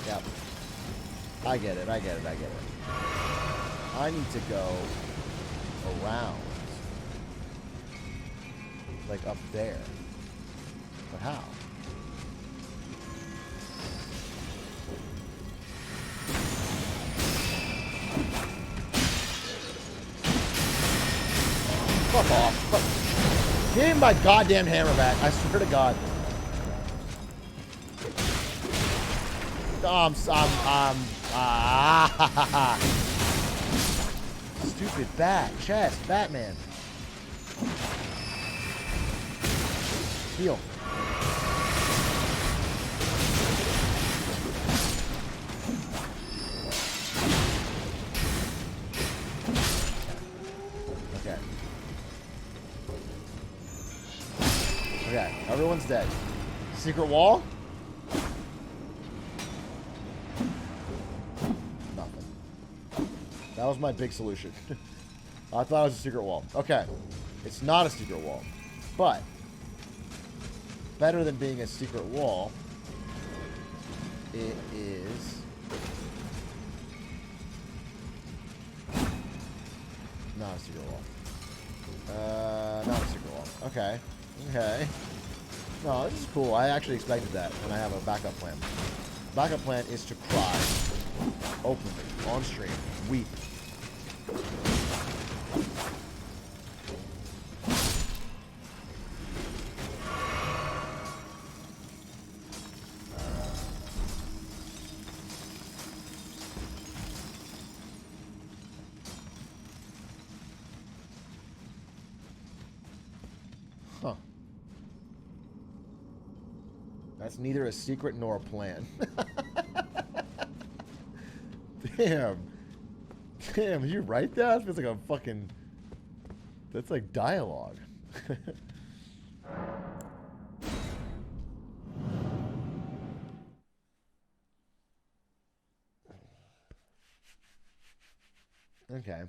Yep. I get it. I need to go around. Like up there. But how? Fuck off. Fuck. Give me my goddamn hammer back. I swear to God. Stupid bat. Chest. Batman. Heal. Okay. Okay. Everyone's dead. Secret wall? Nothing. That was my big solution. I thought it was a secret wall. Okay. It's not a secret wall. But better than being a secret wall, it is not a secret wall. Not a secret wall. Okay. Okay. No, this is cool. I actually expected that, and I have a backup plan. Backup plan is to cry openly on stream, weep. Huh. That's neither a secret nor a plan. Damn. Damn, you write that? That feels like a fucking... That's like dialogue. Okay.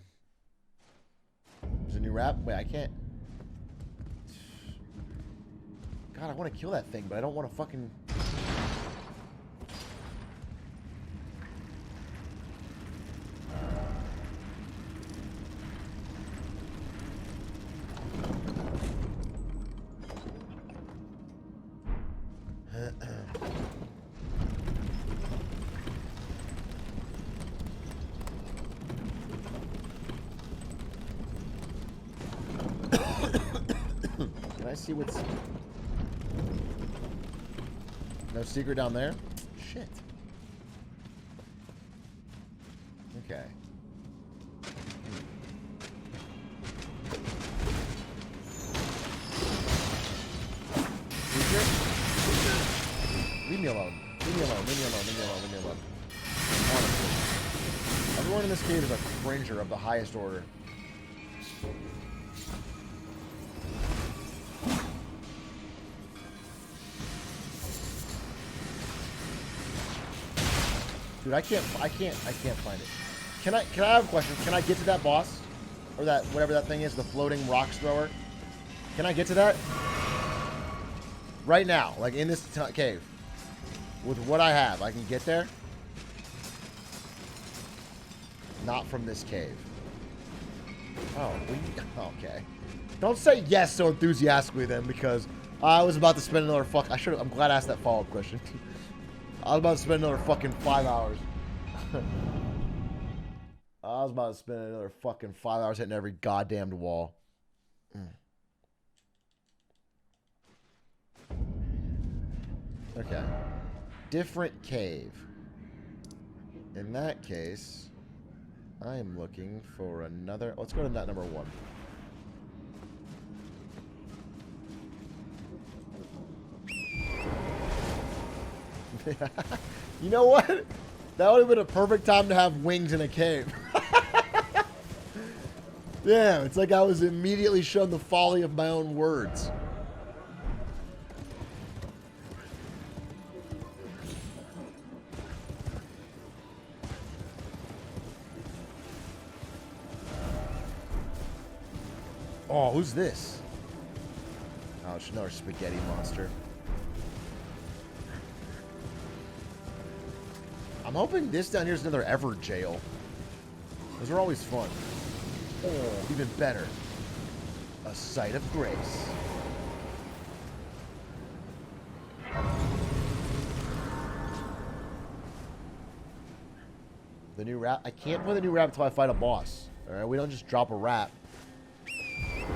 There's a new rap? Wait, I can't... God, I want to kill that thing, but I don't want to fucking... Can I see what's... No secret down there? Shit. Okay. Secret? Leave me alone. Leave me alone. Leave me alone. Leave me alone. Leave me alone. Honestly. Everyone in this cave is a cringer of the highest order. Dude, I can't find it. Can I have a question? Can I get to that boss? Or that, whatever that thing is, the floating rocks thrower? Can I get to that? Right now, like in this cave. With what I have, I can get there? Not from this cave. Oh, okay. Don't say yes so enthusiastically then, because I was about to spend another I'm glad I asked that follow-up question. I was about to spend another fucking 5 hours. I was about to spend another fucking 5 hours hitting every goddamned wall. Okay. Different cave. In that case, I am looking for another... Let's go to nut number 1. You know what? That would have been a perfect time to have wings in a cave. Damn, it's like I was immediately shown the folly of my own words. Oh, who's this? Oh, it's another spaghetti monster. I'm hoping this down here is another ever jail. Those are always fun. Oh, even better. A sight of grace. The new rap. I can't play the new rap until I fight a boss. Alright, we don't just drop a rap.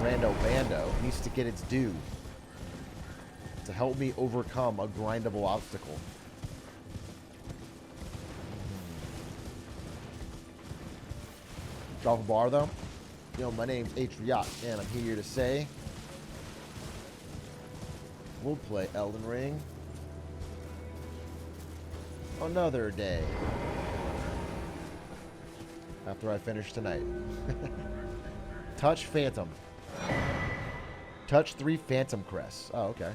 Rando Bando needs to get its due. To help me overcome a grindable obstacle. off a bar though. Yo, my name's Atrioc, and I'm here to say we'll play Elden Ring another day after I finish tonight. Touch Phantom. Touch 3 Phantom Crests. Oh, okay.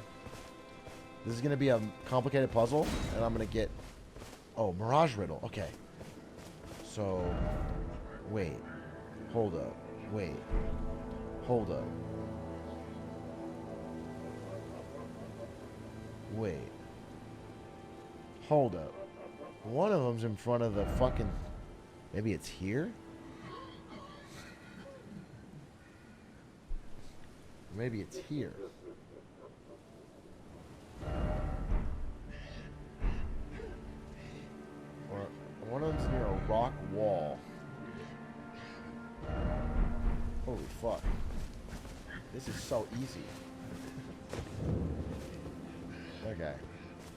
This is going to be a complicated puzzle, and I'm going to get... Oh, Mirage Riddle. Okay. So, wait. Hold up. Wait. Hold up. Wait. Hold up. One of them's in front of the fucking... Maybe it's here? Maybe it's here. Or one of them's near a rock wall. Holy fuck. This is so easy. Okay.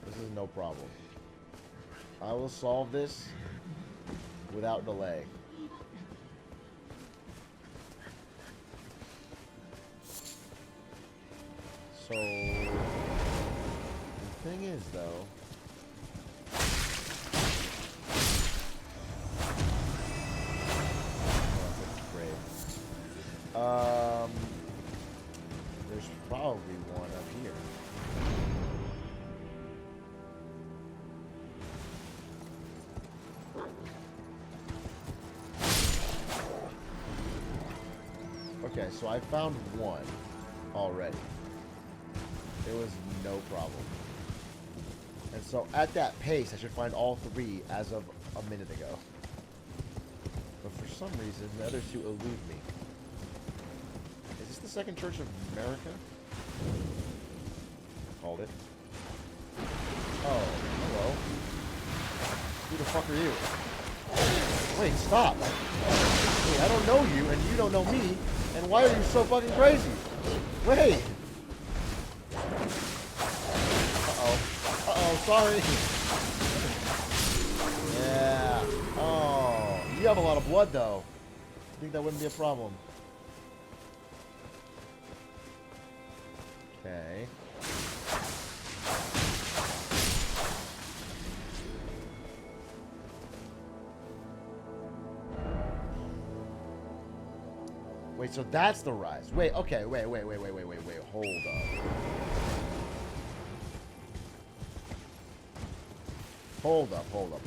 This is no problem. I will solve this without delay. So, the thing is, though, there's probably one up here. Okay, so I found one already. It was no problem. And so at that pace, I should find all 3 as of a minute ago. But for some reason, the other 2 elude me. Is this the Second Church of America? Called it. Oh, hello. Who the fuck are you? Wait, stop. Wait, I don't know you, and you don't know me, and why are you so fucking crazy? Wait. Uh-oh, sorry. Yeah. Oh, you have a lot of blood, though. I think that wouldn't be a problem. Okay. Wait, so that's the rise. Wait, okay, wait, hold up. Hold up.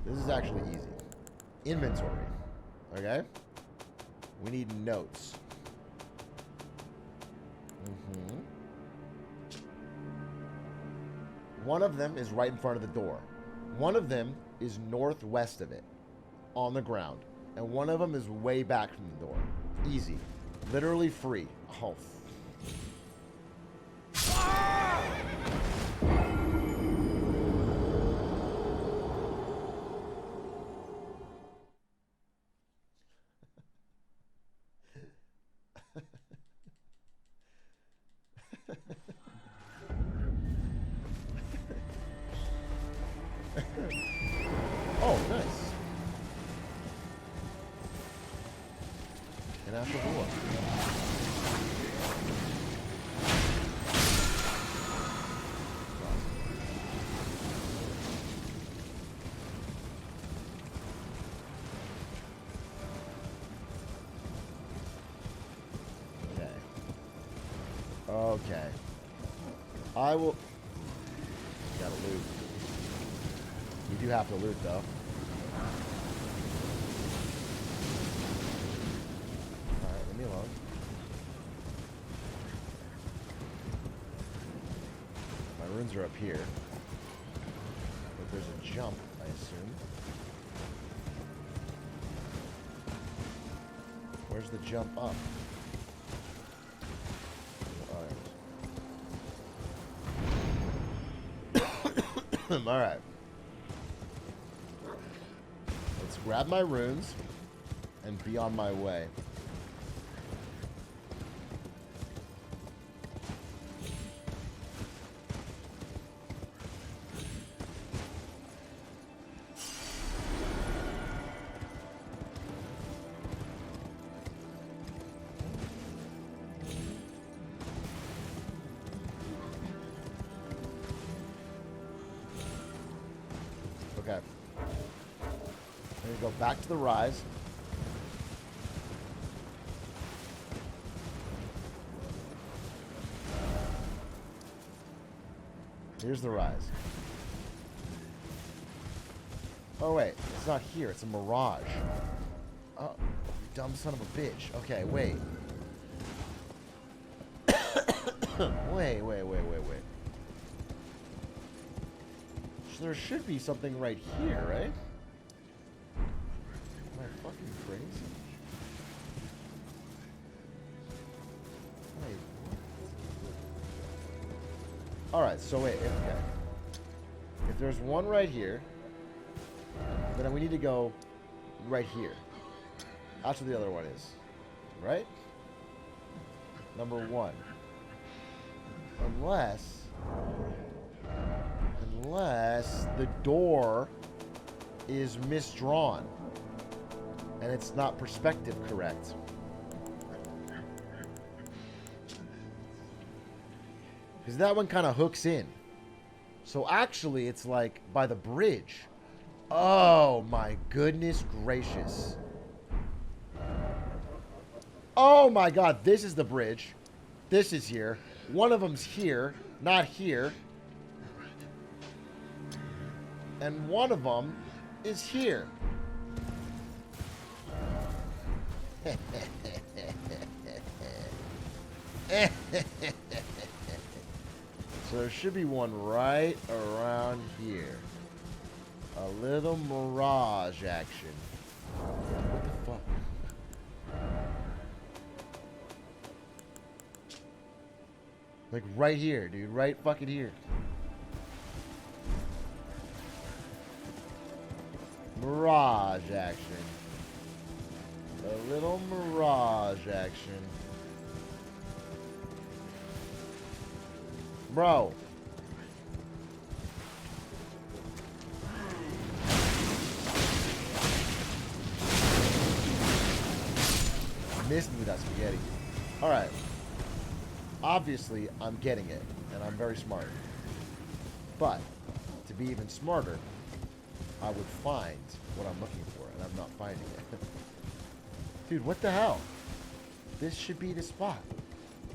This is actually easy. Inventory. Okay? We need notes. One of them is right in front of the door. One of them is northwest of it, on the ground. And one of them is way back from the door. Easy. Literally free. Oh. Oh, nice. And after what? Okay. I will... You gotta loot. You do have to loot, though. Alright, leave me alone. My runes are up here. But there's a jump, I assume. Where's the jump up? Alright. Let's grab my runes and be on my way. Okay. Then we go back to the rise. Here's the rise. Oh, wait. It's not here. It's a mirage. Oh, dumb son of a bitch. Okay, wait. wait. So there should be something right here, right? Am I fucking crazy? Wait. Alright, so wait. Okay. If there's one right here, then we need to go right here. That's where the other one is. Right? Number one. Unless the door is misdrawn. And it's not perspective correct. Because that one kind of hooks in. So actually, it's like by the bridge. Oh my goodness gracious. Oh my god, this is the bridge. This is here. One of them's here, not here. And one of them is here. So there should be one right around here. A little mirage action. What the fuck? Like right here, dude. Right fucking here. Mirage action. A little mirage action. Bro. Missed me with that spaghetti. Alright. Obviously, I'm getting it. And I'm very smart. But, to be even smarter, I would find what I'm looking for. And I'm not finding it. Dude, what the hell? This should be the spot.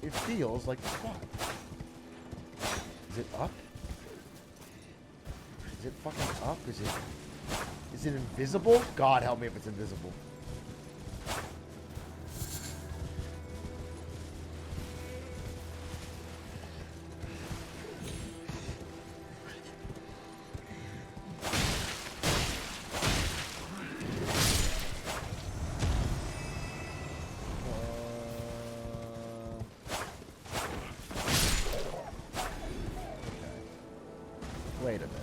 It feels like the spot. Is it up? Is it fucking up? Is it invisible? God help me if it's invisible. Wait a minute.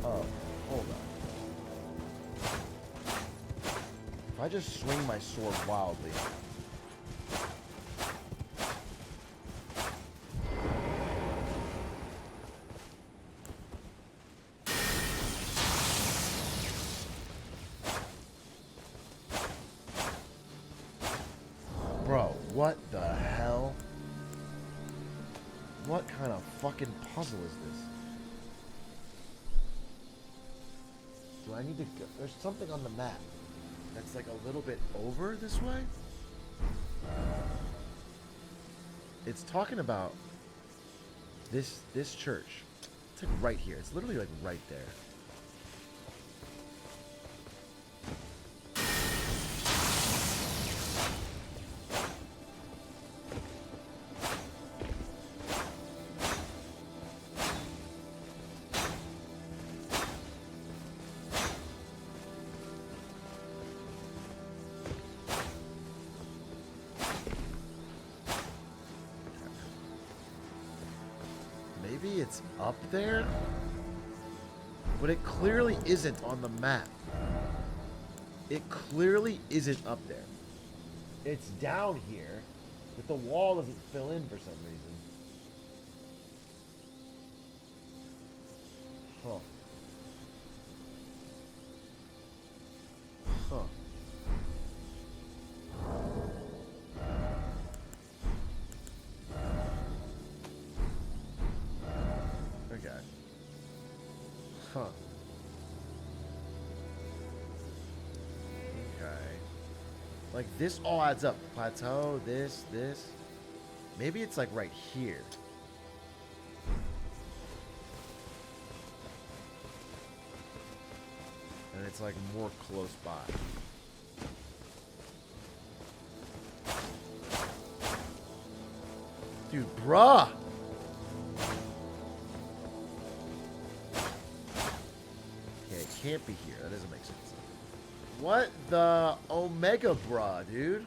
Oh, hold on. If I just swing my sword wildly. Bro, what the hell? What kind of fucking puzzle is this? Do I need to go? There's something on the map that's like a little bit over this way. It's talking about this church. It's like right here. It's literally like right there. Maybe it's up there? But it clearly isn't on the map. It clearly isn't up there. It's down here, but the wall doesn't fill in for some reason. Huh. Huh. Okay. Huh. Okay. Like, this all adds up. Plateau, this. Maybe it's, like, right here. And it's, like, more close by. Dude, bruh! Okay, it can't be here. That doesn't make sense. What the Omega bruh, dude?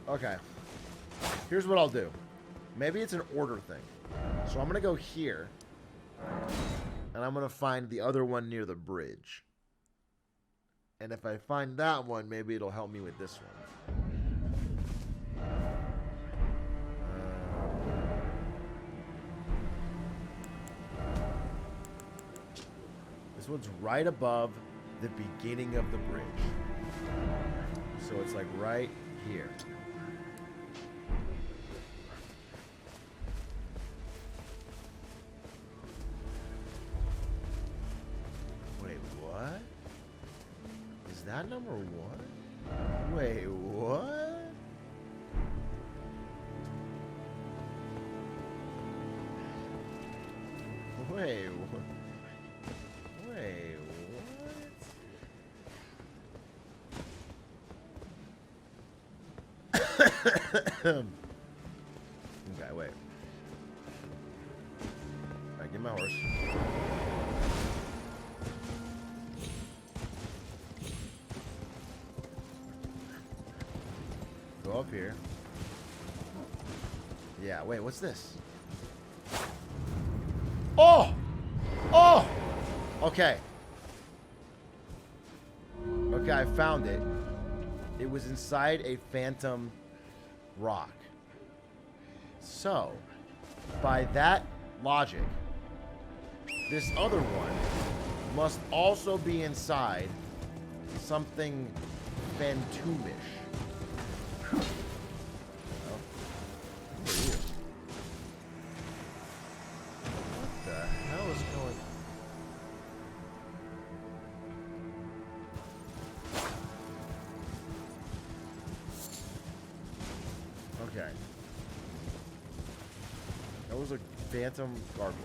Okay. Here's what I'll do. Maybe it's an order thing. So I'm going to go here. And I'm going to find the other one near the bridge. And if I find that one, maybe it'll help me with this one. This one's right above the beginning of the bridge. So it's like right here. Wait, what? Is that number one? Wait, what? Wait, what? Wait, what? Okay, wait. Alright, get my horse. Go up here. Yeah, wait, what's this? Oh! Oh! Okay. Okay, I found it. It was inside a phantom rock. So, by that logic, this other one must also be inside something phantomish. Oh. Who are you? What the hell is going on? Okay. That was a phantom gargoyle.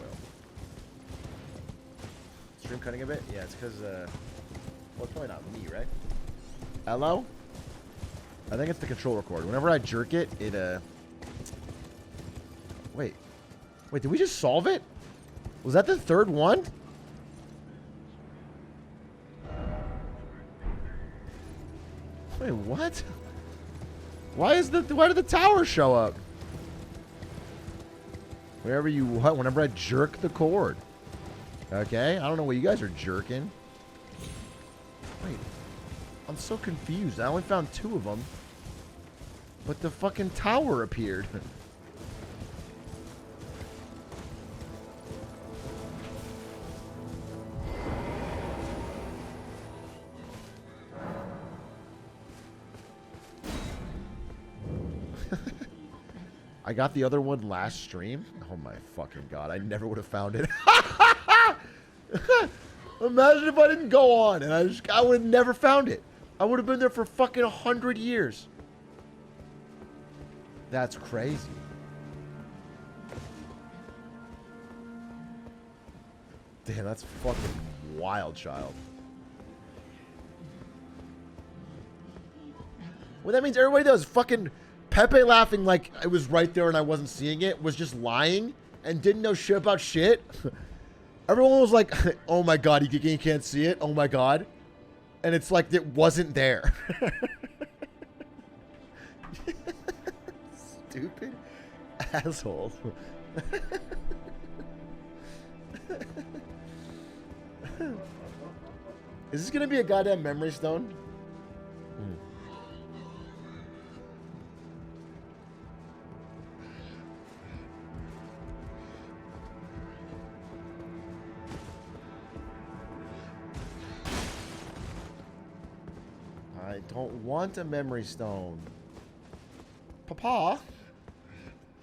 Stream cutting a bit? Yeah, it's because, well, it's probably not me, right? Hello? I think it's the controller cord. Whenever I jerk it, it, Wait. Wait, did we just solve it? Was that the third one? Wait, what? Why did the tower show up? Whenever I jerk the cord. Okay, I don't know what you guys are jerking. Wait, I'm so confused. I only found 2 of them. But the fucking tower appeared. I got the other one last stream. Oh my fucking god, I never would have found it. Imagine if I didn't go on and I would have never found it. I would have been there for fucking 100 years. That's crazy. Damn, that's fucking wild, child. Well, that means everybody does fucking Pepe laughing like it was right there and I wasn't seeing it was just lying and didn't know shit about shit. Everyone was like, oh my god, you can't see it. Oh my god. And it's like it wasn't there. Stupid assholes. Is this gonna be a goddamn memory stone? I don't want a memory stone. Papa,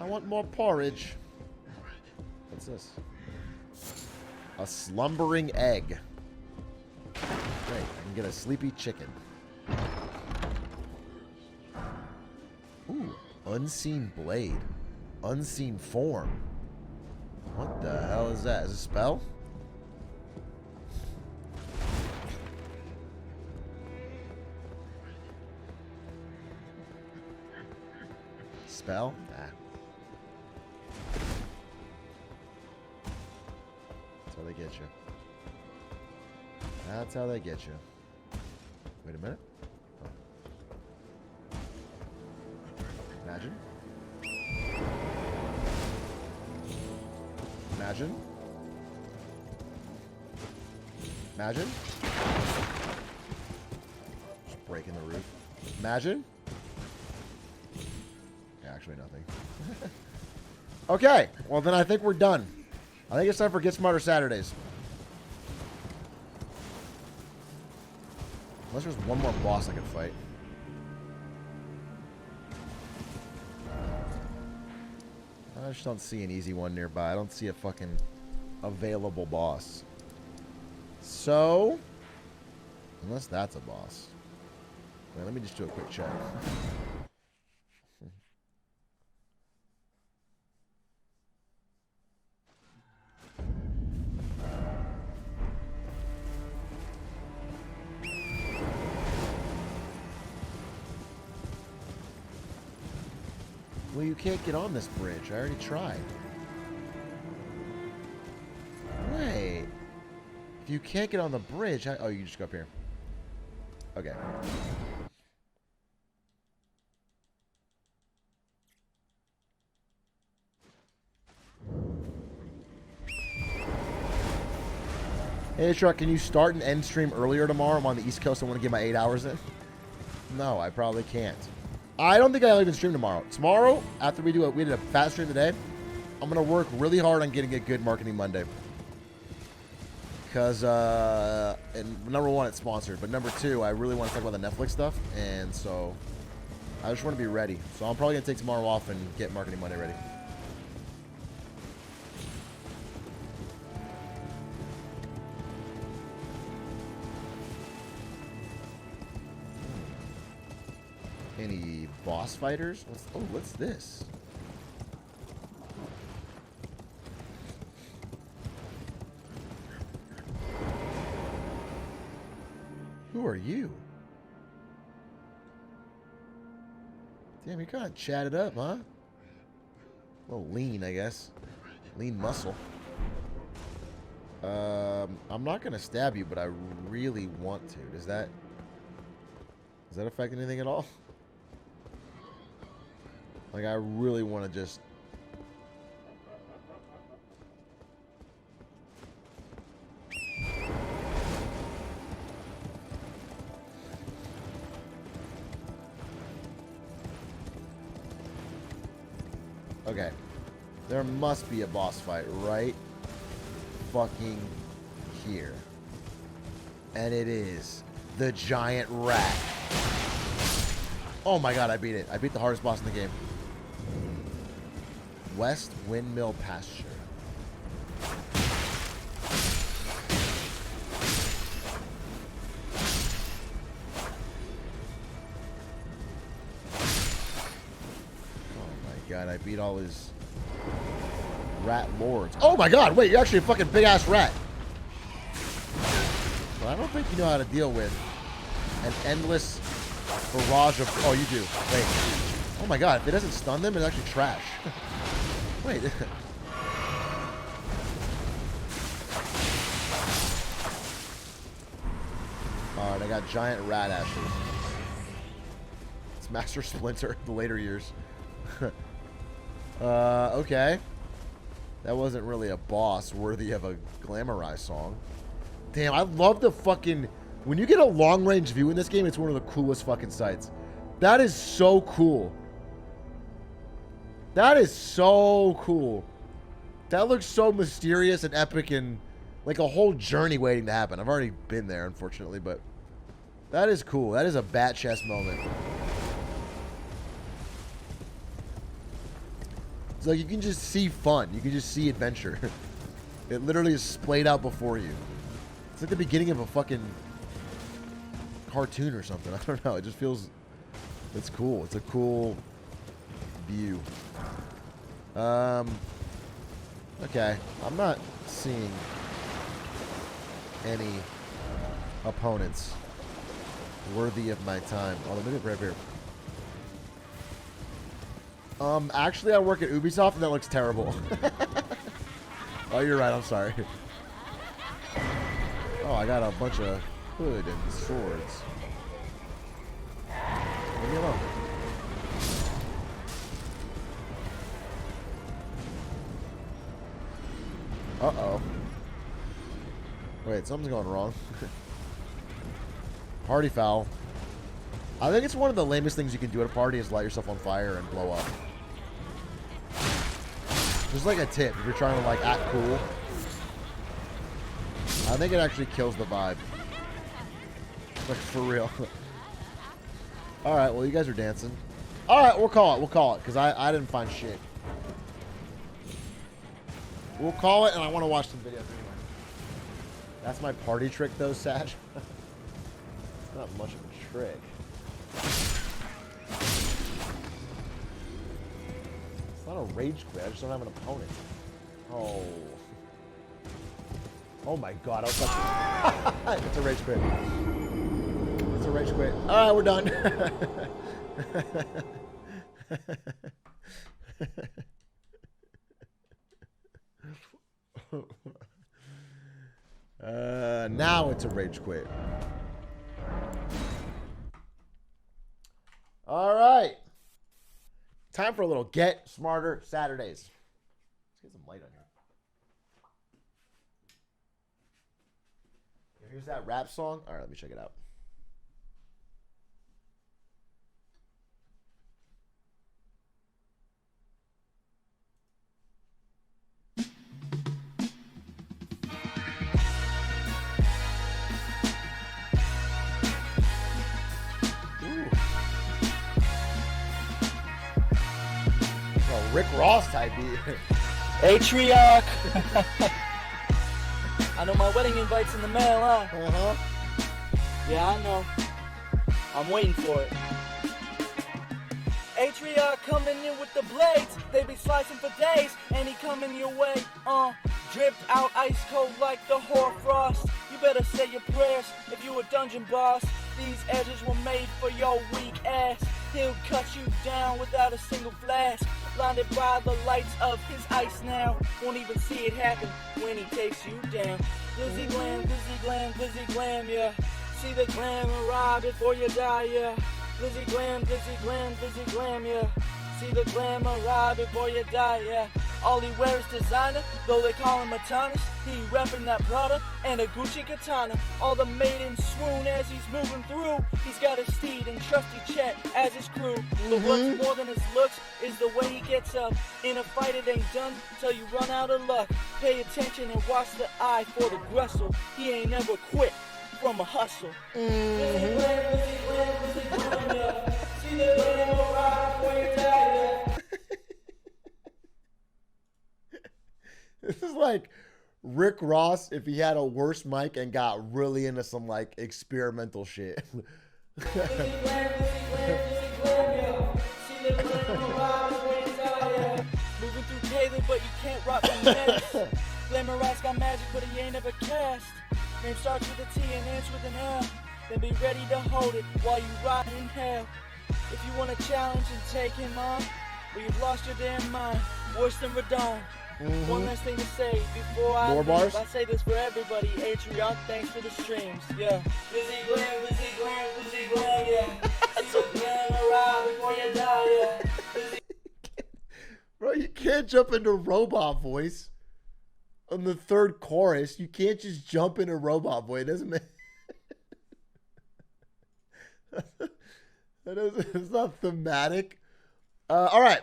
I want more porridge. What's this? A slumbering egg. Great, I can get a sleepy chicken. Ooh, unseen blade. Unseen form. What the hell is that? Is it a spell? Spell? Nah. That's how they get you. That's how they get you. Wait a minute. Oh. Imagine. Imagine. Imagine. Just breaking the roof. Imagine. Actually, nothing. Okay, well then I think we're done. I think it's time for Get Smarter Saturdays. Unless there's one more boss I can fight. I just don't see an easy one nearby. I don't see a fucking available boss. So, unless that's a boss. Wait, let me just do a quick check. Well, you can't get on this bridge. I already tried. Wait. If you can't get on the bridge... oh, you just go up here. Okay. Hey, Atrioc, can you start and end stream earlier tomorrow? I'm on the East Coast. I want to get my 8 hours in. No, I probably can't. I don't think I'll even stream tomorrow. Tomorrow, after we did a fast stream today, I'm going to work really hard on getting a good Marketing Monday. Because, number one, it's sponsored. But number two, I really want to talk about the Netflix stuff. And so, I just want to be ready. So I'm probably going to take tomorrow off and get Marketing Monday ready. Any boss fighters? What's this? Who are you? Damn, you kind of chatted up, huh? A little lean, I guess. Lean muscle. I'm not gonna stab you, but I really want to. Does that affect anything at all? Like, I really want to just... Okay. There must be a boss fight right fucking here. And it is the giant rat. Oh my god, I beat it. I beat the hardest boss in the game. West Windmill Pasture. Oh my god, I beat all his rat lords. Oh my god, wait, you're actually a fucking big ass rat. Well, I don't think you know how to deal with an endless barrage of... Oh, you do. Wait. Oh my god, if it doesn't stun them, it's actually trash. Wait. Alright, I got giant rat ashes. It's Master Splinter, the later years. Okay. That wasn't really a boss worthy of a Glamorize song. Damn, I love the fucking When you get a long-range view in this game, it's one of the coolest fucking sights. That is so cool. That is so cool. That looks so mysterious and epic and like a whole journey waiting to happen. I've already been there, unfortunately, but that is cool. That is a bat chest moment. It's like you can just see fun. You can just see adventure. It literally is splayed out before you. It's like the beginning of a fucking cartoon or something. I don't know. It just feels... It's cool. It's a cool view. Okay. I'm not seeing any opponents worthy of my time. Oh, let me get right here. Actually, I work at Ubisoft, and that looks terrible. Oh, you're right. I'm sorry. Oh, I got a bunch of hood and swords. Leave me alone. Uh-oh. Wait, something's going wrong. Party foul. I think it's one of the lamest things you can do at a party is light yourself on fire and blow up. Just like a tip if you're trying to like act cool. I think it actually kills the vibe. Like for real. Alright, well you guys are dancing. Alright, we'll call it. We'll call it. Because I didn't find shit. We'll call it and I want to watch some videos anyway. That's my party trick though, Sash. It's not much of a trick. It's not a rage quit. I just don't have an opponent. Oh. Oh my god. I was like, it's a rage quit. It's a rage quit. Alright, we're done. Now it's a rage quit. All right. Time for a little Get Smarter Saturdays. Let's get some light on here. Here's that rap song. All right, let me check it out. Rick Ross type beat. Atrioc! I know my wedding invite's in the mail, huh? Uh-huh. Yeah, I know. I'm waiting for it. Atrioc coming in with the blades. They be slicing for days, and he coming your way. Dripped out ice cold like the hoarfrost. You better say your prayers if you a dungeon boss. These edges were made for your weak ass. He'll cut you down without a single flash. Blinded by the lights of his ice now. Won't even see it happen when he takes you down. Glizzy glam, glizzy glam, glizzy glam, yeah. See the glam arrive before you die, yeah. Glizzy glam, glizzy glam, glizzy glam, yeah. See the glam arrive before you die, yeah. All he wears designer, though they call him a Thomas. He reppin' that Prada and a Gucci katana. All the maidens swoon as he's moving through. He's got a steed and trusty Chet as his crew. But what's more than his looks is the way he gets up. In a fight it ain't done till you run out of luck. Pay attention and watch the eye for the gristle. He ain't never quit from a hustle. See the glam arrive before you die. This is like Rick Ross if he had a worse mic and got really into some like experimental shit. Moving through Taylor, but you can't rock the mess. Glamorize got magic, but he ain't ever cast. Name starts with a T and ends with an L. Then be ready to hold it while you rot in hell. If you want a challenge and take him on, well, you've lost your damn mind. Worse than Radon. One last thing to say before I More leave. bars? I say this for everybody. Atrioc, thanks for the streams. Yeah. Lizzie Glam, Lizzie Glam, Lizzie Glam, yeah. See the glam arrive before you die, yeah. Bro, you can't jump into robot voice on the third chorus. You can't just jump into robot voice. It doesn't make... It's not thematic. All right.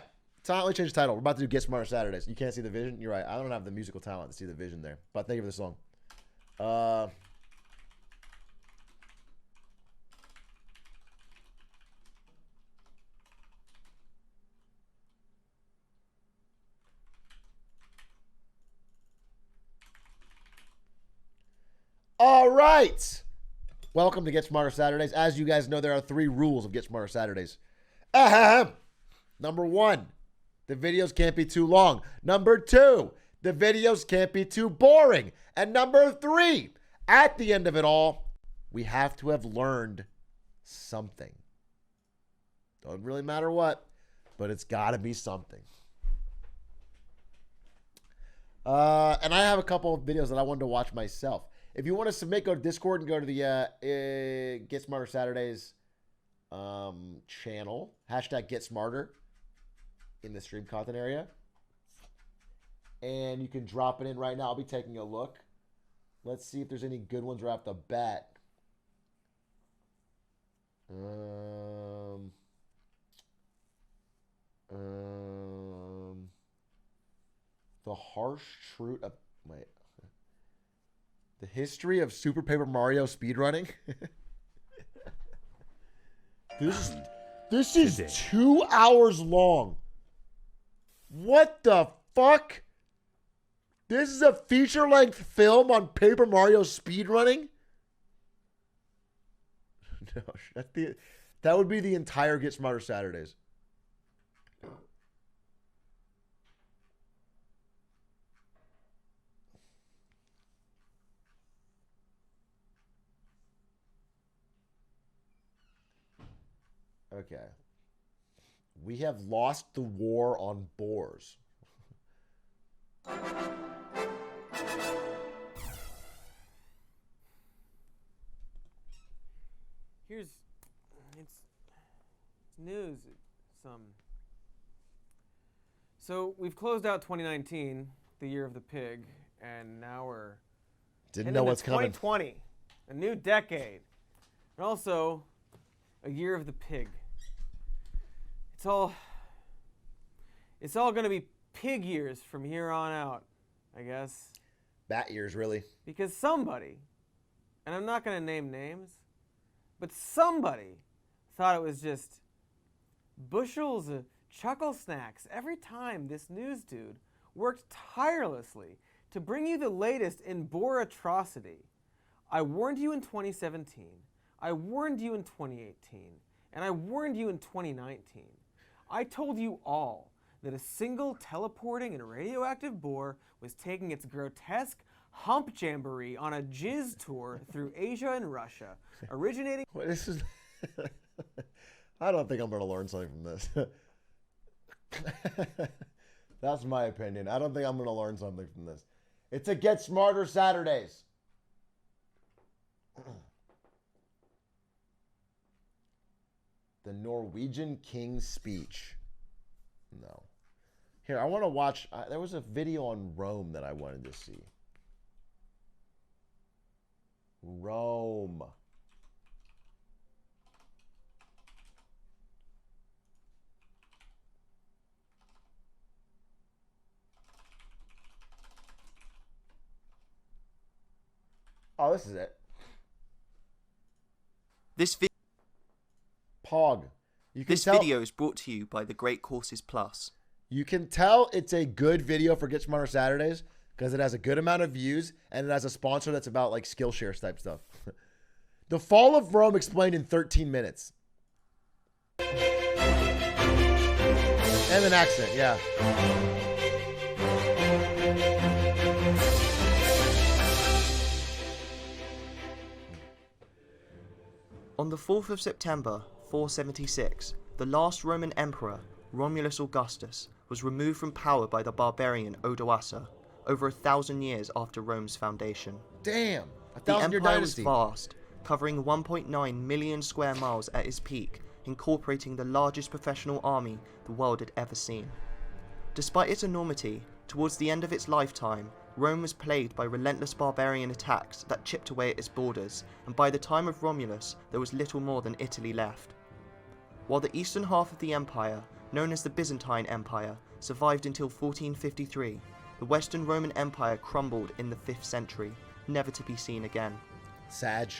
Let me change the title. We're about to do Get Smarter Saturdays. You can't see the vision? You're right. I don't have the musical talent to see the vision there. But thank you for the song. All right. Welcome to Get Smarter Saturdays. As you guys know, there are 3 rules of Get Smarter Saturdays. Number 1, the videos can't be too long. Number 2, the videos can't be too boring. And number 3, at the end of it all, we have to have learned something. Don't really matter what, but it's got to be something. And I have a couple of videos that I wanted to watch myself. If you want to submit, go to Discord and go to the Get Smarter Saturdays channel. # Get Smarter in the stream content area. And you can drop it in right now. I'll be taking a look. Let's see if there's any good ones right off the bat. The harsh truth of... Wait. The history of Super Paper Mario speedrunning. This is 2 hours long. What the fuck? This is a feature-length film on Paper Mario speedrunning? No, that would be the entire Get Smarter Saturdays. Okay. We have lost the war on boars. It's news. So we've closed out 2019, the year of the pig, and now we're Didn't know what's coming. 2020, a new decade, and also a year of the pig. It's all going to be pig years from here on out, I guess. Bat years, really. Because somebody, and I'm not going to name names, but somebody thought it was just bushels of chuckle snacks every time this news dude worked tirelessly to bring you the latest in boar atrocity. I warned you in 2017, I warned you in 2018, and I warned you in 2019. I told you all that a single teleporting and radioactive boar was taking its grotesque hump jamboree on a jizz tour through Asia and Russia, originating... Well, this is... I don't think I'm going to learn something from this. That's my opinion. I don't think I'm going to learn something from this. It's a Get Smarter Saturdays. The Norwegian King's Speech. No. Here, I want to watch... there was a video on Rome that I wanted to see. Rome. Oh, this is it. Pog. This video is brought to you by the Great Courses Plus. You can tell it's a good video for Get Smarter Saturdays because it has a good amount of views and it has a sponsor that's about like Skillshare type stuff. The fall of Rome explained in 13 minutes. And an accent, yeah. On the 4th of September, 476, the last Roman emperor, Romulus Augustus, was removed from power by the barbarian Odoacer, over 1,000 years after Rome's foundation. Damn! The empire was vast, covering 1.9 million square miles at its peak, incorporating the largest professional army the world had ever seen. Despite its enormity, towards the end of its lifetime, Rome was plagued by relentless barbarian attacks that chipped away at its borders, and by the time of Romulus, there was little more than Italy left. While the eastern half of the empire, known as the Byzantine Empire, survived until 1453, the Western Roman Empire crumbled in the 5th century, never to be seen again. Sag.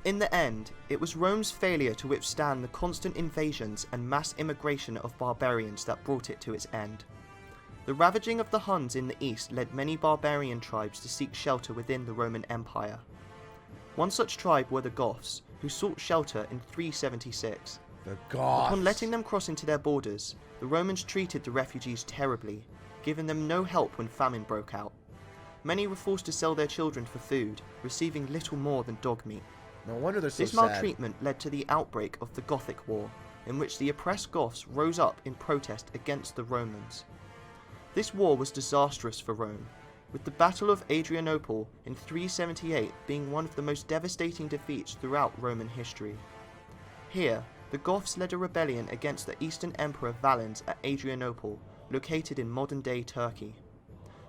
In the end, it was Rome's failure to withstand the constant invasions and mass immigration of barbarians that brought it to its end. The ravaging of the Huns in the east led many barbarian tribes to seek shelter within the Roman Empire. One such tribe were the Goths, who sought shelter in 376. The Goths. Upon letting them cross into their borders, the Romans treated the refugees terribly, giving them no help when famine broke out. Many were forced to sell their children for food, receiving little more than dog meat. No wonder they're so This sad. maltreatment led to the outbreak of the Gothic War, in which the oppressed Goths rose up in protest against the Romans. This war was disastrous for Rome, with the Battle of Adrianople in 378 being one of the most devastating defeats throughout Roman history. Here, the Goths led a rebellion against the Eastern Emperor Valens at Adrianople, located in modern-day Turkey.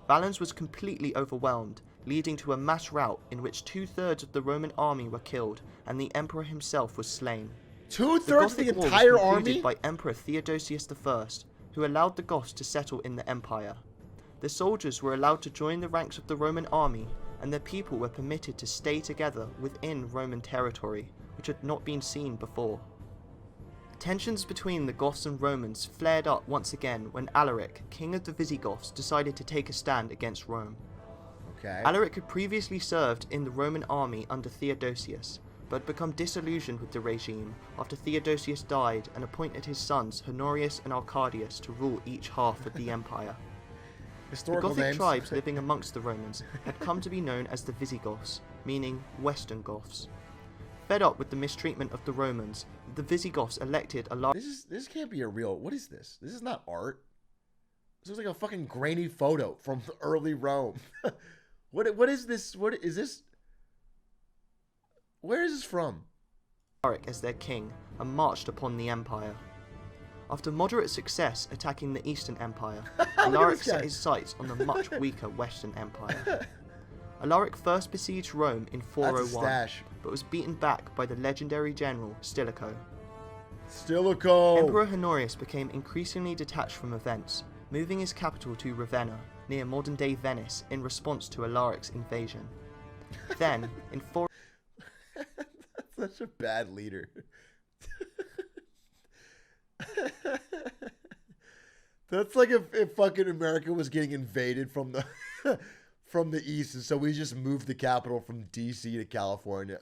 Valens was completely overwhelmed, leading to a mass rout in which 2/3 of the Roman army were killed and the emperor himself was slain. 2/3 of the Gothic War entire was concluded army? by Emperor Theodosius I, who allowed the Goths to settle in the empire. The soldiers were allowed to join the ranks of the Roman army, and their people were permitted to stay together within Roman territory, which had not been seen before. Tensions between the Goths and Romans flared up once again when Alaric, king of the Visigoths, decided to take a stand against Rome. Okay. Alaric had previously served in the Roman army under Theodosius, but had become disillusioned with the regime after Theodosius died and appointed his sons Honorius and Arcadius to rule each half of the empire. The Historical Gothic names. tribes living amongst the Romans had come to be known as the Visigoths, meaning Western Goths. Fed up with the mistreatment of the Romans, the Visigoths elected a large... This can't be a real... What is this? This is not art. This looks like a fucking grainy photo from early Rome. What is this? What is this? Where is this from? Alaric as their king and marched upon the empire. After moderate success attacking the Eastern Empire, Alaric set his sights on the much weaker Western Empire. Alaric first besieged Rome in 401, but was beaten back by the legendary general Stilicho. Emperor Honorius became increasingly detached from events, moving his capital to Ravenna, near modern-day Venice, in response to Alaric's invasion. Then, in 4... That's such a bad leader. That's like if fucking America was getting invaded from the from the east, and so we just moved the capital from DC to California.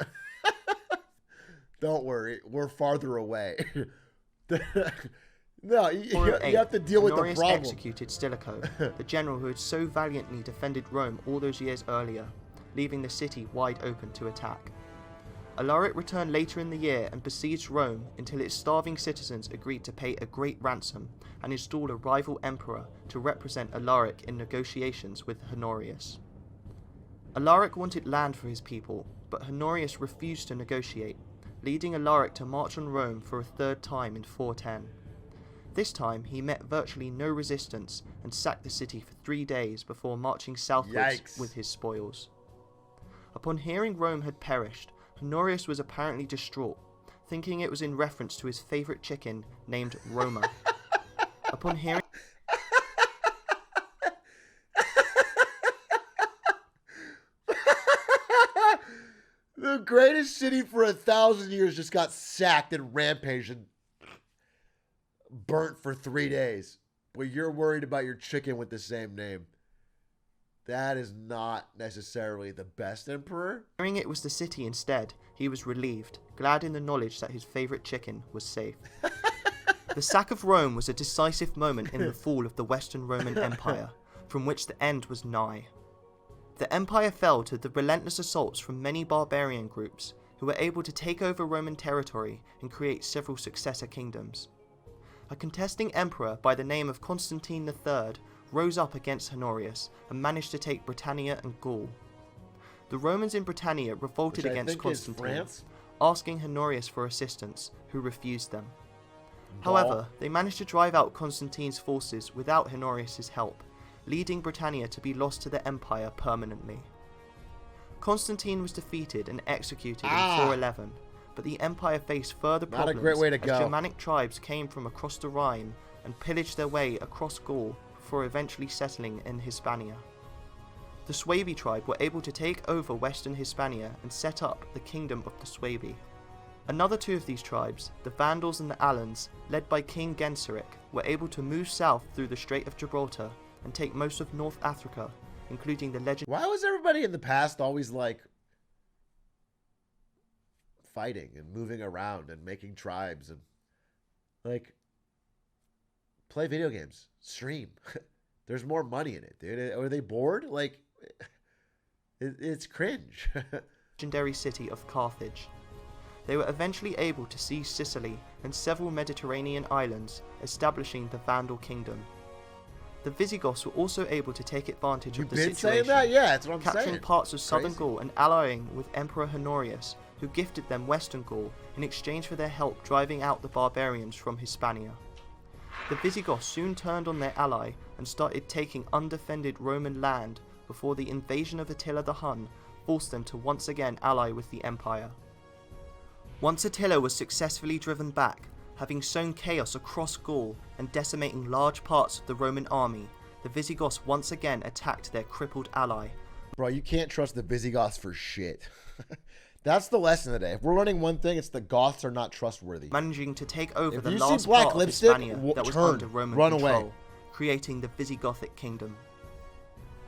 Don't worry, we're farther away. No, you have to deal with the Honorius problem. executed Stilicho, the general who had so valiantly defended Rome all those years earlier, leaving the city wide open to attack. Alaric returned later in the year and besieged Rome until its starving citizens agreed to pay a great ransom and install a rival emperor to represent Alaric in negotiations with Honorius. Alaric wanted land for his people, but Honorius refused to negotiate, leading Alaric to march on Rome for a third time in 410. This time he met virtually no resistance and sacked the city for 3 days before marching southwards with his spoils. Upon hearing Rome had perished, Honorius was apparently distraught, thinking it was in reference to his favourite chicken named Roma. Upon hearing... The greatest city for 1,000 years just got sacked and rampaged and burnt for 3 days. But you're worried about your chicken with the same name. That is not necessarily the best emperor. Hearing it was the city instead, he was relieved, glad in the knowledge that his favourite chicken was safe. The sack of Rome was a decisive moment in the fall of the Western Roman Empire, from which the end was nigh. The empire fell to the relentless assaults from many barbarian groups, who were able to take over Roman territory and create several successor kingdoms. A contesting emperor by the name of Constantine III rose up against Honorius and managed to take Britannia and Gaul. The Romans in Britannia revolted against Constantine, asking Honorius for assistance, who refused them. However, they managed to drive out Constantine's forces without Honorius' help, leading Britannia to be lost to the empire permanently. Constantine was defeated and executed in 411, but the Empire faced further Not a problems great way to as go. Germanic tribes came from across the Rhine and pillaged their way across Gaul before eventually settling in Hispania. The Suebi tribe were able to take over western Hispania and set up the Kingdom of the Suebi. Another two of these tribes, the Vandals and the Alans, led by King Genseric, were able to move south through the Strait of Gibraltar and take most of North Africa, including the legend. Why was everybody in the past always like fighting and moving around and making tribes and like play video games, stream? There's more money in it, dude. Are they bored? Like, it's cringe. Legendary city of Carthage. They were eventually able to seize Sicily and several Mediterranean islands, establishing the Vandal kingdom. The Visigoths were also able to take advantage of the You've been situation, saying that? Yeah, that's what I'm capturing saying. parts of southern Crazy. Gaul and allying with Emperor Honorius, who gifted them western Gaul in exchange for their help driving out the barbarians from Hispania. The Visigoths soon turned on their ally and started taking undefended Roman land before the invasion of Attila the Hun forced them to once again ally with the Empire. Once Attila was successfully driven back, having sown chaos across Gaul and decimating large parts of the Roman army, the Visigoths once again attacked their crippled ally. Bro, you can't trust the Visigoths for shit. That's the lesson today. If we're learning one thing, it's the Goths are not trustworthy. Managing to take over If the you see last black part of lipstick, Hispania that was turn, under Roman run control, away. creating the Visigothic kingdom.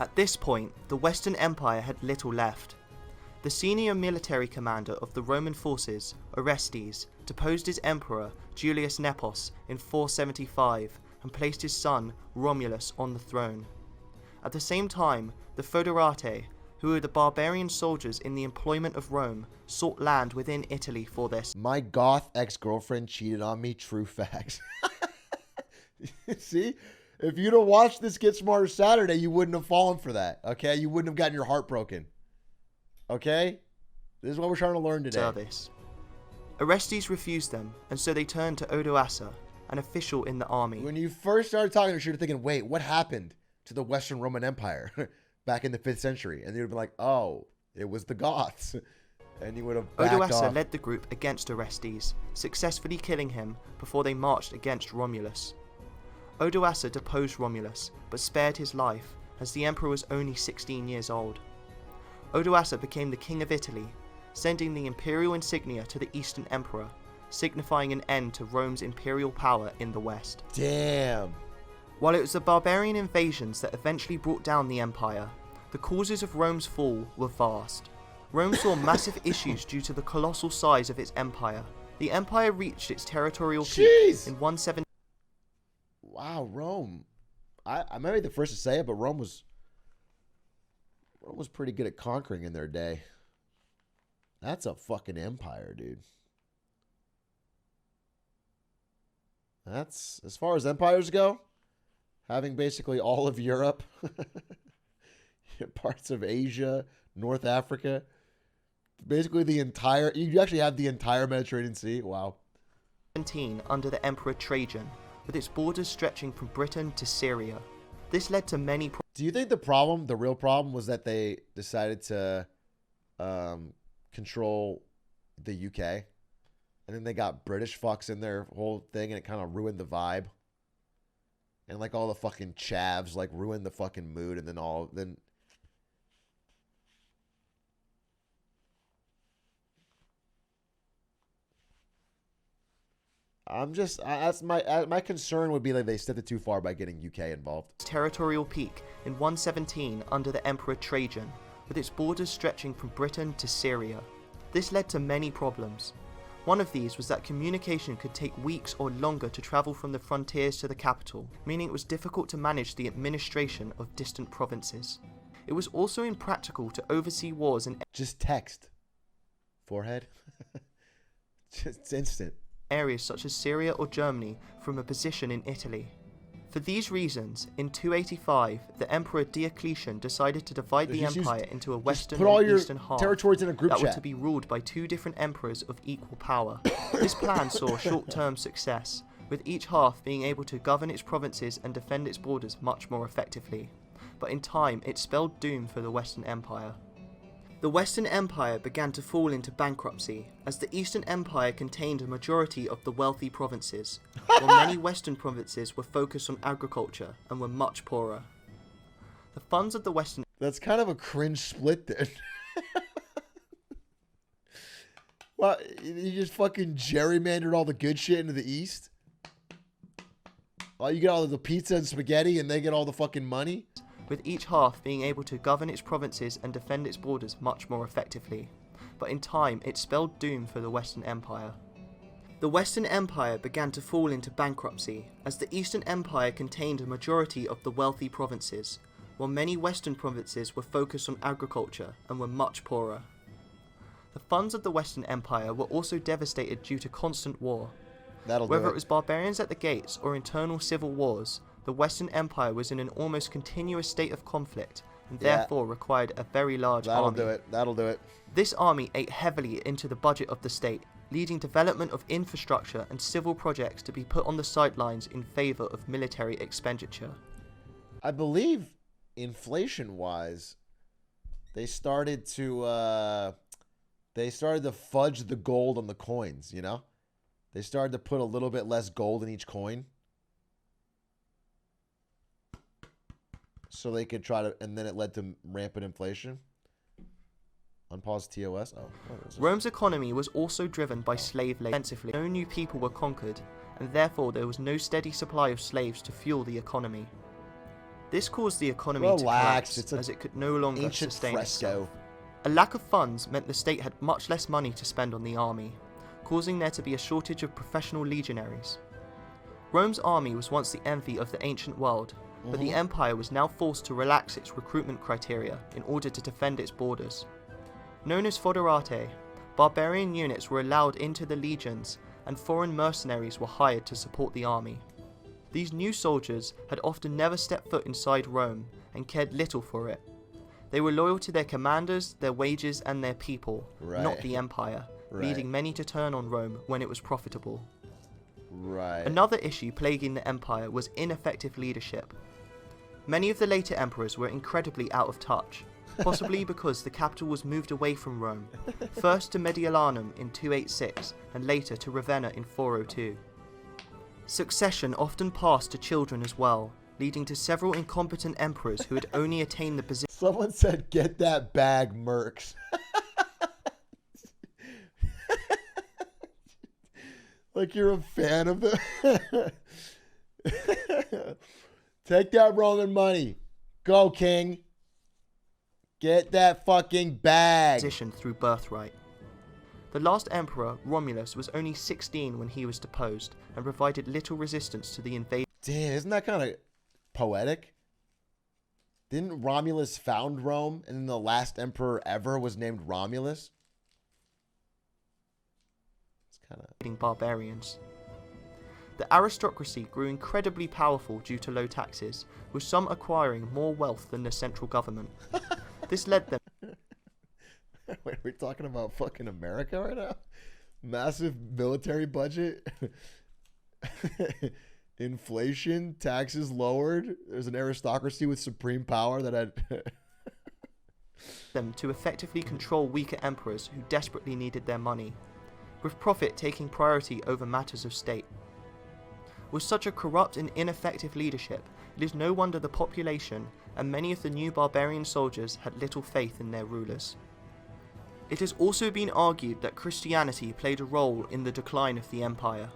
At this point, the Western Empire had little left. The senior military commander of the Roman forces, Orestes, deposed his emperor, Julius Nepos, in 475 and placed his son, Romulus, on the throne. At the same time, the Foederati, who were the barbarian soldiers in the employment of Rome, sought land within Italy for their... My goth ex-girlfriend cheated on me. True facts. See? If you'd have watched this Get Smarter Saturday, you wouldn't have fallen for that. Okay? You wouldn't have gotten your heart broken. Okay? This is what we're trying to learn today. service. Orestes refused them, and so they turned to Odoacer, an official in the army. When you first started talking to her, you're thinking, wait, what happened to the Western Roman Empire back in the 5th century? And you'd have been like, oh, it was the Goths. And you would have backed Odoacer off. led the group against Orestes, successfully killing him before they marched against Romulus. Odoacer deposed Romulus, but spared his life, as the emperor was only 16 years old. Odoacer became the king of Italy, sending the imperial insignia to the Eastern Emperor, signifying an end to Rome's imperial power in the West. Damn. While it was the barbarian invasions that eventually brought down the empire, the causes of Rome's fall were vast. Rome saw massive issues due to the colossal size of its empire. The empire reached its territorial peak Jeez. in 170. Wow, Rome. I might be the first to say it, but Rome was pretty good at conquering in their day. That's a fucking empire, dude. That's, as far as empires go, having basically all of Europe, parts of Asia, North Africa, basically the entire, you actually have the entire Mediterranean Sea. Wow. Under the Emperor Trajan, with its borders stretching from Britain to Syria. This led to many Do you think the real problem was that they decided to control the UK, and then they got British fucks in their whole thing, and it kind of ruined the vibe, and like all the fucking chavs like ruined the fucking mood, and then that's my concern would be like they stepped it too far by getting UK involved. territorial peak in 117 under the Emperor Trajan, with its borders stretching from Britain to Syria. This led to many problems. One of these was that communication could take weeks or longer to travel from the frontiers to the capital, meaning it was difficult to manage the administration of distant provinces. It was also impractical to oversee wars in Just text. Forehead. It's instant. areas such as Syria or Germany from a position in Italy. For these reasons, in 285, the Emperor Diocletian decided to divide the Just empire into a western put all and your eastern half territories in a group that were chat. to be ruled by two different emperors of equal power. This plan saw short-term success, with each half being able to govern its provinces and defend its borders much more effectively. But in time, it spelled doom for the Western Empire. The Western Empire began to fall into bankruptcy as the Eastern Empire contained a majority of the wealthy provinces, while many Western provinces were focused on agriculture and were much poorer. The funds of the Western... That's kind of a cringe split then. Well, you just fucking gerrymandered all the good shit into the East? Oh, you get all the pizza and spaghetti and they get all the fucking money? with each half being able to govern its provinces and defend its borders much more effectively. But in time, it spelled doom for the Western Empire. The Western Empire began to fall into bankruptcy, as the Eastern Empire contained a majority of the wealthy provinces, while many Western provinces were focused on agriculture and were much poorer. The funds of the Western Empire were also devastated due to constant war. Whether it was barbarians at the gates or internal civil wars, the Western Empire was in an almost continuous state of conflict and therefore required a very large army. That'll do it. This army ate heavily into the budget of the state, leading development of infrastructure and civil projects to be put on the sidelines in favour of military expenditure. I believe, inflation-wise, they started to fudge the gold on the coins, you know? They started to put a little bit less gold in each coin. So they could try to, and then it led to rampant inflation. Unpause TOS. Rome's economy was also driven by slave labor. No new people were conquered, and therefore there was no steady supply of slaves to fuel the economy. This caused the economy to collapse, as it could no longer sustain itself. A lack of funds meant the state had much less money to spend on the army, causing there to be a shortage of professional legionaries. Rome's army was once the envy of the ancient world, but the empire was now forced to relax its recruitment criteria in order to defend its borders. Known as foederati, barbarian units were allowed into the legions, and foreign mercenaries were hired to support the army. These new soldiers had often never stepped foot inside Rome and cared little for it. They were loyal to their commanders, their wages, and their people, not the empire, leading many to turn on Rome when it was profitable. Another issue plaguing the empire was ineffective leadership. Many of the later emperors were incredibly out of touch, possibly because the capital was moved away from Rome, first to Mediolanum in 286 and later to Ravenna in 402. Succession often passed to children as well, leading to several incompetent emperors who had only attained the position. Someone said, "Get that bag, mercs." Like you're a fan of the... Take that Roman money. Go, king. Get that fucking bag. Position through birthright. The last emperor, Romulus, was only 16 when he was deposed and provided little resistance to the invasion. Damn, isn't that kind of poetic? Didn't Romulus found Rome and then the last emperor ever was named Romulus? It's kind of barbarians. The aristocracy grew incredibly powerful due to low taxes, with some acquiring more wealth than the central government. This led them... Wait, we're talking about fucking America right now? Massive military budget? Inflation? Taxes lowered? There's an aristocracy with supreme power that had... them to effectively control weaker emperors who desperately needed their money, with profit taking priority over matters of state. With such a corrupt and ineffective leadership, it is no wonder the population and many of the new barbarian soldiers had little faith in their rulers. It has also been argued that Christianity played a role in the decline of the empire.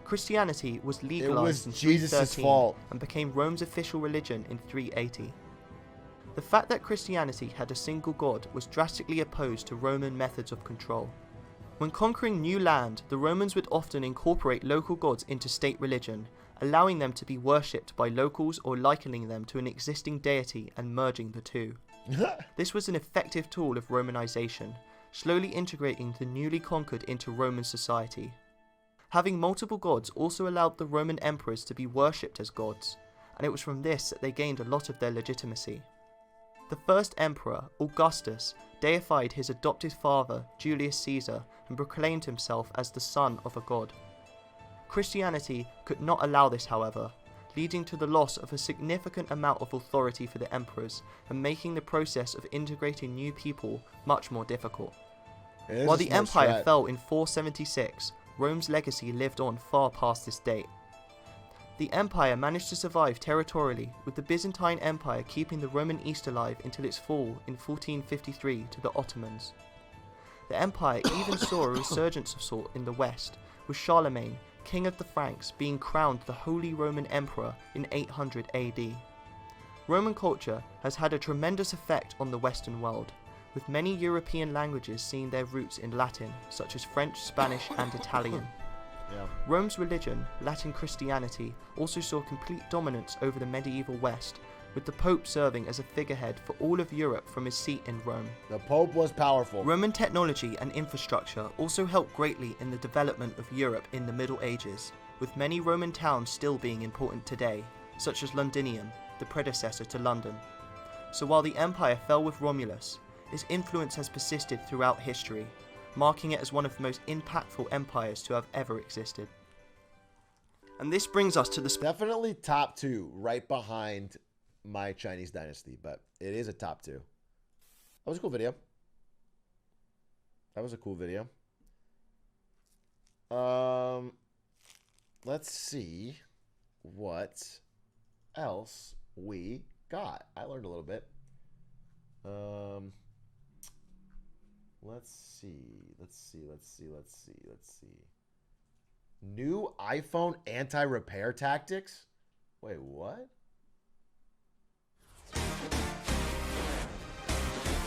Christianity was legalized in 313 and became Rome's official religion in 380. The fact that Christianity had a single god was drastically opposed to Roman methods of control. When conquering new land, the Romans would often incorporate local gods into state religion, allowing them to be worshipped by locals or likening them to an existing deity and merging the two. This was an effective tool of Romanization, slowly integrating the newly conquered into Roman society. Having multiple gods also allowed the Roman emperors to be worshipped as gods, and it was from this that they gained a lot of their legitimacy. The first emperor, Augustus, deified his adopted father, Julius Caesar, and proclaimed himself as the son of a god. Christianity could not allow this, however, leading to the loss of a significant amount of authority for the emperors and making the process of integrating new people much more difficult. While the empire fell in 476, Rome's legacy lived on far past this date. The empire managed to survive territorially, with the Byzantine Empire keeping the Roman East alive until its fall in 1453 to the Ottomans. The empire even saw a resurgence of sort in the west, with Charlemagne, king of the Franks, being crowned the Holy Roman Emperor in 800 AD. Roman culture has had a tremendous effect on the Western world, with many European languages seeing their roots in Latin, such as French, Spanish and Italian. Rome's religion, Latin Christianity, also saw complete dominance over the medieval West, with the Pope serving as a figurehead for all of Europe from his seat in Rome. The Pope was powerful. Roman technology and infrastructure also helped greatly in the development of Europe in the Middle Ages, with many Roman towns still being important today, such as Londinium, the predecessor to London. So while the empire fell with Romulus, its influence has persisted throughout history, marking it as one of the most impactful empires to have ever existed. And this brings us to the Definitely top 2, right behind my Chinese dynasty, but it is a top 2. That was a cool video. That was a cool video. Let's see what else we got. I learned a little bit. Let's see. New iPhone anti-repair tactics? Wait, what?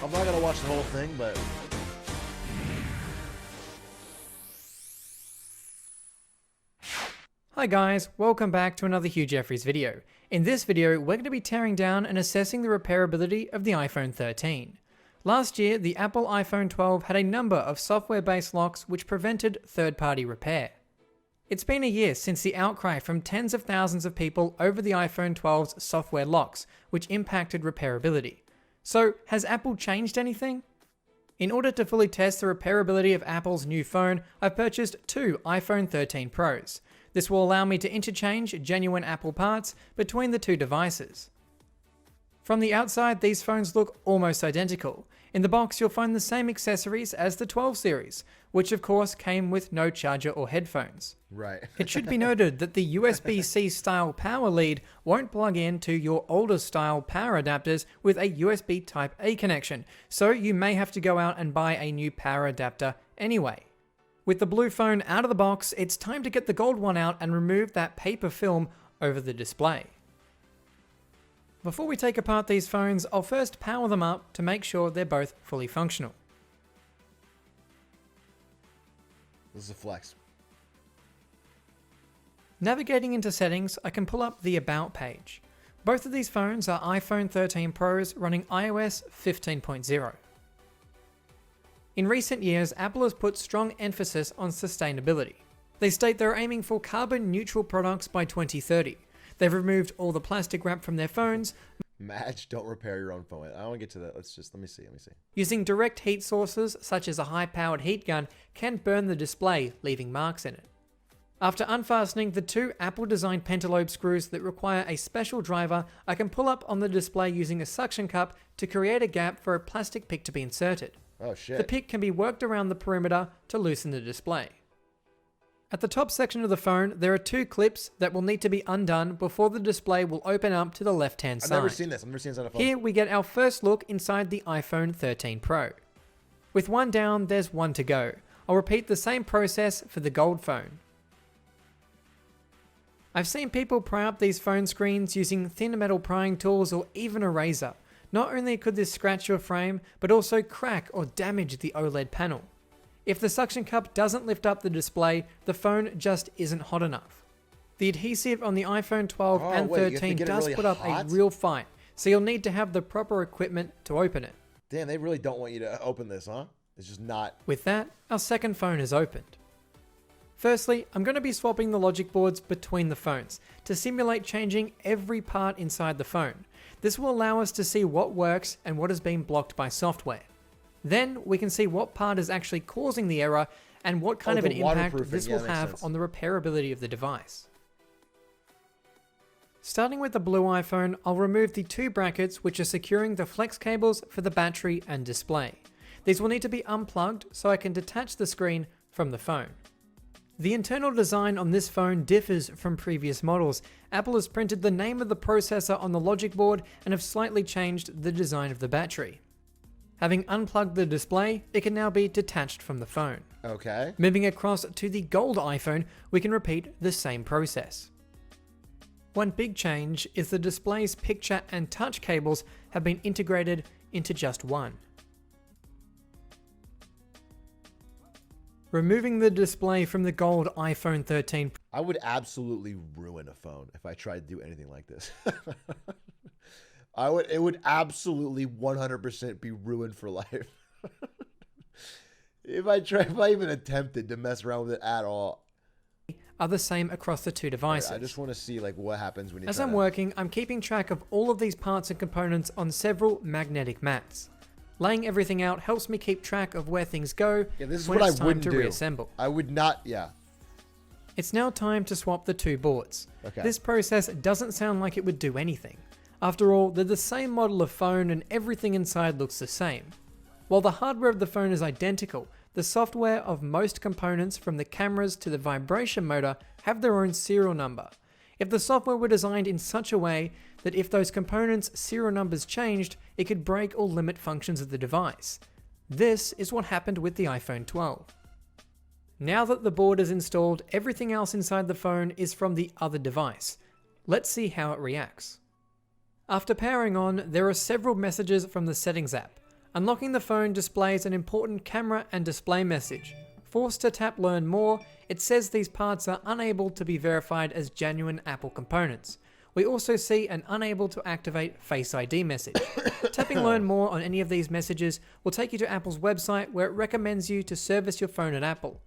I'm not gonna watch the whole thing, but Hi guys, welcome back to another Hugh Jeffries video. In this video, we're going to be tearing down and assessing the repairability of the iPhone 13. Last year, the Apple iPhone 12 had a number of software-based locks which prevented third-party repair. It's been a year since the outcry from tens of thousands of people over the iPhone 12's software locks, which impacted repairability. So, has Apple changed anything? In order to fully test the repairability of Apple's new phone, I've purchased 2 iPhone 13 Pros. This will allow me to interchange genuine Apple parts between the 2 devices. From the outside, these phones look almost identical. In the box, you'll find the same accessories as the 12 series, which of course came with no charger or headphones. right. It should be noted that the USB-C style power lead won't plug into your older style power adapters with a USB Type-A connection, so you may have to go out and buy a new power adapter anyway. With the blue phone out of the box, it's time to get the gold one out and remove that paper film over the display. Before we take apart these phones, I'll first power them up to make sure they're both fully functional. This is a flex. Navigating into settings, I can pull up the About page. Both of these phones are iPhone 13 Pros running iOS 15.0. In recent years, Apple has put strong emphasis on sustainability. They state they're aiming for carbon neutral products by 2030. They've removed all the plastic wrap from their phones. Match, don't repair your own phone. I don't want to get to that. Let me see. Using direct heat sources, such as a high-powered heat gun, can burn the display, leaving marks in it. After unfastening the 2 Apple-designed pentalobe screws that require a special driver, I can pull up on the display using a suction cup to create a gap for a plastic pick to be inserted. Oh shit. The pick can be worked around the perimeter to loosen the display. At the top section of the phone, there are 2 clips that will need to be undone before the display will open up to the left-hand side. I've never seen this on a phone. Here we get our first look inside the iPhone 13 Pro. With 1 down, there's 1 to go. I'll repeat the same process for the gold phone. I've seen people pry up these phone screens using thin metal prying tools or even a razor. Not only could this scratch your frame, but also crack or damage the OLED panel. If the suction cup doesn't lift up the display, the phone just isn't hot enough. The adhesive on the iPhone 12 and 13 does put up a real fight, so you'll need to have the proper equipment to open it. Damn, they really don't want you to open this, huh? It's just not. With that, our second phone is opened. Firstly, I'm going to be swapping the logic boards between the phones to simulate changing every part inside the phone. This will allow us to see what works and what is being blocked by software. Then we can see what part is actually causing the error and what kind of an impact this will have on the repairability of the device. Starting with the blue iPhone, I'll remove the two brackets which are securing the flex cables for the battery and display. These will need to be unplugged so I can detach the screen from the phone. The internal design on this phone differs from previous models. Apple has printed the name of the processor on the logic board and have slightly changed the design of the battery. Having unplugged the display, it can now be detached from the phone. Okay. Moving across to the gold iPhone, we can repeat the same process. One big change is the display's picture and touch cables have been integrated into just one. Removing the display from the gold iPhone 13. I would absolutely ruin a phone if I tried to do anything like this. It would absolutely 100% be ruined for life. if I even attempted to mess around with it at all. Are the same across the two devices. I just want to see like what happens when you As I'm working, I'm keeping track of all of these parts and components on several magnetic mats. Laying everything out helps me keep track of where things go this is when what it's I time wouldn't to do. reassemble. I would not, yeah. It's now time to swap the two boards. Okay. This process doesn't sound like it would do anything. After all, they're the same model of phone and everything inside looks the same. While the hardware of the phone is identical, the software of most components from the cameras to the vibration motor have their own serial number. If the software were designed in such a way that if those components' serial numbers changed, it could break or limit functions of the device. This is what happened with the iPhone 12. Now that the board is installed, everything else inside the phone is from the other device. Let's see how it reacts. After powering on, there are several messages from the Settings app. Unlocking the phone displays an important camera and display message. Forced to tap Learn More, it says these parts are unable to be verified as genuine Apple components. We also see an unable to activate Face ID message. Tapping Learn More on any of these messages will take you to Apple's website where it recommends you to service your phone at Apple.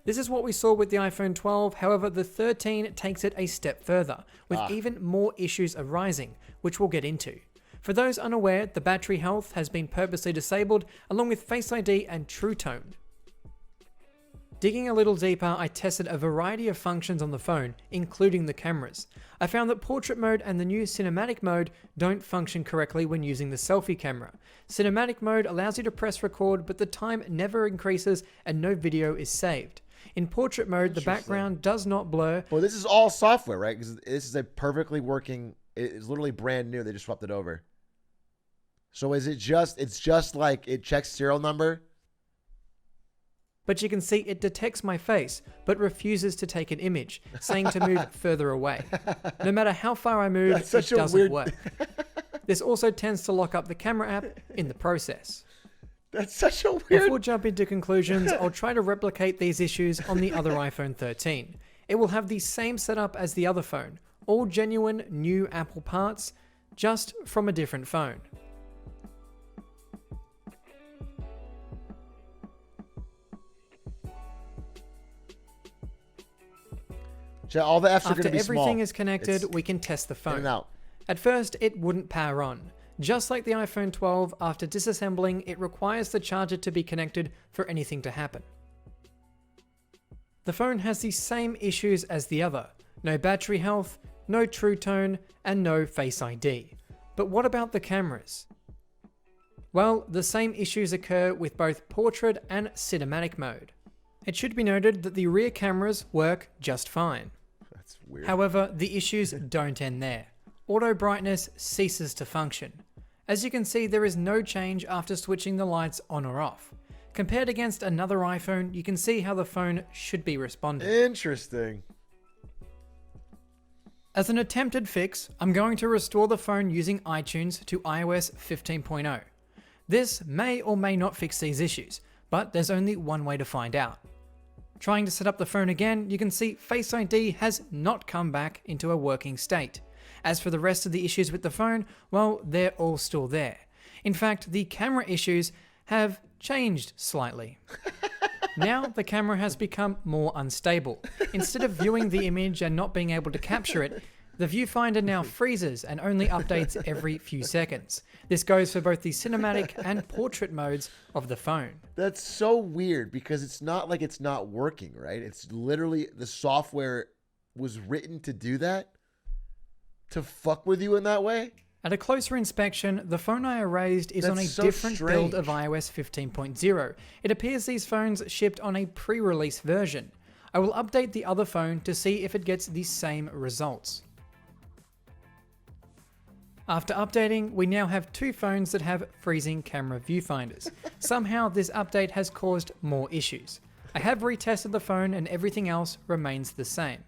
This is what we saw with the iPhone 12, however the 13 takes it a step further, with even more issues arising, which we'll get into. For those unaware, the battery health has been purposely disabled, along with Face ID and True Tone. Digging a little deeper, I tested a variety of functions on the phone, including the cameras. I found that portrait mode and the new cinematic mode don't function correctly when using the selfie camera. Cinematic mode allows you to press record, but the time never increases and no video is saved. In portrait mode, the background does not blur. Well, this is all software, right? Because this is a perfectly working, it's literally brand new. They just swapped it over. So is it just, it's just like it checks serial number? But you can see it detects my face, but refuses to take an image, saying to move further away. No matter how far I move, it doesn't work. This also tends to lock up the camera app in the process. That's such a weird... Before jumping into conclusions, I'll try to replicate these issues on the other iPhone 13. It will have the same setup as the other phone, all genuine new Apple parts, just from a different phone. All the F's are After going to be everything small. is connected, we can test the phone. In and out. At first, it wouldn't power on. Just like the iPhone 12, after disassembling, it requires the charger to be connected for anything to happen. The phone has the same issues as the other. No battery health, no True Tone, and no Face ID. But what about the cameras? Well, the same issues occur with both portrait and cinematic mode. It should be noted that the rear cameras work just fine. That's weird. However, the issues don't end there. Auto brightness ceases to function. As you can see, there is no change after switching the lights on or off. Compared against another iPhone, you can see how the phone should be responding. Interesting. As an attempted fix, I'm going to restore the phone using iTunes to iOS 15.0. This may or may not fix these issues, but there's only one way to find out. Trying to set up the phone again, you can see Face ID has not come back into a working state. As for the rest of the issues with the phone, well, they're all still there. In fact, the camera issues have changed slightly. Now the camera has become more unstable. Instead of viewing the image and not being able to capture it, the viewfinder now freezes and only updates every few seconds. This goes for both the cinematic and portrait modes of the phone. That's so weird because it's not like it's not working, right? It's literally the software was written to do that. to fuck with you in that way? At a closer inspection, the phone I erased is That's on a so different build of strange. iOS 15.0. It appears these phones shipped on a pre-release version. I will update the other phone to see if it gets the same results. After updating, we now have two phones that have freezing camera viewfinders. Somehow this update has caused more issues. I have retested the phone and everything else remains the same.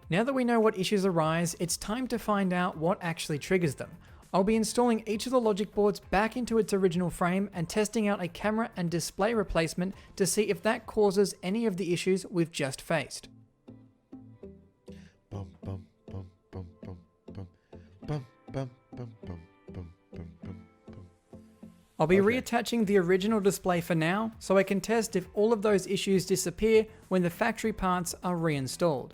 Now that we know what issues arise, it's time to find out what actually triggers them. I'll be installing each of the logic boards back into its original frame and testing out a camera and display replacement to see if that causes any of the issues we've just faced. Bum, bum, bum, bum, bum, bum, bum, bum, bum, bum, bum, bum, bum. I'll be Okay. reattaching the original display for now, so I can test if all of those issues disappear when the factory parts are reinstalled.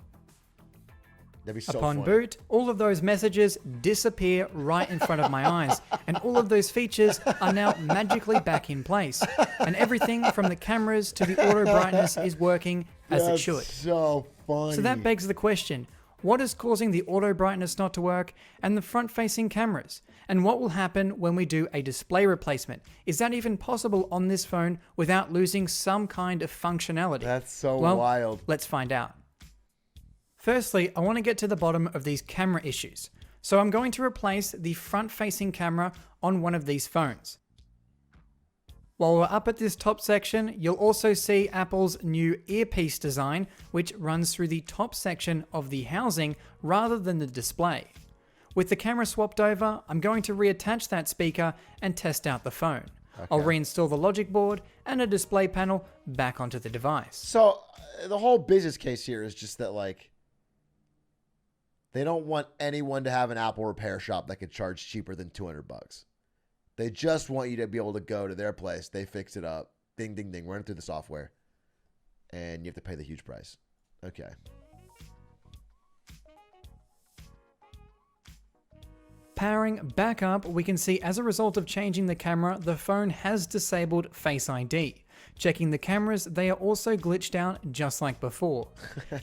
That'd be so Upon funny. boot, all of those messages disappear right in front of my eyes, and all of those features are now magically back in place. And everything from the cameras to the auto brightness is working as it That's should. so funny. So that begs the question, what is causing the auto brightness not to work and the front-facing cameras? And what will happen when we do a display replacement? Is that even possible on this phone without losing some kind of functionality? That's so Well, wild. let's find out. Firstly, I want to get to the bottom of these camera issues. So I'm going to replace the front-facing camera on one of these phones. While we're up at this top section, you'll also see Apple's new earpiece design, which runs through the top section of the housing rather than the display. With the camera swapped over, I'm going to reattach that speaker and test out the phone. I'll reinstall the logic board and a display panel back onto the device. So the whole business case here is just that, like, they don't want anyone to have an Apple repair shop that could charge cheaper than $200. They just want you to be able to go to their place. They fix it up. Ding, ding, ding. Run it through the software. And you have to pay the huge price. Okay. Powering back up, we can see as a result of changing the camera, the phone has disabled Face ID. Checking the cameras, they are also glitched out just like before.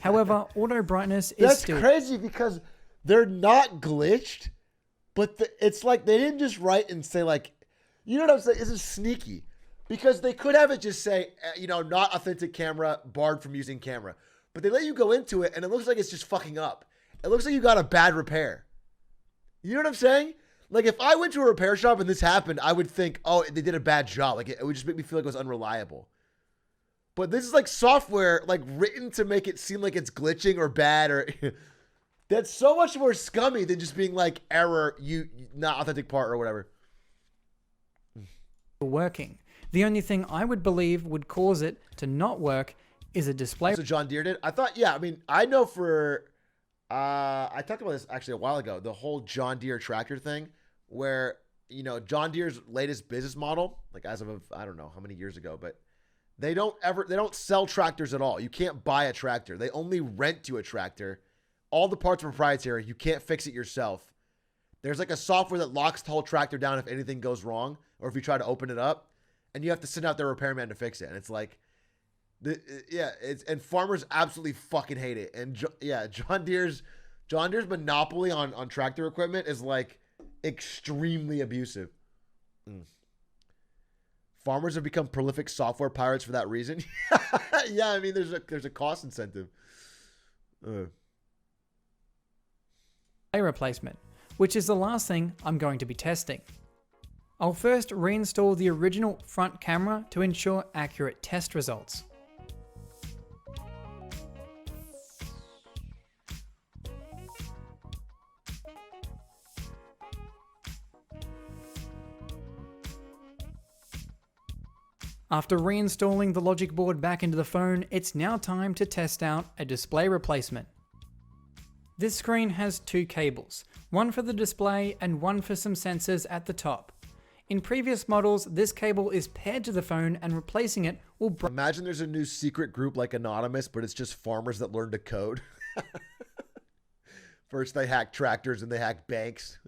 However, auto brightness is That's still... crazy because they're not glitched, but it's like they didn't just write and say, like, you know what I'm saying? This is sneaky because they could have it just say, not authentic camera, barred from using camera. But they let you go into it and it looks like it's just fucking up. It looks like you got a bad repair. You know what I'm saying? Like, if I went to a repair shop and this happened, I would think, oh, they did a bad job. Like, it would just make me feel like it was unreliable. But this is like software, like, written to make it seem like it's glitching or bad or... That's so much more scummy than just being like, error, not authentic part or whatever. working. The only thing I would believe would cause it to not work is a display. So John Deere did? I thought, yeah, I mean, I know for... I talked about this actually a while ago, the whole John Deere tractor thing, where, John Deere's latest business model, like as of, I don't know how many years ago, but they don't sell tractors at all. You can't buy a tractor. They only rent you a tractor. All the parts are proprietary. You can't fix it yourself. There's like a software that locks the whole tractor down if anything goes wrong, or if you try to open it up, and you have to send out their repairman to fix it. And it's like, and farmers absolutely fucking hate it. And John Deere's monopoly on tractor equipment is like extremely abusive. Farmers have become prolific software pirates for that reason. Yeah, I mean, there's a cost incentive. A replacement, which is the last thing I'm going to be testing. I'll first reinstall the original front camera to ensure accurate test results. After reinstalling the logic board back into the phone, it's now time to test out a display replacement. This screen has two cables, one for the display and one for some sensors at the top. In previous models, this cable is paired to the phone and replacing it will Imagine there's a new secret group like Anonymous, but it's just farmers that learn to code. First they hack tractors and they hack banks,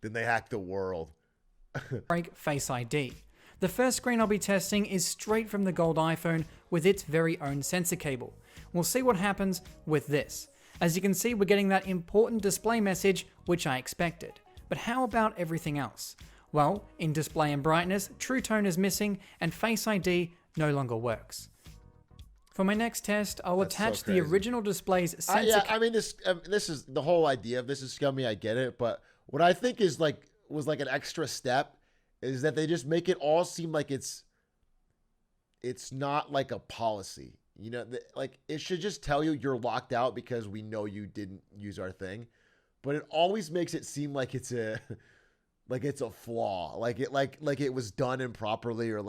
then they hack the world. break Face ID. The first screen I'll be testing is straight from the gold iPhone with its very own sensor cable. We'll see what happens with this. As you can see, we're getting that important display message, which I expected. But how about everything else? Well, in display and brightness, True Tone is missing and Face ID no longer works. For my next test, I'll attach the original display's sensor. Yeah, I mean, this is the whole idea of this is scummy. I get it, but what I think is was an extra step is that they just make it all seem like it's not like a policy. You know, like it should just tell you you're locked out because we know you didn't use our thing, but it always makes it seem like it's a flaw, like it was done improperly, or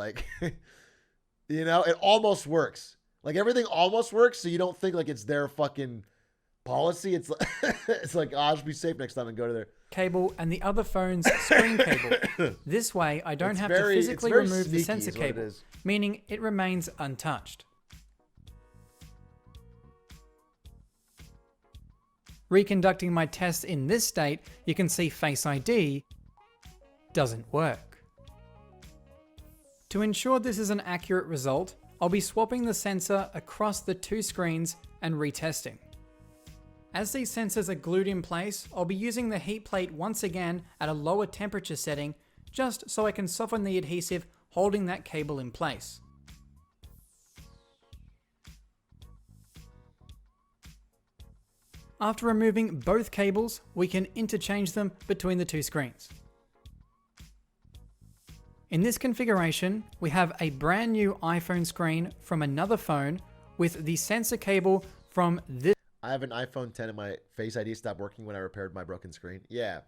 you know, it almost works. Like everything almost works, so you don't think like it's their fucking policy. It's like, it's like, oh, I'll just be safe next time and go to their cable and the other phone's screen cable. This way, I don't have to physically remove the sensor cable, meaning it remains untouched. Reconducting my tests in this state, you can see Face ID doesn't work. To ensure this is an accurate result, I'll be swapping the sensor across the two screens and retesting. As these sensors are glued in place, I'll be using the heat plate once again at a lower temperature setting, just so I can soften the adhesive holding that cable in place. After removing both cables, we can interchange them between the two screens. In this configuration, we have a brand new iPhone screen from another phone with the sensor cable from this. I have an iPhone 10 and my Face ID stopped working when I repaired my broken screen. Yeah.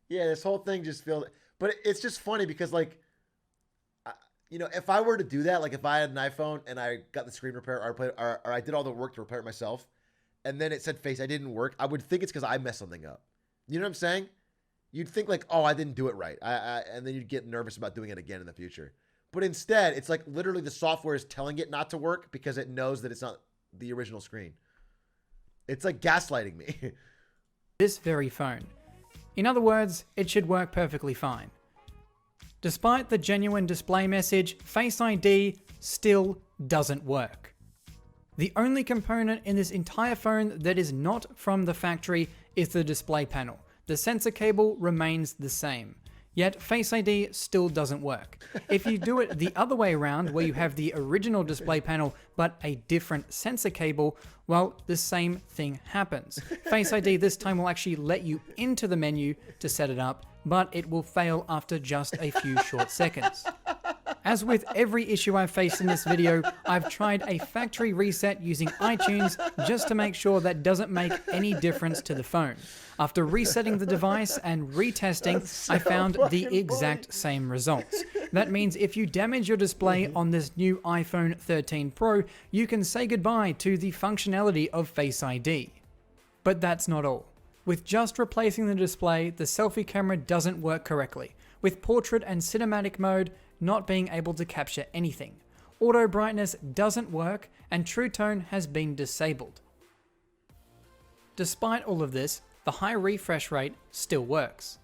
Yeah, this whole thing just feels... But it's just funny because, like, you know, if I were to do that, like if I had an iPhone and I got the screen repair or I did all the work to repair it myself, and then it said Face ID didn't work, I would think it's because I messed something up. You know what I'm saying? You'd think like, oh, I didn't do it right. And then you'd get nervous about doing it again in the future. But instead, it's like literally the software is telling it not to work because it knows that it's not the original screen. It's like gaslighting me. This very phone. In other words, it should work perfectly fine. Despite the genuine display message, Face ID still doesn't work. The only component in this entire phone that is not from the factory is the display panel. The sensor cable remains the same, yet Face ID still doesn't work. If you do it the other way around, where you have the original display panel but a different sensor cable, well, the same thing happens. Face ID this time will actually let you into the menu to set it up, but it will fail after just a few short seconds. As with every issue I've faced in this video, I've tried a factory reset using iTunes just to make sure that doesn't make any difference to the phone. After resetting the device and retesting, I found the exact same results. That means if you damage your display on this new iPhone 13 Pro, you can say goodbye to the functionality of Face ID. But that's not all. With just replacing the display, the selfie camera doesn't work correctly, with portrait and cinematic mode not being able to capture anything. Auto brightness doesn't work, and True Tone has been disabled. Despite all of this, the high refresh rate still works.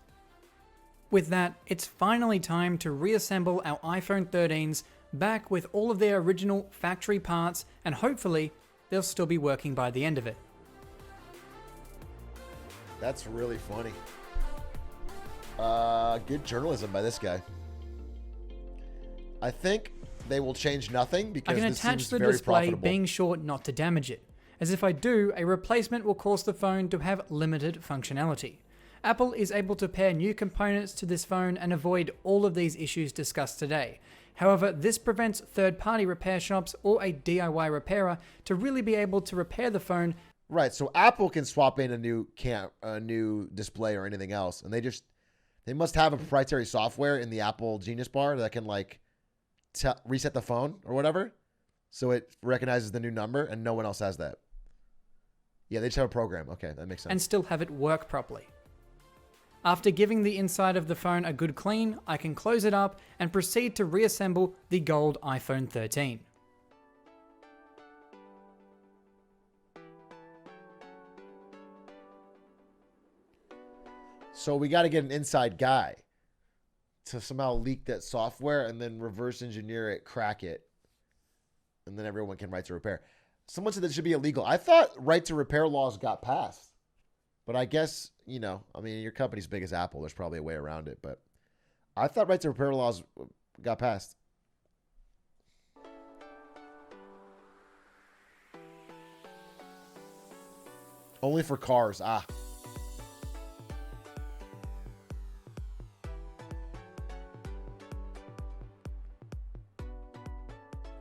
With that, it's finally time to reassemble our iPhone 13s back with all of their original factory parts, and hopefully they'll still be working by the end of it. That's really funny. Good journalism by this guy. I think they will change nothing because I can this attach seems the very display, profitable. being sure not to damage it, as if I do, a replacement will cause the phone to have limited functionality. Apple is able to pair new components to this phone and avoid all of these issues discussed today. However, this prevents third-party repair shops or a DIY repairer to really be able to repair the phone. Right, so Apple can swap in a new display or anything else, and they must have a proprietary software in the Apple Genius Bar that can like reset the phone or whatever, so it recognizes the new number, and no one else has that. Yeah, they just have a program. Okay, that makes sense. And still have it work properly. After giving the inside of the phone a good clean, I can close it up and proceed to reassemble the gold iPhone 13. So we got to get an inside guy to somehow leak that software and then reverse engineer it, crack it, and then everyone can write to repair. Someone said that should be illegal. I thought right to repair laws got passed. But I guess, you know, I mean, your company's big as Apple. There's probably a way around it. But I thought right to repair laws got passed. Only for cars. Ah.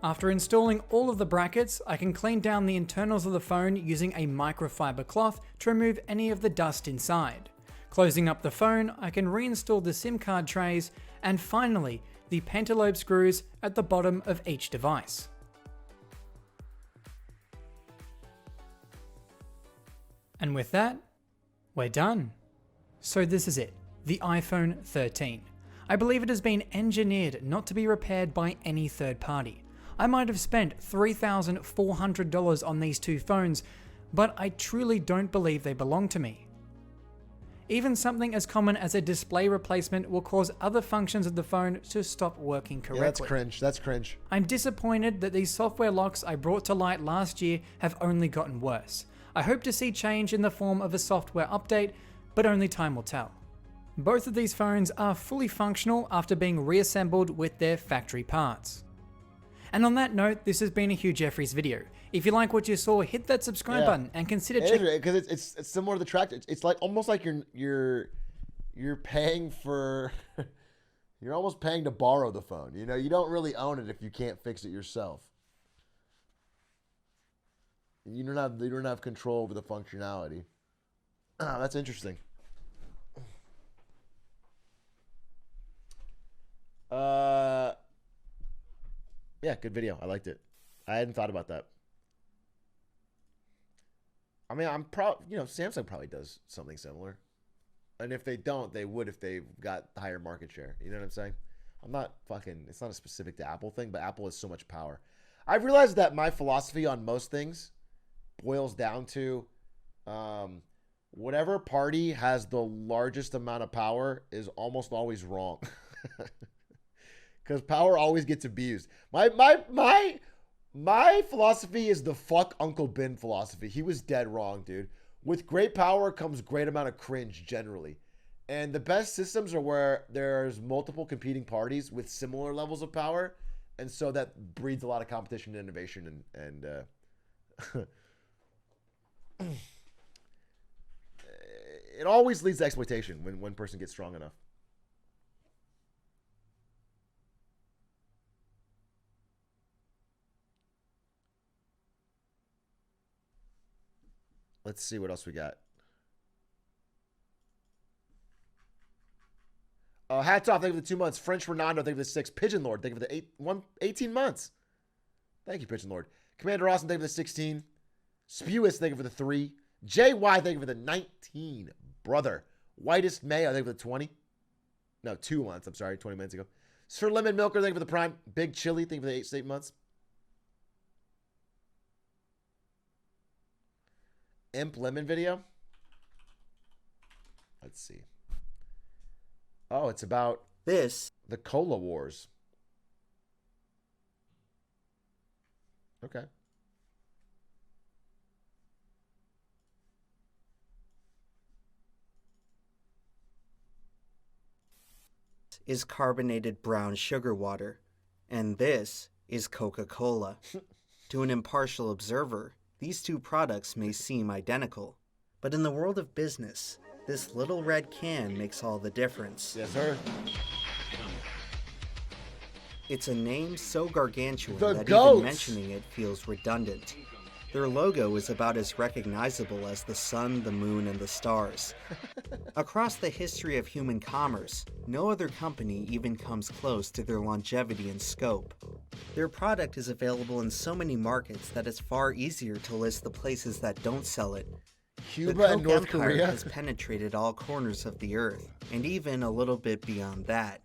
After installing all of the brackets, I can clean down the internals of the phone using a microfiber cloth to remove any of the dust inside. Closing up the phone, I can reinstall the SIM card trays, and finally, the pentalobe screws at the bottom of each device. And with that, we're done. So this is it, the iPhone 13. I believe it has been engineered not to be repaired by any third party. I might have spent $3,400 on these two phones, but I truly don't believe they belong to me. Even something as common as a display replacement will cause other functions of the phone to stop working correctly. Yeah, that's cringe. That's cringe. I'm disappointed that these software locks I brought to light last year have only gotten worse. I hope to see change in the form of a software update, but only time will tell. Both of these phones are fully functional after being reassembled with their factory parts. And on that note, this has been a Hugh Jeffries video. If you like what you saw, hit that subscribe button and consider checking. Because it's similar to the track. It's like almost like you're paying for. You're almost paying to borrow the phone. You know, you don't really own it if you can't fix it yourself. You don't have control over the functionality. That's interesting. Yeah, good video. I liked it. I hadn't thought about that. I mean, I'm proud. You know, Samsung probably does something similar, and if they don't, they would if they've got higher market share. You know what I'm saying? I'm not fucking. It's not a specific to Apple thing, but Apple has so much power. I've realized that my philosophy on most things boils down to whatever party has the largest amount of power is almost always wrong. Because power always gets abused. My philosophy is the fuck Uncle Ben philosophy. He was dead wrong, dude. With great power comes great amount of cringe generally. And the best systems are where there's multiple competing parties with similar levels of power. And so that breeds a lot of competition and innovation and it always leads to exploitation when one person gets strong enough. Let's see what else we got. Hats off, thank you for the 2 months. French Renando, thank you for the 6. Pigeon Lord, thank you for the 18 months. Thank you, Pigeon Lord. Commander Austin, thank you for the 16. Spewis, thank you for the 3. JY, thank you for the 19. Brother. Whitest May, I think for the 20. No, 2 months. I'm sorry, 20 minutes ago. Sir Lemon Milker, thank you for the Prime. Big Chili, thank you for the 8 months. Imp Lemon video. Let's see. Oh, it's about this. The Cola Wars. Okay. Is carbonated brown sugar water, and this is Coca-Cola. To an impartial observer, these two products may seem identical, but in the world of business, this little red can makes all the difference. Yes, sir. It's a name so gargantuan The that goats. even mentioning it feels redundant. Their logo is about as recognizable as the sun, the moon, and the stars. Across the history of human commerce, no other company even comes close to their longevity and scope. Their product is available in so many markets that it's far easier to list the places that don't sell it. Cuba the Coke and North Empire Korea has penetrated all corners of the earth, and even a little bit beyond that.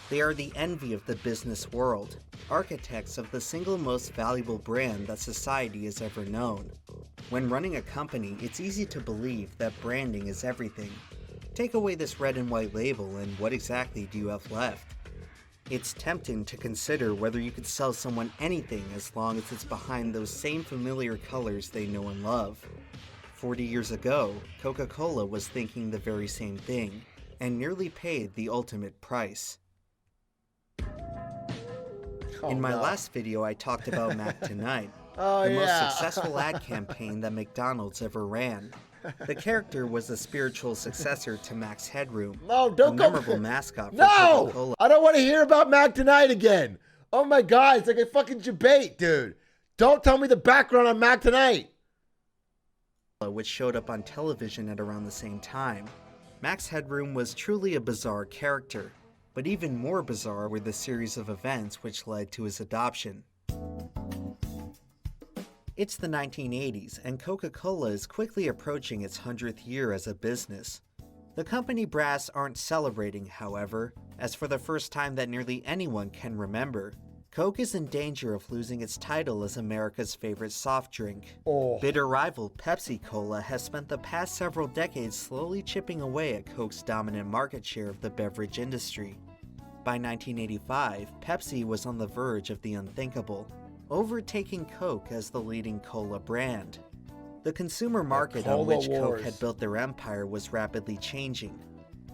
They are the envy of the business world, architects of the single most valuable brand that society has ever known. When running a company, it's easy to believe that branding is everything. Take away this red and white label and what exactly do you have left? It's tempting to consider whether you could sell someone anything as long as it's behind those same familiar colors they know and love. 40 years ago, Coca-Cola was thinking the very same thing, and nearly paid the ultimate price. In my last video, I talked about Mac Tonight, the most successful ad campaign that McDonald's ever ran. The character was a spiritual successor to Mac's Headroom, No, don't a go. memorable mascot for No! Coca-Cola. I don't want to hear about Mac Tonight again. Oh my God, it's like a fucking debate, dude. Don't tell me the background on Mac Tonight. Which showed up on television at around the same time. Mac's Headroom was truly a bizarre character, but even more bizarre were the series of events which led to his adoption. It's the 1980s, and Coca-Cola is quickly approaching its 100th year as a business. The company brass aren't celebrating, however, as for the first time that nearly anyone can remember, Coke is in danger of losing its title as America's favorite soft drink. Bitter rival Pepsi-Cola has spent the past several decades slowly chipping away at Coke's dominant market share of the beverage industry. By 1985, Pepsi was on the verge of the unthinkable, overtaking Coke as the leading cola brand. The consumer market on which Coke had built their empire was rapidly changing.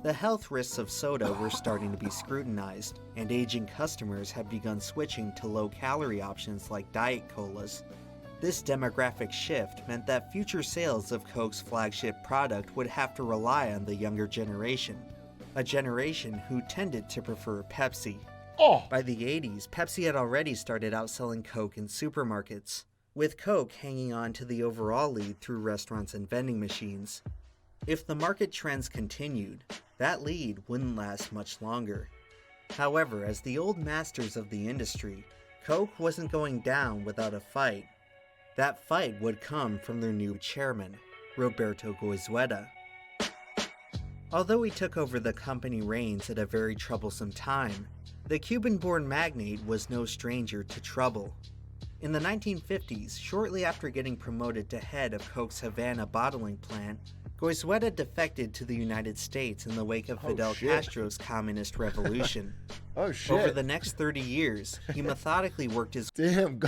The health risks of soda were starting to be scrutinized, and aging customers had begun switching to low-calorie options like Diet Colas. This demographic shift meant that future sales of Coke's flagship product would have to rely on the younger generation, a generation who tended to prefer Pepsi. By the 80s, Pepsi had already started outselling Coke in supermarkets, with Coke hanging on to the overall lead through restaurants and vending machines. If the market trends continued, that lead wouldn't last much longer. However, as the old masters of the industry, Coke wasn't going down without a fight. That fight would come from their new chairman, Roberto Goizueta. Although he took over the company reins at a very troublesome time, the Cuban-born magnate was no stranger to trouble. In the 1950s, shortly after getting promoted to head of Coke's Havana bottling plant, Goizueta defected to the United States in the wake of Fidel Castro's communist revolution. Over the next 30 years, he methodically worked his... Damn.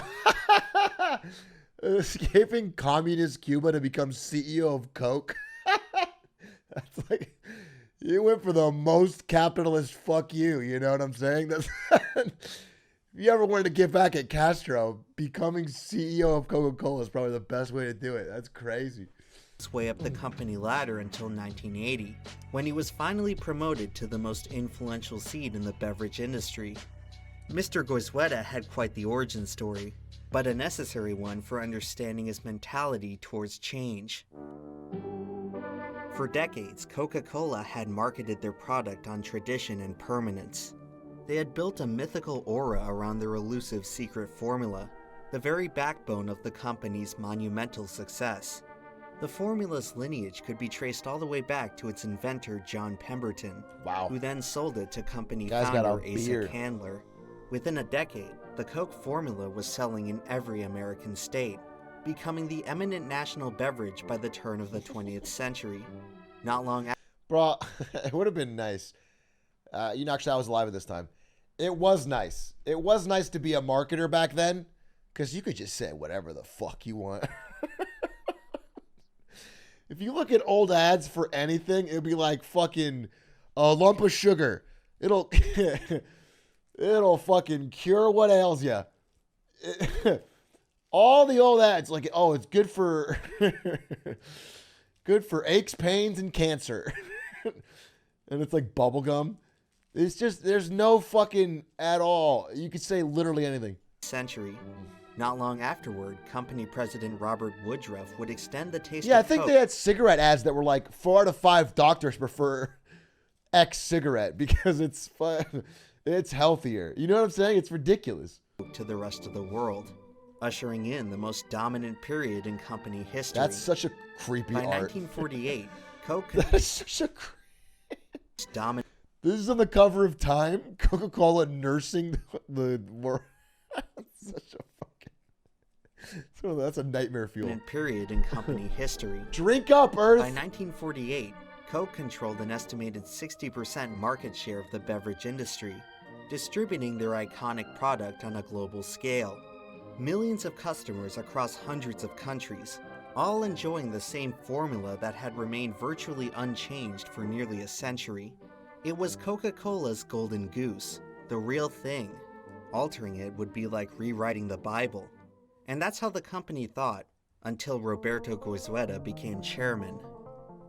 Escaping communist Cuba to become CEO of Coke. That's like... You went for the most capitalist fuck you know what I'm saying? That's if you ever wanted to get back at Castro, becoming CEO of Coca-Cola is probably the best way to do it. That's crazy. His way up the company ladder until 1980, when he was finally promoted to the most influential seat in the beverage industry. Mr. Goizueta had quite the origin story, but a necessary one for understanding his mentality towards change. For decades, Coca-Cola had marketed their product on tradition and permanence. They had built a mythical aura around their elusive secret formula, the very backbone of the company's monumental success. The formula's lineage could be traced all the way back to its inventor, John Pemberton, who then sold it to company founder Asa Candler. Within a decade, the Coke formula was selling in every American state, becoming the eminent national beverage by the turn of the 20th century. Not long after... Bro, it would have been nice. Actually, I was alive at this time. It was nice. It was nice to be a marketer back then, because you could just say whatever the fuck you want. If you look at old ads for anything, it'd be like fucking a lump of sugar. It'll fucking cure what ails you. All the old ads, like, oh, it's good for good for aches, pains, and cancer. And it's like bubble gum. It's just, there's no fucking at all. You could say literally anything. Century. Not long afterward, company president Robert Woodruff would extend the taste Yeah, of I think Coke. they had cigarette ads that were like 4 out of 5 doctors prefer X cigarette because it's fun. It's healthier. You know what I'm saying? It's ridiculous. To the rest of the world, ushering in the most dominant period in company history. That's such a creepy By art. 1948, Coke... That is such a dominant... This is on the cover of Time. Coca-Cola nursing the world. Such a fucking... So that's a nightmare fuel. Period in company history. Drink up, Earth! By 1948, Coke controlled an estimated 60% market share of the beverage industry. distributing their iconic product on a global scale. Millions of customers across hundreds of countries, all enjoying the same formula that had remained virtually unchanged for nearly a century. It was Coca-Cola's golden goose, the real thing. Altering it would be like rewriting the Bible. And that's how the company thought, until Roberto Goizueta became chairman.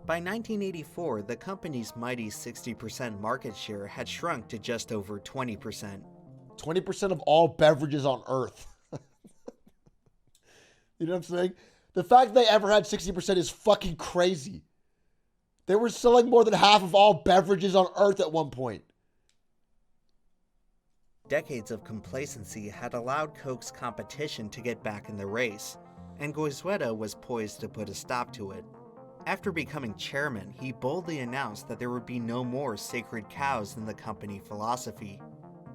By 1984, the company's mighty 60% market share had shrunk to just over 20%. 20% of all beverages on Earth. You know what I'm saying? The fact they ever had 60% is fucking crazy. They were selling more than half of all beverages on Earth at one point. Decades of complacency had allowed Coke's competition to get back in the race, and Goizueta was poised to put a stop to it. After becoming chairman, he boldly announced that there would be no more sacred cows in the company philosophy.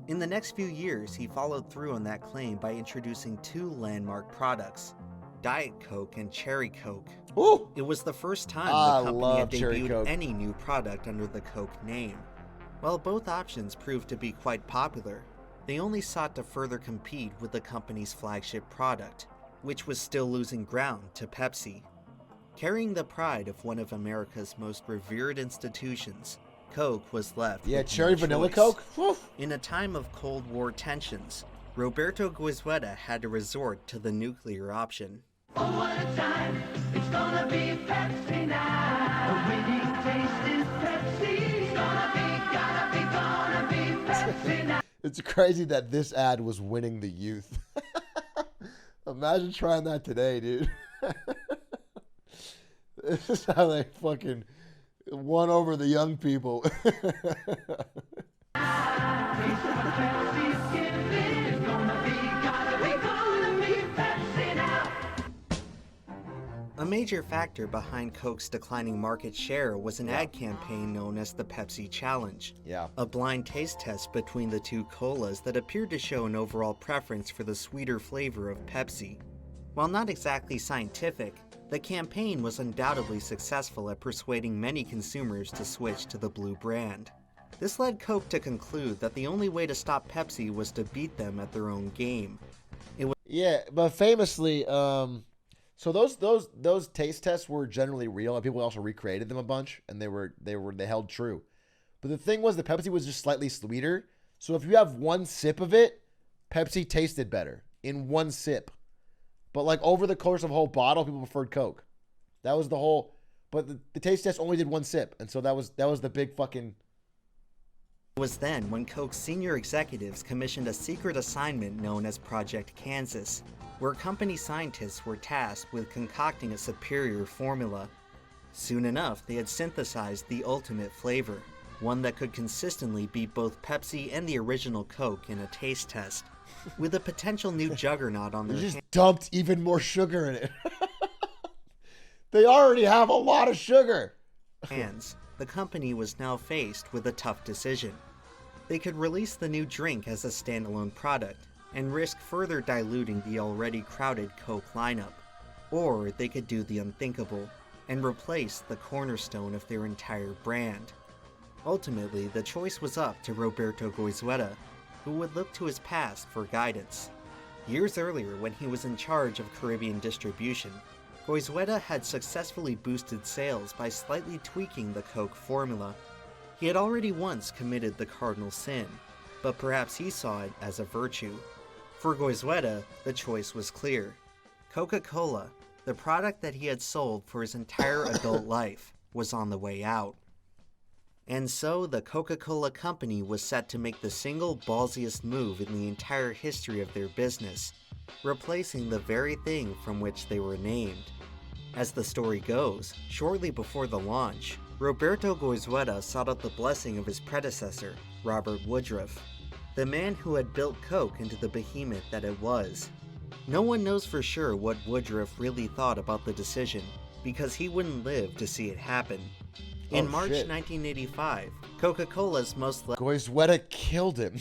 In the next few years, he followed through on that claim by introducing two landmark products, Diet Coke and Cherry Coke. Ooh. It was the first time I the company had love Cherry debuted Coke. any new product under the Coke name. While both options proved to be quite popular, they only sought to further compete with the company's flagship product, which was still losing ground to Pepsi. Carrying the pride of one of America's most revered institutions, Coke was left Yeah, with cherry no vanilla choice. Coke? Whew. In a time of Cold War tensions, Roberto Goizueta had to resort to the nuclear option. Oh, what a time. It's gonna be Pepsi now. The winning taste is Pepsi. It's gonna be Pepsi now. It's crazy that this ad was winning the youth. Imagine trying that today, dude. This is how they fucking won over the young people. A major factor behind Coke's declining market share was an ad campaign known as the Pepsi Challenge. Yeah. A blind taste test between the two colas that appeared to show an overall preference for the sweeter flavor of Pepsi. While not exactly scientific, the campaign was undoubtedly successful at persuading many consumers to switch to the blue brand. This led Coke to conclude that the only way to stop Pepsi was to beat them at their own game. Yeah, but famously, so those taste tests were generally real, and people also recreated them a bunch, and they held true. But the thing was, the Pepsi was just slightly sweeter. So if you have one sip of it, Pepsi tasted better in one sip. But like over the course of a whole bottle, people preferred Coke. That was the whole. But the taste test only did one sip, and so that was the big fucking. It was then when Coke's senior executives commissioned a secret assignment known as Project Kansas, where company scientists were tasked with concocting a superior formula. Soon enough, they had synthesized the ultimate flavor, one that could consistently beat both Pepsi and the original Coke in a taste test. With a potential new juggernaut on their They just dumped even more sugar in it. They already have a lot of sugar. hands, the company was now faced with a tough decision. They could release the new drink as a standalone product and risk further diluting the already crowded Coke lineup, or they could do the unthinkable and replace the cornerstone of their entire brand. Ultimately, the choice was up to Roberto Goizueta, who would look to his past for guidance. Years earlier, when he was in charge of Caribbean distribution, Goizueta had successfully boosted sales by slightly tweaking the Coke formula. He had already once committed the cardinal sin, but perhaps he saw it as a virtue. For Goizueta, the choice was clear. Coca-Cola, the product that he had sold for his entire adult life, was on the way out. And so the Coca-Cola company was set to make the single ballsiest move in the entire history of their business, replacing the very thing from which they were named. As the story goes, shortly before the launch, Roberto Goizueta sought out the blessing of his predecessor, Robert Woodruff, the man who had built Coke into the behemoth that it was. No one knows for sure what Woodruff really thought about the decision, because he wouldn't live to see it happen. In March 1985, Coca-Cola's most... Goizueta killed him.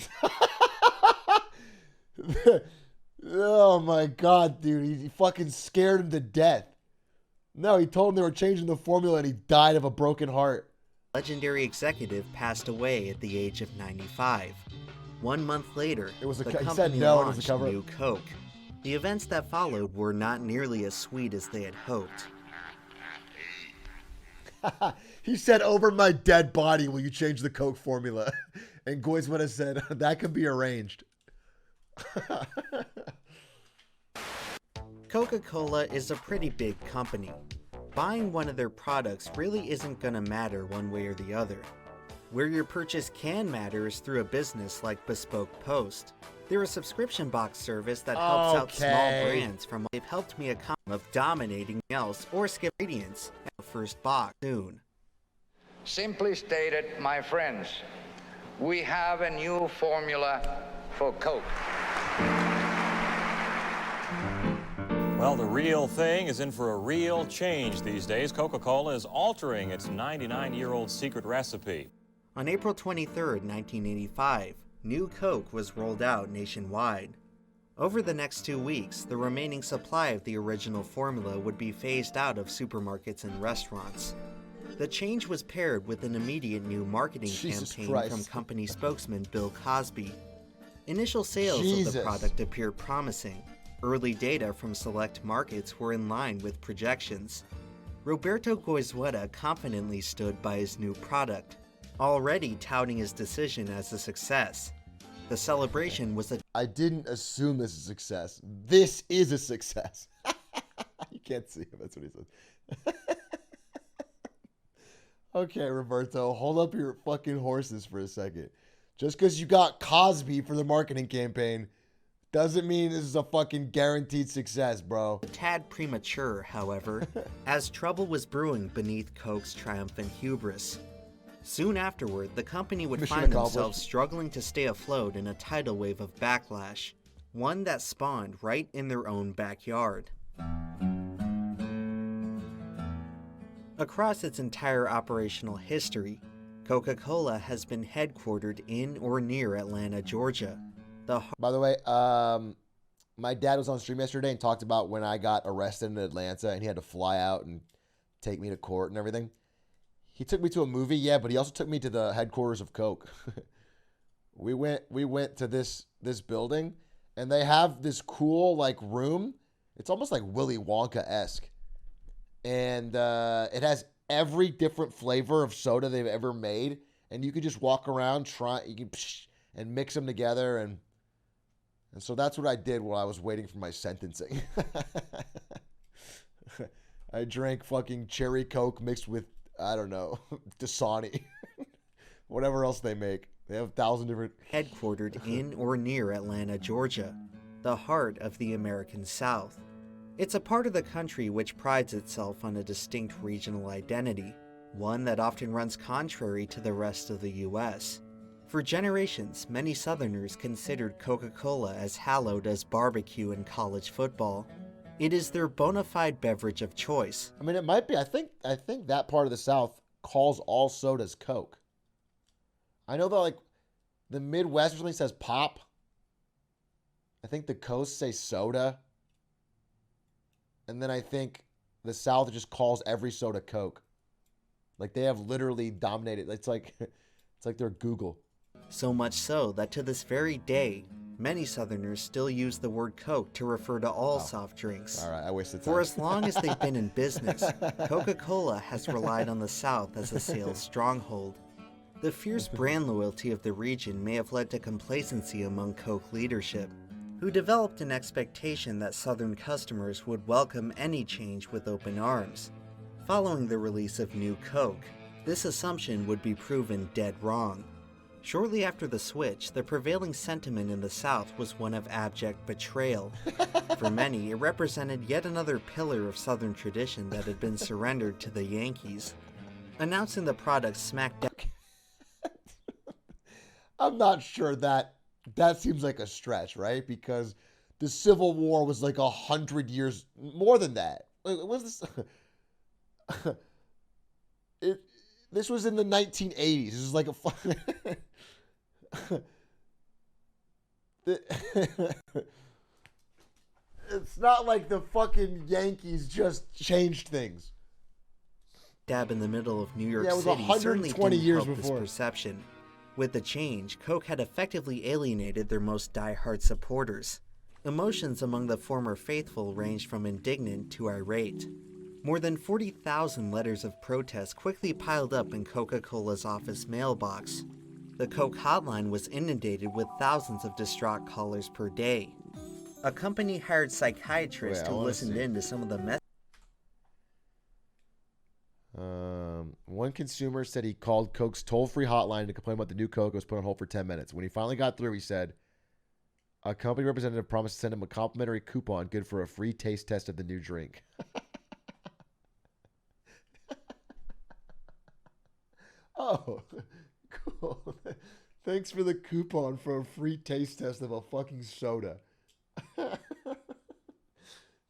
Oh my god, dude. He fucking scared him to death. No, he told him they were changing the formula and he died of a broken heart. Legendary executive passed away at the age of 95. 1 month later, It was the he said company no, and it was a launched cover-up. New Coke. The events that followed were not nearly as sweet as they had hoped. He said, "Over my dead body, will you change the Coke formula?" And Goizweta said, "That can be arranged." Coca-Cola is a pretty big company. Buying one of their products really isn't gonna matter one way or the other. Where your purchase can matter is through a business like Bespoke Post. They're a subscription box service that helps out small brands from. They've helped me accomplish of dominating else or skip ingredients at the first box soon. Simply stated, my friends, we have a new formula for Coke. Well, the real thing is in for a real change these days. Coca-Cola is altering its 99-year-old secret recipe. On April 23, 1985, New Coke was rolled out nationwide. Over the next 2 weeks, the remaining supply of the original formula would be phased out of supermarkets and restaurants. The change was paired with an immediate new marketing campaign from company spokesman Bill Cosby. Initial sales of the product appeared promising. Early data from select markets were in line with projections. Roberto Goizweta confidently stood by his new product, already touting his decision as a success. The celebration was a... I didn't assume this is a success. This is a success. You can't see him. That's what he said. Okay, Roberto, hold up your fucking horses for a second. Just because you got Cosby for the marketing campaign doesn't mean this is a fucking guaranteed success, bro. A tad premature, however, as trouble was brewing beneath Coke's triumphant hubris. Soon afterward, the company would find themselves struggling to stay afloat in a tidal wave of backlash, one that spawned right in their own backyard. Across its entire operational history, Coca-Cola has been headquartered in or near Atlanta, Georgia. By the way, my dad was on stream yesterday and talked about when I got arrested in Atlanta and he had to fly out and take me to court and everything. He took me to a movie, yeah, but he also took me to the headquarters of Coke. we went to this building, and they have this cool like room. It's almost like Willy Wonka-esque, and it has every different flavor of soda they've ever made, and you could just walk around and mix them together, and so that's what I did while I was waiting for my sentencing. I drank fucking cherry Coke mixed with, I don't know, Dasani. Whatever else they make. They have 1,000 different... Headquartered in or near Atlanta, Georgia, the heart of the American South. It's a part of the country which prides itself on a distinct regional identity, one that often runs contrary to the rest of the U.S. For generations, many Southerners considered Coca-Cola as hallowed as barbecue and college football. It is their bona fide beverage of choice. I mean, it might be. I think that part of the South calls all sodas Coke. I know that like the Midwest or something says pop. I think the coast say soda. And then I think the South just calls every soda Coke. Like they have literally dominated. It's like they're Google. So much so that to this very day, many Southerners still use the word Coke to refer to all soft drinks. All right, I wasted time. For as long as they've been in business, Coca-Cola has relied on the South as a sales stronghold. The fierce brand loyalty of the region may have led to complacency among Coke leadership, who developed an expectation that Southern customers would welcome any change with open arms. Following the release of New Coke, this assumption would be proven dead wrong. Shortly after the switch, the prevailing sentiment in the South was one of abject betrayal. For many, it represented yet another pillar of Southern tradition that had been surrendered to the Yankees. Announcing the product smack dab. I'm not sure that seems like a stretch, right? Because the Civil War was like 100 years more than that. What was this? This was in the 1980s. This is like a it's not like the fucking Yankees just changed things. Dab in the middle of New York it was City 120 certainly didn't years help before. this perception. With the change, Coke had effectively alienated their most die-hard supporters. Emotions among the former faithful ranged from indignant to irate. More than 40,000 letters of protest quickly piled up in Coca-Cola's office mailbox. The Coke hotline was inundated with thousands of distraught callers per day. A company hired psychiatrists who listened in to some of the messages. One consumer said he called Coke's toll-free hotline to complain about the new Coke was put on hold for 10 minutes. When he finally got through, he said, a company representative promised to send him a complimentary coupon good for a free taste test of the new drink. Oh, cool. Thanks for the coupon for a free taste test of a fucking soda.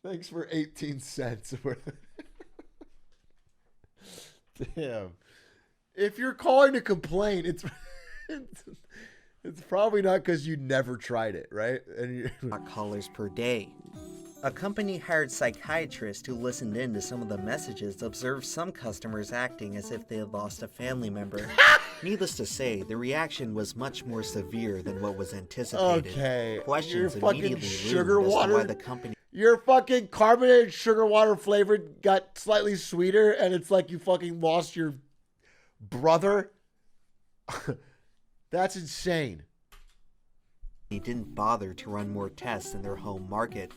Thanks for 18 cents. Damn. If you're calling to complain, it's probably not because you never tried it, right? And callers per day. A company hired psychiatrists who listened in to some of the messages observed some customers acting as if they had lost a family member. Needless to say, the reaction was much more severe than what was anticipated. Okay. Questions your fucking immediately sugar loomed as to water. why the company Your fucking carbonated sugar water flavored got slightly sweeter, and it's like you fucking lost your brother. That's insane. He didn't bother to run more tests in their home market.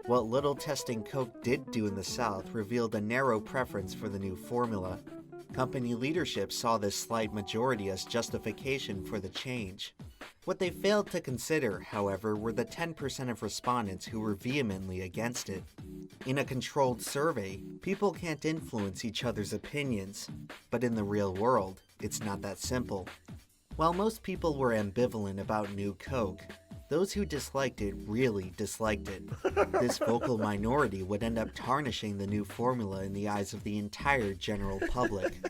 What little testing Coke did do in the South revealed a narrow preference for the new formula. Company leadership saw this slight majority as justification for the change. What they failed to consider, however, were the 10% of respondents who were vehemently against it. In a controlled survey, people can't influence each other's opinions, but in the real world, it's not that simple. While most people were ambivalent about New Coke, those who disliked it really disliked it. This vocal minority would end up tarnishing the new formula in the eyes of the entire general public.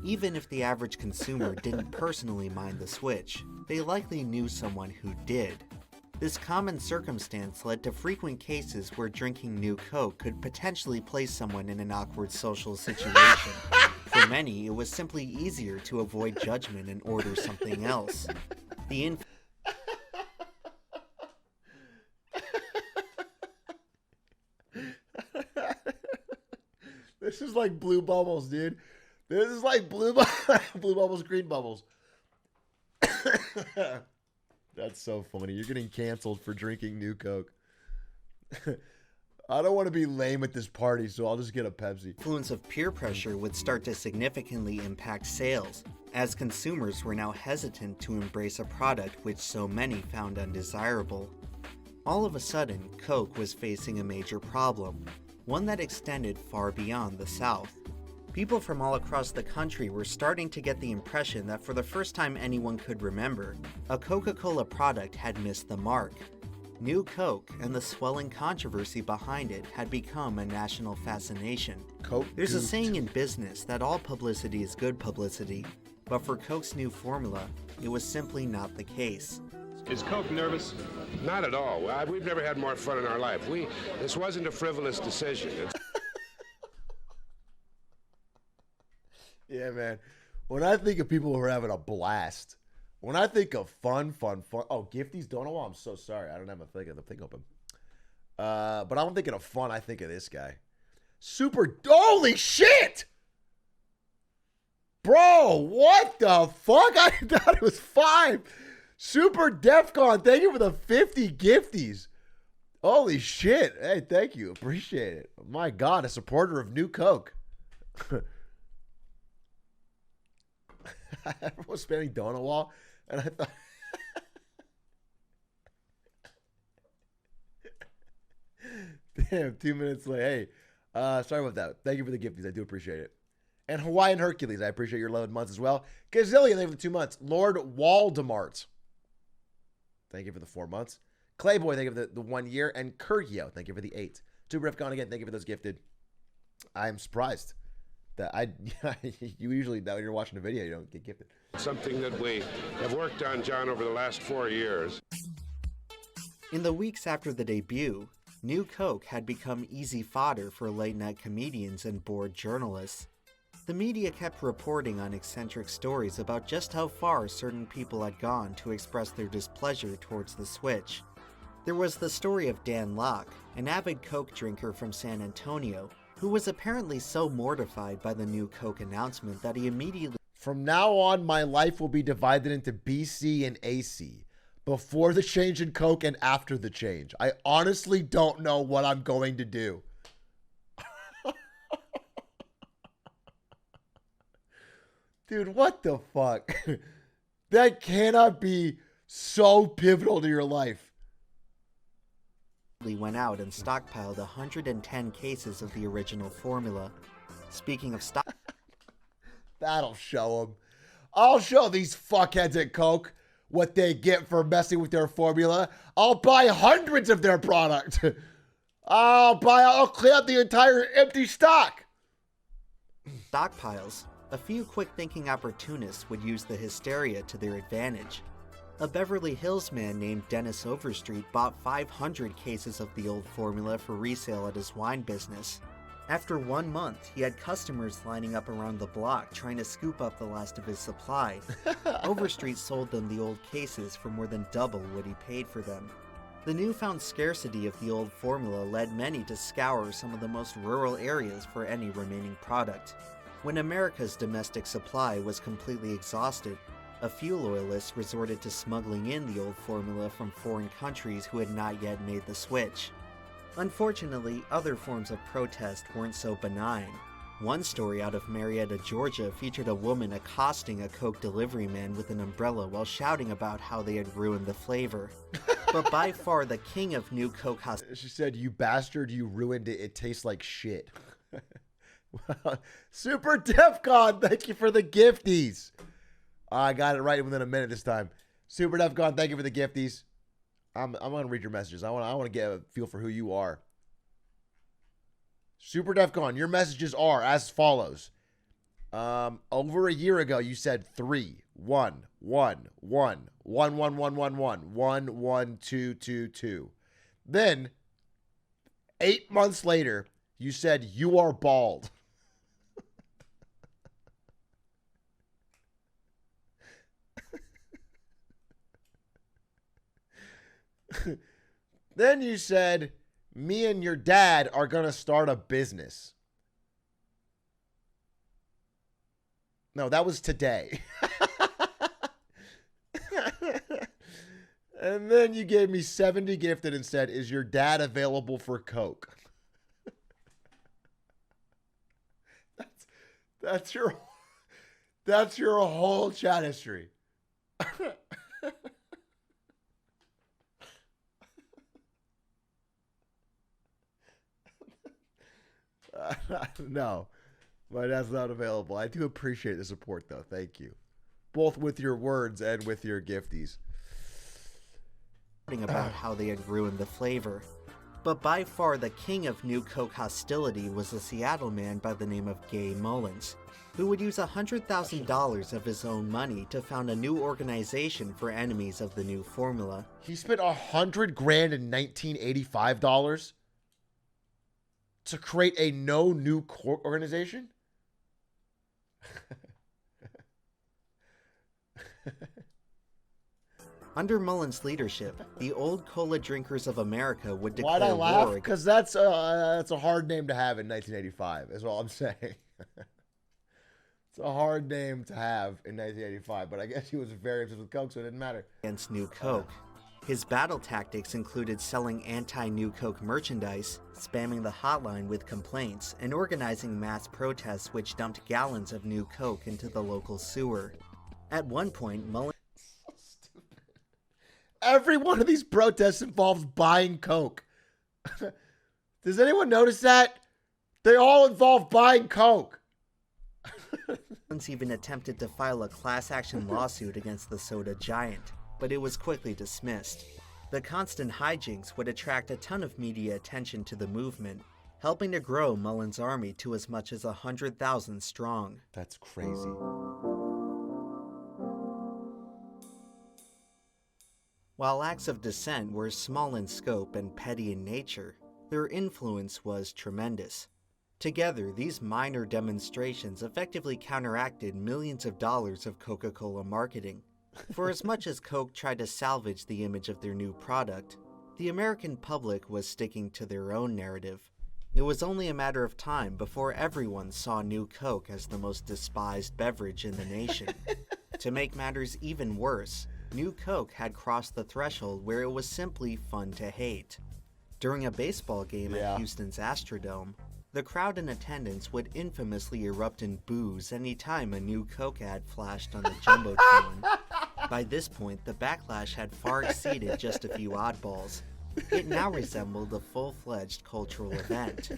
Even if the average consumer didn't personally mind the switch, they likely knew someone who did. This common circumstance led to frequent cases where drinking New Coke could potentially place someone in an awkward social situation. For many, it was simply easier to avoid judgment and order something else. This is like blue bubbles, dude. This is like blue bubbles, green bubbles. That's so funny. You're getting canceled for drinking New Coke. I don't want to be lame at this party, so I'll just get a Pepsi. Influence of peer pressure would start to significantly impact sales, as consumers were now hesitant to embrace a product which so many found undesirable. All of a sudden, Coke was facing a major problem, one that extended far beyond the South. People from all across the country were starting to get the impression that for the first time anyone could remember, a Coca-Cola product had missed the mark. New Coke and the swelling controversy behind it had become a national fascination. There's a saying in business that all publicity is good publicity, but for Coke's new formula, it was simply not the case. Is Coke nervous? Not at all. We've never had more fun in our life. This wasn't a frivolous decision. Yeah, man. When I think of people who are having a blast, when I think of fun. Oh, Gifties Donald, I'm so sorry. I don't have the thing open. But I'm thinking of fun. I think of this guy. Holy shit! Bro, what the fuck? I thought it was 5. Super Defcon, thank you for the 50 Gifties. Holy shit. Hey, thank you. Appreciate it. My God, a supporter of New Coke. Everyone was spamming Donawall, and I thought... Damn, 2 minutes late. Hey, sorry about that. Thank you for the gifties. I do appreciate it. And Hawaiian Hercules, I appreciate your 11 months as well. Gazillion, thank you for the 2 months. Lord Waldemart, thank you for the 4 months. Clayboy, thank you for the 1 year. And Kurgio, thank you for the 8. Tuberifcon again, thank you for those gifted. I'm surprised that you usually, when you're watching a video, you don't get gifted. Something that we have worked on, John, over the last 4 years. In the weeks after the debut, New Coke had become easy fodder for late-night comedians and bored journalists. The media kept reporting on eccentric stories about just how far certain people had gone to express their displeasure towards the Switch. There was the story of Dan Locke, an avid Coke drinker from San Antonio, who was apparently so mortified by the new Coke announcement that he immediately... From now on, my life will be divided into BC and AC. Before the change in Coke and after the change. I honestly don't know what I'm going to do. Dude, what the fuck? That cannot be so pivotal to your life. went out and stockpiled 110 cases of the original formula. Speaking of stock... That'll show them. I'll show these fuckheads at Coke what they get for messing with their formula. I'll buy hundreds of their product. I'll clear out the entire empty stock. Stockpiles. A few quick-thinking opportunists would use the hysteria to their advantage. A Beverly Hills man named Dennis Overstreet bought 500 cases of the old formula for resale at his wine business. After 1 month, he had customers lining up around the block trying to scoop up the last of his supply. Overstreet sold them the old cases for more than double what he paid for them. The newfound scarcity of the old formula led many to scour some of the most rural areas for any remaining product. When America's domestic supply was completely exhausted, a few loyalists resorted to smuggling in the old formula from foreign countries who had not yet made the switch. Unfortunately, other forms of protest weren't so benign. One story out of Marietta, Georgia featured a woman accosting a Coke delivery man with an umbrella while shouting about how they had ruined the flavor. But by far the king of new Coke She said, "You bastard, you ruined it. It tastes like shit." Super Defcon, thank you for the gifties. I got it right within a minute this time. Super Defcon, thank you for the gifties. I'm gonna read your messages. I want to get a feel for who you are. Super Defcon, your messages are as follows. Over a year ago, you said 3, 1, 1, 1, 1, 1, 1, 1, 1, 1, 1, 2, 2, 2. Then, 8 months later, you said you are bald. Then you said, me and your dad are going to start a business. No, that was today. And then you gave me 70 gifted and said, is your dad available for Coke? That's your whole chat history. No, my dad's not available. I do appreciate the support, though. Thank you. Both with your words and with your gifties. About how they had ruined the flavor. But by far the king of new Coke hostility was a Seattle man by the name of Gay Mullins, who would use $100,000 of his own money to found a new organization for enemies of the new formula. He spent $100 grand in 1985 dollars to create a no new Coke organization? Under Mullins' leadership, the old cola drinkers of America would declare Why'd I laugh? war. Because that's a hard name to have in 1985, is all I'm saying. It's a hard name to have in 1985, but I guess he was very obsessed with Coke, so it didn't matter. Against New Coke. His battle tactics included selling anti-New Coke merchandise, spamming the hotline with complaints, and organizing mass protests which dumped gallons of New Coke into the local sewer. At one point, Mullins... So stupid. Every one of these protests involves buying Coke. Does anyone notice that? They all involve buying Coke. Mullins even attempted to file a class action lawsuit against the soda giant, but it was quickly dismissed. The constant hijinks would attract a ton of media attention to the movement, helping to grow Mullins' army to as much as 100,000 strong. That's crazy. While acts of dissent were small in scope and petty in nature, their influence was tremendous. Together, these minor demonstrations effectively counteracted millions of dollars of Coca-Cola marketing. For as much as Coke tried to salvage the image of their new product, the American public was sticking to their own narrative. It was only a matter of time before everyone saw New Coke as the most despised beverage in the nation. To make matters even worse, New Coke had crossed the threshold where it was simply fun to hate. During a baseball game at Houston's Astrodome, the crowd in attendance would infamously erupt in boos anytime a New Coke ad flashed on the Jumbotron. By this point, the backlash had far exceeded just a few oddballs. It now resembled a full-fledged cultural event.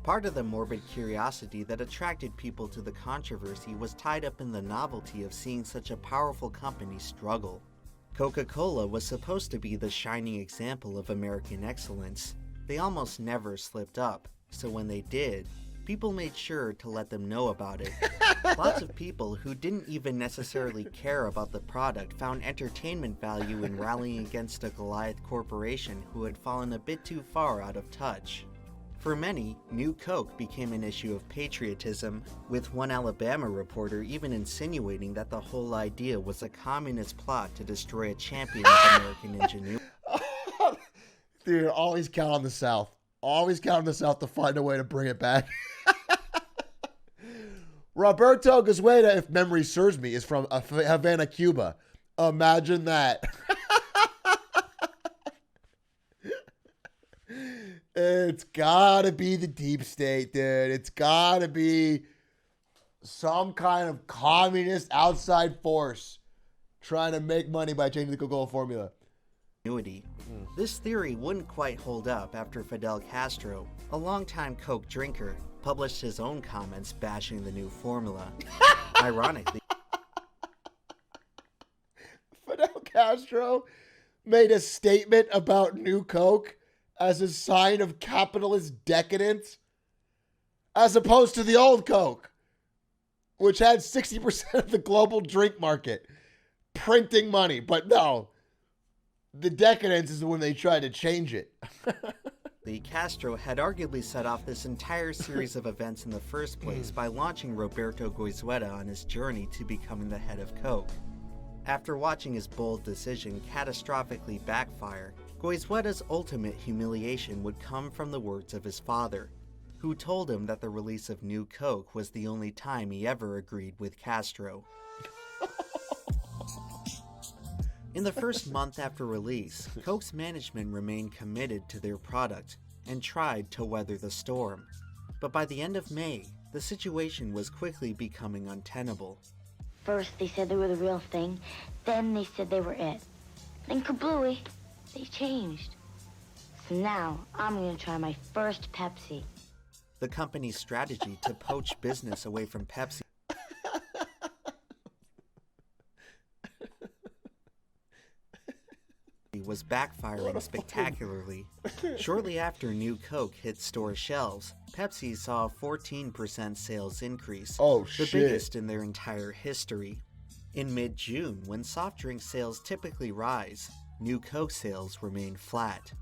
Part of the morbid curiosity that attracted people to the controversy was tied up in the novelty of seeing such a powerful company struggle. Coca-Cola was supposed to be the shining example of American excellence. They almost never slipped up, so when they did, people made sure to let them know about it. Lots of people who didn't even necessarily care about the product found entertainment value in rallying against a Goliath corporation who had fallen a bit too far out of touch. For many, New Coke became an issue of patriotism, with one Alabama reporter even insinuating that the whole idea was a communist plot to destroy a champion of American ingenuity. Dude, always count on the South. Always count on the South to find a way to bring it back. Roberto Goizueta, if memory serves me, is from Havana, Cuba. Imagine that. It's gotta be the deep state, dude. It's gotta be some kind of communist outside force trying to make money by changing the Coca-Cola formula. This theory wouldn't quite hold up after Fidel Castro, a longtime Coke drinker, published his own comments bashing the new formula. Ironically, Fidel Castro made a statement about New Coke as a sign of capitalist decadence, as opposed to the old Coke, which had 60% of the global drink market, printing money. But no, the decadence is when they tried to change it. Castro had arguably set off this entire series of events in the first place by launching Roberto Goizueta on his journey to becoming the head of Coke. After watching his bold decision catastrophically backfire, Goizueta's ultimate humiliation would come from the words of his father, who told him that the release of New Coke was the only time he ever agreed with Castro. In the first month after release, Coke's management remained committed to their product and tried to weather the storm. But by the end of May, the situation was quickly becoming untenable. First they said they were the real thing, then they said they were it. Then kablooey, they changed. So now I'm gonna try my first Pepsi. The company's strategy to poach business away from Pepsi was backfiring spectacularly. Shortly after New Coke hit store shelves, Pepsi saw a 14% sales increase, the biggest in their entire history. In mid-June, when soft drink sales typically rise, New Coke sales remained flat.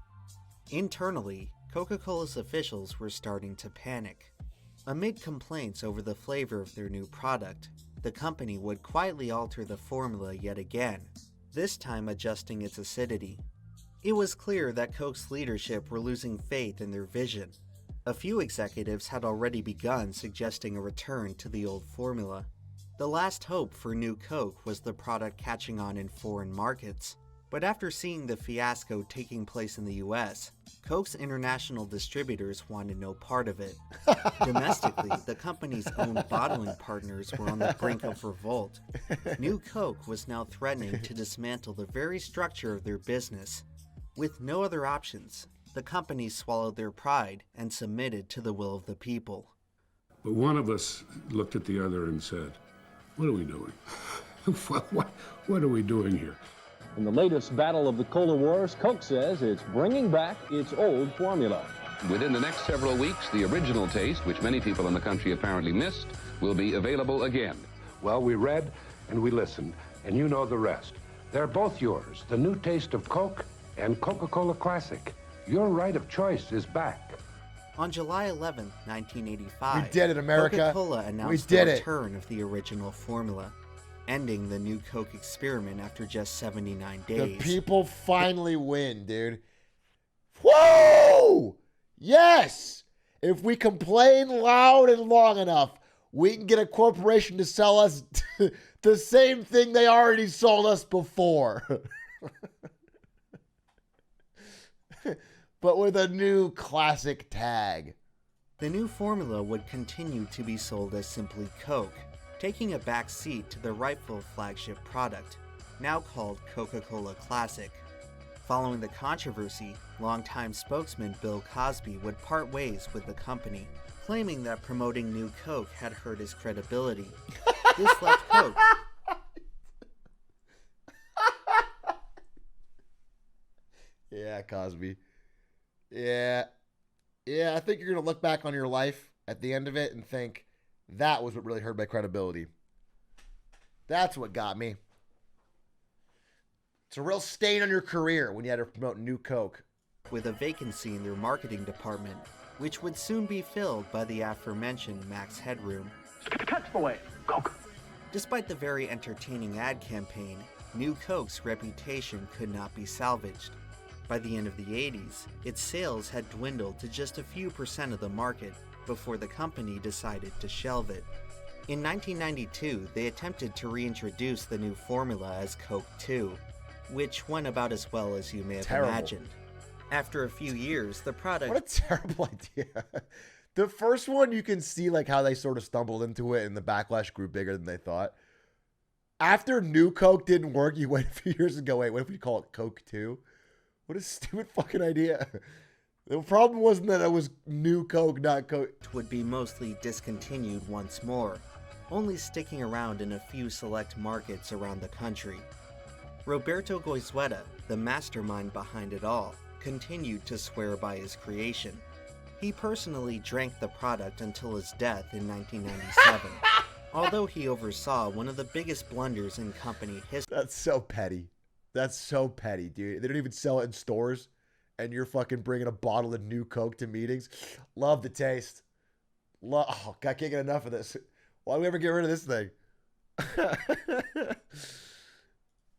Internally, Coca-Cola's officials were starting to panic. Amid complaints over the flavor of their new product, the company would quietly alter the formula yet again, this time adjusting its acidity. It was clear that Coke's leadership were losing faith in their vision. A few executives had already begun suggesting a return to the old formula. The last hope for New Coke was the product catching on in foreign markets. But after seeing the fiasco taking place in the US, Coke's international distributors wanted no part of it. Domestically, the company's own bottling partners were on the brink of revolt. New Coke was now threatening to dismantle the very structure of their business. With no other options, the company swallowed their pride and submitted to the will of the people. But one of us looked at the other and said, "What are we doing? What are we doing here?" In the latest battle of the Cola Wars, Coke says it's bringing back its old formula. Within the next several weeks, the original taste, which many people in the country apparently missed, will be available again. Well, we read and we listened, and you know the rest. They're both yours, the new taste of Coke and Coca-Cola Classic. Your right of choice is back. On July 11, 1985, We did it, America. Coca-Cola We announced did the it. return of the original formula, ending the new Coke experiment after just 79 days. The people finally win, dude. Whoa! Yes! If we complain loud and long enough, we can get a corporation to sell us the same thing they already sold us before. But with a new classic tag. The new formula would continue to be sold as simply Coke, taking a back seat to the rightful flagship product, now called Coca-Cola Classic. Following the controversy, longtime spokesman Bill Cosby would part ways with the company, claiming that promoting new Coke had hurt his credibility. This left Coke Yeah, Cosby. Yeah. Yeah, I think you're going to look back on your life at the end of it and think, that was what really hurt my credibility. That's what got me. It's a real stain on your career when you had to promote new Coke. with a vacancy in their marketing department, which would soon be filled by the aforementioned Max Headroom. Catch the wave, Coke. Despite the very entertaining ad campaign, New Coke's reputation could not be salvaged. By the end of the 80s, its sales had dwindled to just a few % of the market before the company decided to shelve it. In 1992, they attempted to reintroduce the new formula as Coke 2, which went about as well as you may have imagined. After a few years, the product... What a terrible idea. The first one, you can see like how they sort of stumbled into it and the backlash grew bigger than they thought. After New Coke didn't work, you wait a few years and go, wait, what if we call it Coke 2? What a stupid fucking idea. The problem wasn't that it was New Coke, not Coke. Would be mostly discontinued once more, only sticking around in a few select markets around the country. Roberto Goizueta, the mastermind behind it all, continued to swear by his creation. He personally drank the product until his death in 1997, although he oversaw one of the biggest blunders in company history. That's so petty. That's so petty, dude. They don't even sell it in stores, and you're fucking bringing a bottle of New Coke to meetings. Love the taste. Oh, I can't get enough of this. Why do we ever get rid of this thing?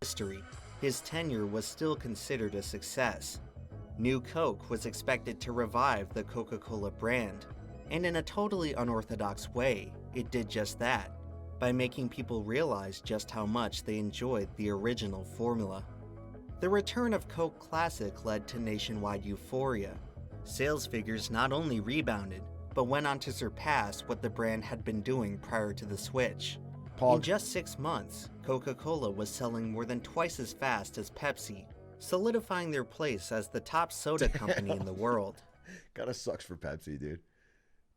History. His tenure was still considered a success. New Coke was expected to revive the Coca-Cola brand, and in a totally unorthodox way, it did just that, by making people realize just how much they enjoyed the original formula. The return of Coke Classic led to nationwide euphoria. Sales figures not only rebounded, but went on to surpass what the brand had been doing prior to the switch. In just 6 months, Coca-Cola was selling more than twice as fast as Pepsi, solidifying their place as the top soda company in the world. Kinda sucks for Pepsi, dude.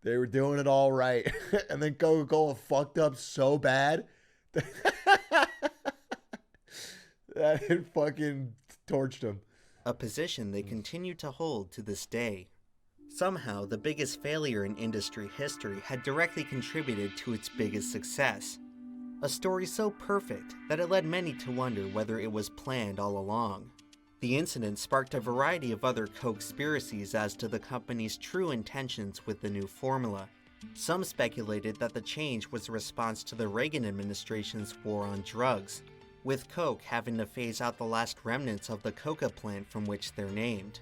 They were doing it all right, and then Coca-Cola fucked up so bad that it fucking torched them. A position they continue to hold to this day. Somehow, the biggest failure in industry history had directly contributed to its biggest success. A story so perfect that it led many to wonder whether it was planned all along. The incident sparked a variety of other Coke-spiracies as to the company's true intentions with the new formula. Some speculated that the change was a response to the Reagan administration's war on drugs, with Coke having to phase out the last remnants of the coca plant from which they're named.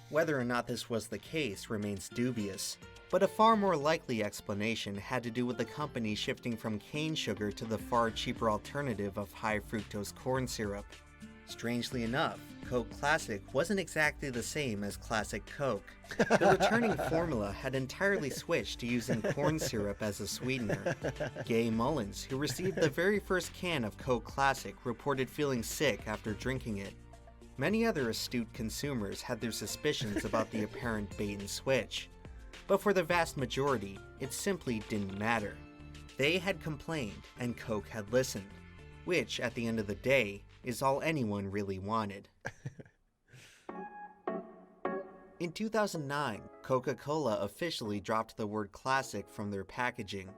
Whether or not this was the case remains dubious, but a far more likely explanation had to do with the company shifting from cane sugar to the far cheaper alternative of high fructose corn syrup. Strangely enough, Coke Classic wasn't exactly the same as Classic Coke. The returning formula had entirely switched to using corn syrup as a sweetener. Gay Mullins, who received the very first can of Coke Classic, reported feeling sick after drinking it. Many other astute consumers had their suspicions about the apparent bait and switch. But for the vast majority, it simply didn't matter. They had complained, and Coke had listened, which, at the end of the day, is all anyone really wanted. In 2009, Coca-Cola officially dropped the word classic from their packaging,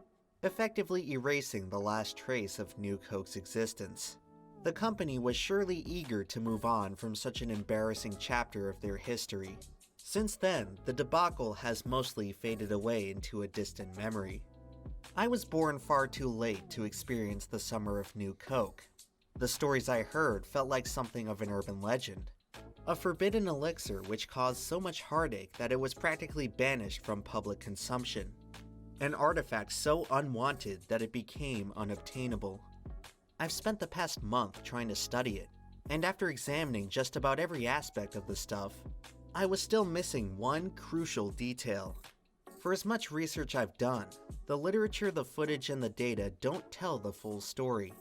effectively erasing the last trace of New Coke's existence. The company was surely eager to move on from such an embarrassing chapter of their history. Since then, the debacle has mostly faded away into a distant memory. I was born far too late to experience the summer of New Coke. The stories I heard felt like something of an urban legend. A forbidden elixir which caused so much heartache that it was practically banished from public consumption. An artifact so unwanted that it became unobtainable. I've spent the past month trying to study it, and after examining just about every aspect of the stuff, I was still missing one crucial detail. For as much research I've done, the literature, the footage, and the data don't tell the full story.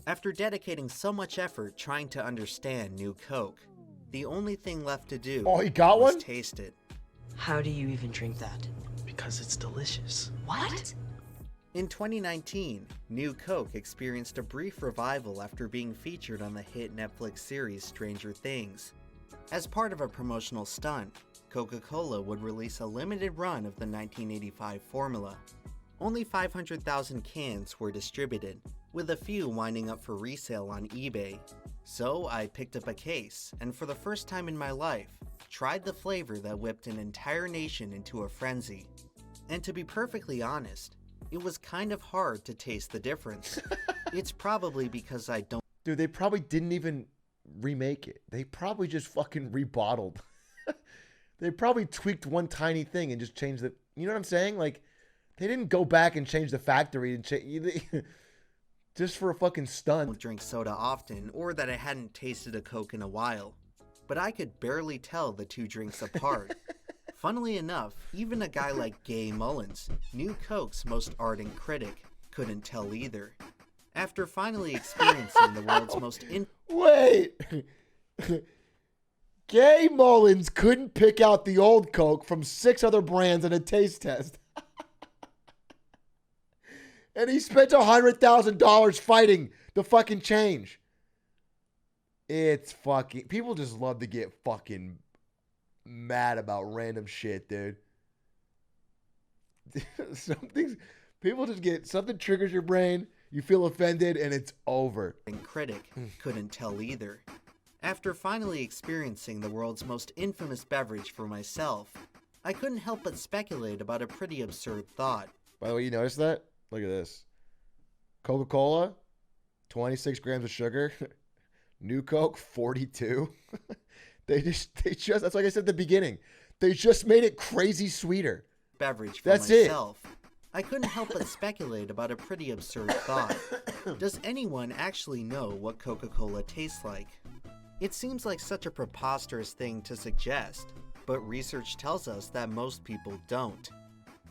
After dedicating so much effort trying to understand New Coke, the only thing left to do was taste it. How do you even drink that? Because it's delicious. What? In 2019, New Coke experienced a brief revival after being featured on the hit Netflix series Stranger Things. As part of a promotional stunt, Coca-Cola would release a limited run of the 1985 formula. Only 500,000 cans were distributed, with a few winding up for resale on eBay. So I picked up a case, and for the first time in my life, tried the flavor that whipped an entire nation into a frenzy. And to be perfectly honest, it was kind of hard to taste the difference. It's probably because I don't— Dude, they probably didn't even remake it. They probably just fucking rebottled. They probably tweaked one tiny thing and just changed it. You know what I'm saying? Like, they didn't go back and change the factory and just for a fucking stunt. Drink soda often, or that I hadn't tasted a Coke in a while. But I could barely tell the two drinks apart. Funnily enough, even a guy like Gay Mullins, New Coke's most ardent critic, couldn't tell either. After finally experiencing the world's most Wait! Gay Mullins couldn't pick out the old Coke from 6 other brands in a taste test. And he spent $100,000 fighting the fucking change. It's fucking... People just love to get fucking mad about random shit, dude. People just get... Something triggers your brain, you feel offended, and it's over. Critic couldn't tell either. After finally experiencing the world's most infamous beverage for myself, I couldn't help but speculate about a pretty absurd thought. By the way, you notice that? Look at this. Coca-Cola, 26 grams of sugar. New Coke, 42. They just, that's like I said at the beginning. They just made it crazy sweeter. Beverage for That's myself. I couldn't help but speculate about a pretty absurd thought. Does anyone actually know what Coca-Cola tastes like? It seems like such a preposterous thing to suggest, but research tells us that most people don't.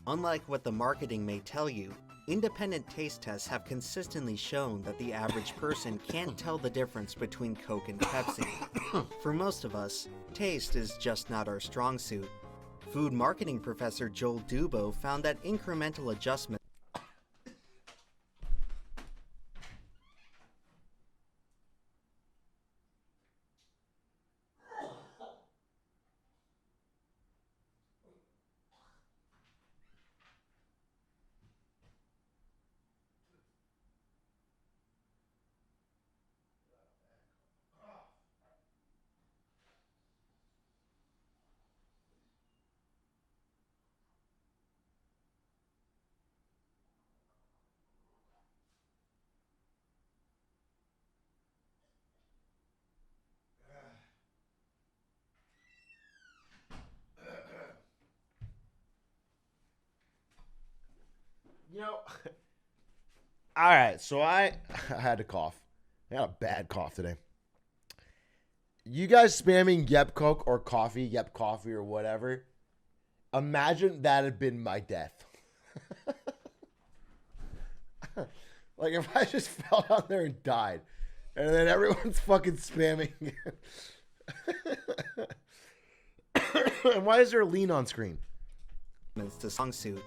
Unlike what the marketing may tell you, independent taste tests have consistently shown that the average person can't tell the difference between Coke and Pepsi. For most of us, taste is just not our strong suit. Food marketing professor Joel Dubo found that incremental adjustments You know, all right, so I had to cough. I got a bad cough today. You guys spamming Yep Coke or coffee, Yep Coffee or whatever. Imagine that had been my death. Like if I just fell down there and died, and then everyone's fucking spamming. And why is there a lean on screen? to song suit.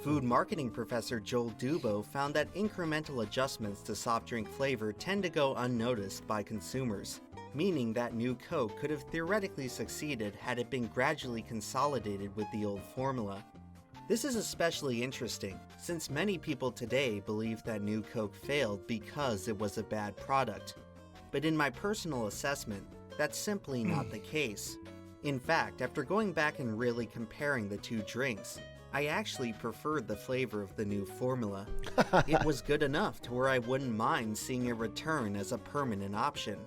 Food marketing professor Joel Dubo found that incremental adjustments to soft drink flavor tend to go unnoticed by consumers, meaning that New Coke could have theoretically succeeded had it been gradually consolidated with the old formula. This is especially interesting, since many people today believe that New Coke failed because it was a bad product. But in my personal assessment, that's simply not the case. In fact, after going back and really comparing the two drinks, I actually preferred the flavor of the new formula. It was good enough to where I wouldn't mind seeing a return as a permanent option.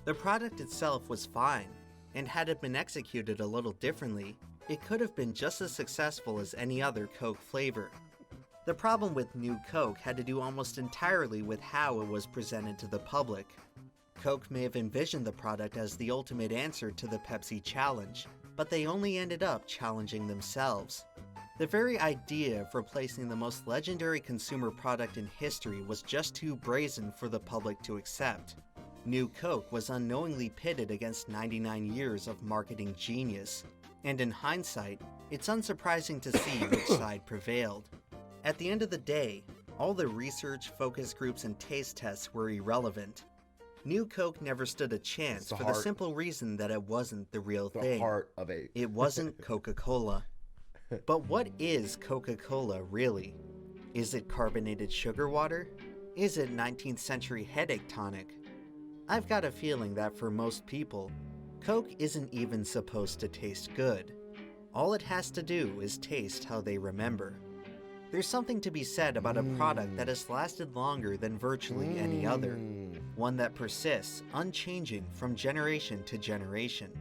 The product itself was fine, and had it been executed a little differently, it could have been just as successful as any other Coke flavor. The problem with New Coke had to do almost entirely with how it was presented to the public. Coke may have envisioned the product as the ultimate answer to the Pepsi challenge, but they only ended up challenging themselves. The very idea of replacing the most legendary consumer product in history was just too brazen for the public to accept. New Coke was unknowingly pitted against 99 years of marketing genius, and in hindsight, it's unsurprising to see which side prevailed. At the end of the day, all the research, focus groups, and taste tests were irrelevant. New Coke never stood a chance for the simple reason that it wasn't the real thing. It wasn't Coca-Cola. But what is Coca-Cola really? Is it carbonated sugar water? Is it 19th century headache tonic? I've got a feeling that for most people, Coke isn't even supposed to taste good. All it has to do is taste how they remember. There's something to be said about a product that has lasted longer than virtually any other, one that persists unchanging from generation to generation.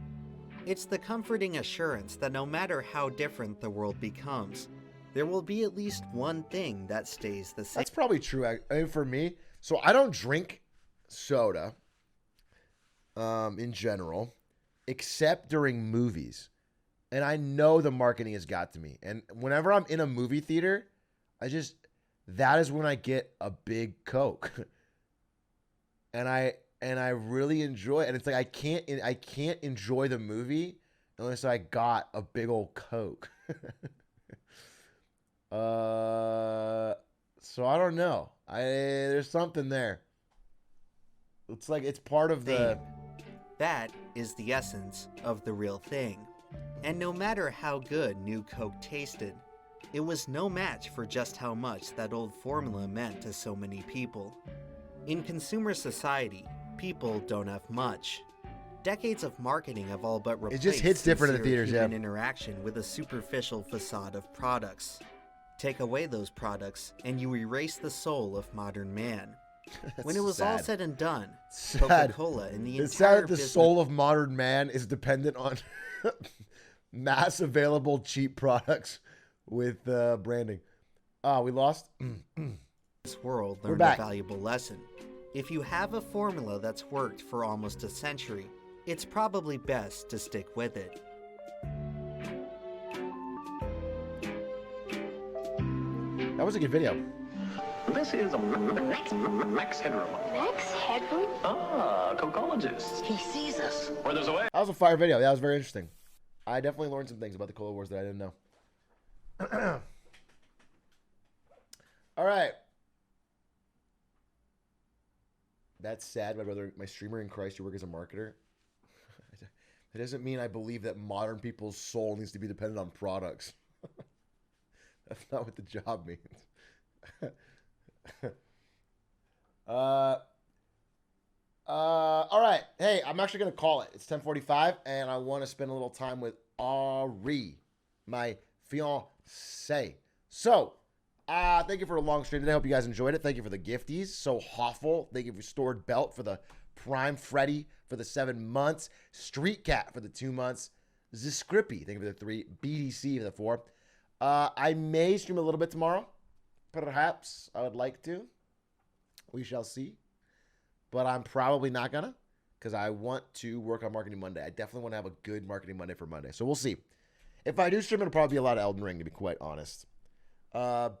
It's the comforting assurance that no matter how different the world becomes, there will be at least one thing that stays the same. That's probably true. I mean, for me, so I don't drink soda in general, except during movies. And I know the marketing has got to me. And whenever I'm in a movie theater, that is when I get a big Coke. and I really enjoy it. And it's like I can't enjoy the movie unless I got a big old Coke. So I don't know. There's something there. It's like it's part of the... That is the essence of the real thing. And no matter how good New Coke tasted, it was no match for just how much that old formula meant to so many people. In consumer society, people don't have much. Decades of marketing have all but replaced it just hits different in the theaters, human interaction with a superficial facade of products. Take away those products, and you erase the soul of modern man. When it was all said and done, Coca-Cola and the it's entire sad that the soul of modern man is dependent on mass available cheap products with branding. We lost. This world learned a valuable lesson. If you have a formula that's worked for almost a century, it's probably best to stick with it. That was a good video. This is Max Headroom. Max Headroom? Ah, Cocologist. He sees us. Where there's a way. That was a fire video. That was very interesting. I definitely learned some things about the Cola Wars that I didn't know. All right. That's sad. My brother, my streamer in Christ, you work as a marketer. That doesn't mean I believe that modern people's soul needs to be dependent on products. That's not what the job means. All right. Hey, I'm actually going to call it. It's 10:45, and I want to spend a little time with Ari, my fiancé. So, thank you for a long stream today. I hope you guys enjoyed it. Thank you for the gifties. So Hoffel, thank you for Stored Belt for the Prime Freddy for the 7 months. Street Cat for the 2 months. Ziscrippy, thank you for the 3. BDC for the 4. I may stream a little bit tomorrow. Perhaps I would like to. We shall see. But I'm probably not going to because I want to work on Marketing Monday. I definitely want to have a good Marketing Monday for Monday. So we'll see. If I do stream, it'll probably be a lot of Elden Ring, to be quite honest.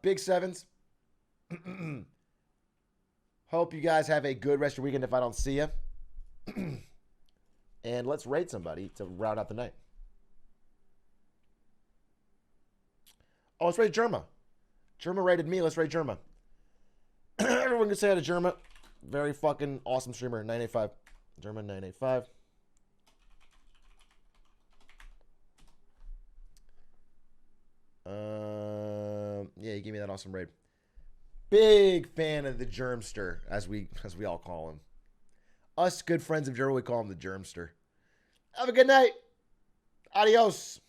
Big sevens. Hope you guys have a good rest of your weekend if I don't see you. And let's raid somebody to round out the night. Oh, let's raid Germa. Germa raided me. Let's raid Germa. Everyone can say hi to Germa. Very fucking awesome streamer. 985. Germa 985. Yeah, he gave me that awesome raid. Big fan of the Germster, as we all call him. Us good friends of Germa, we call him the Germster. Have a good night. Adios.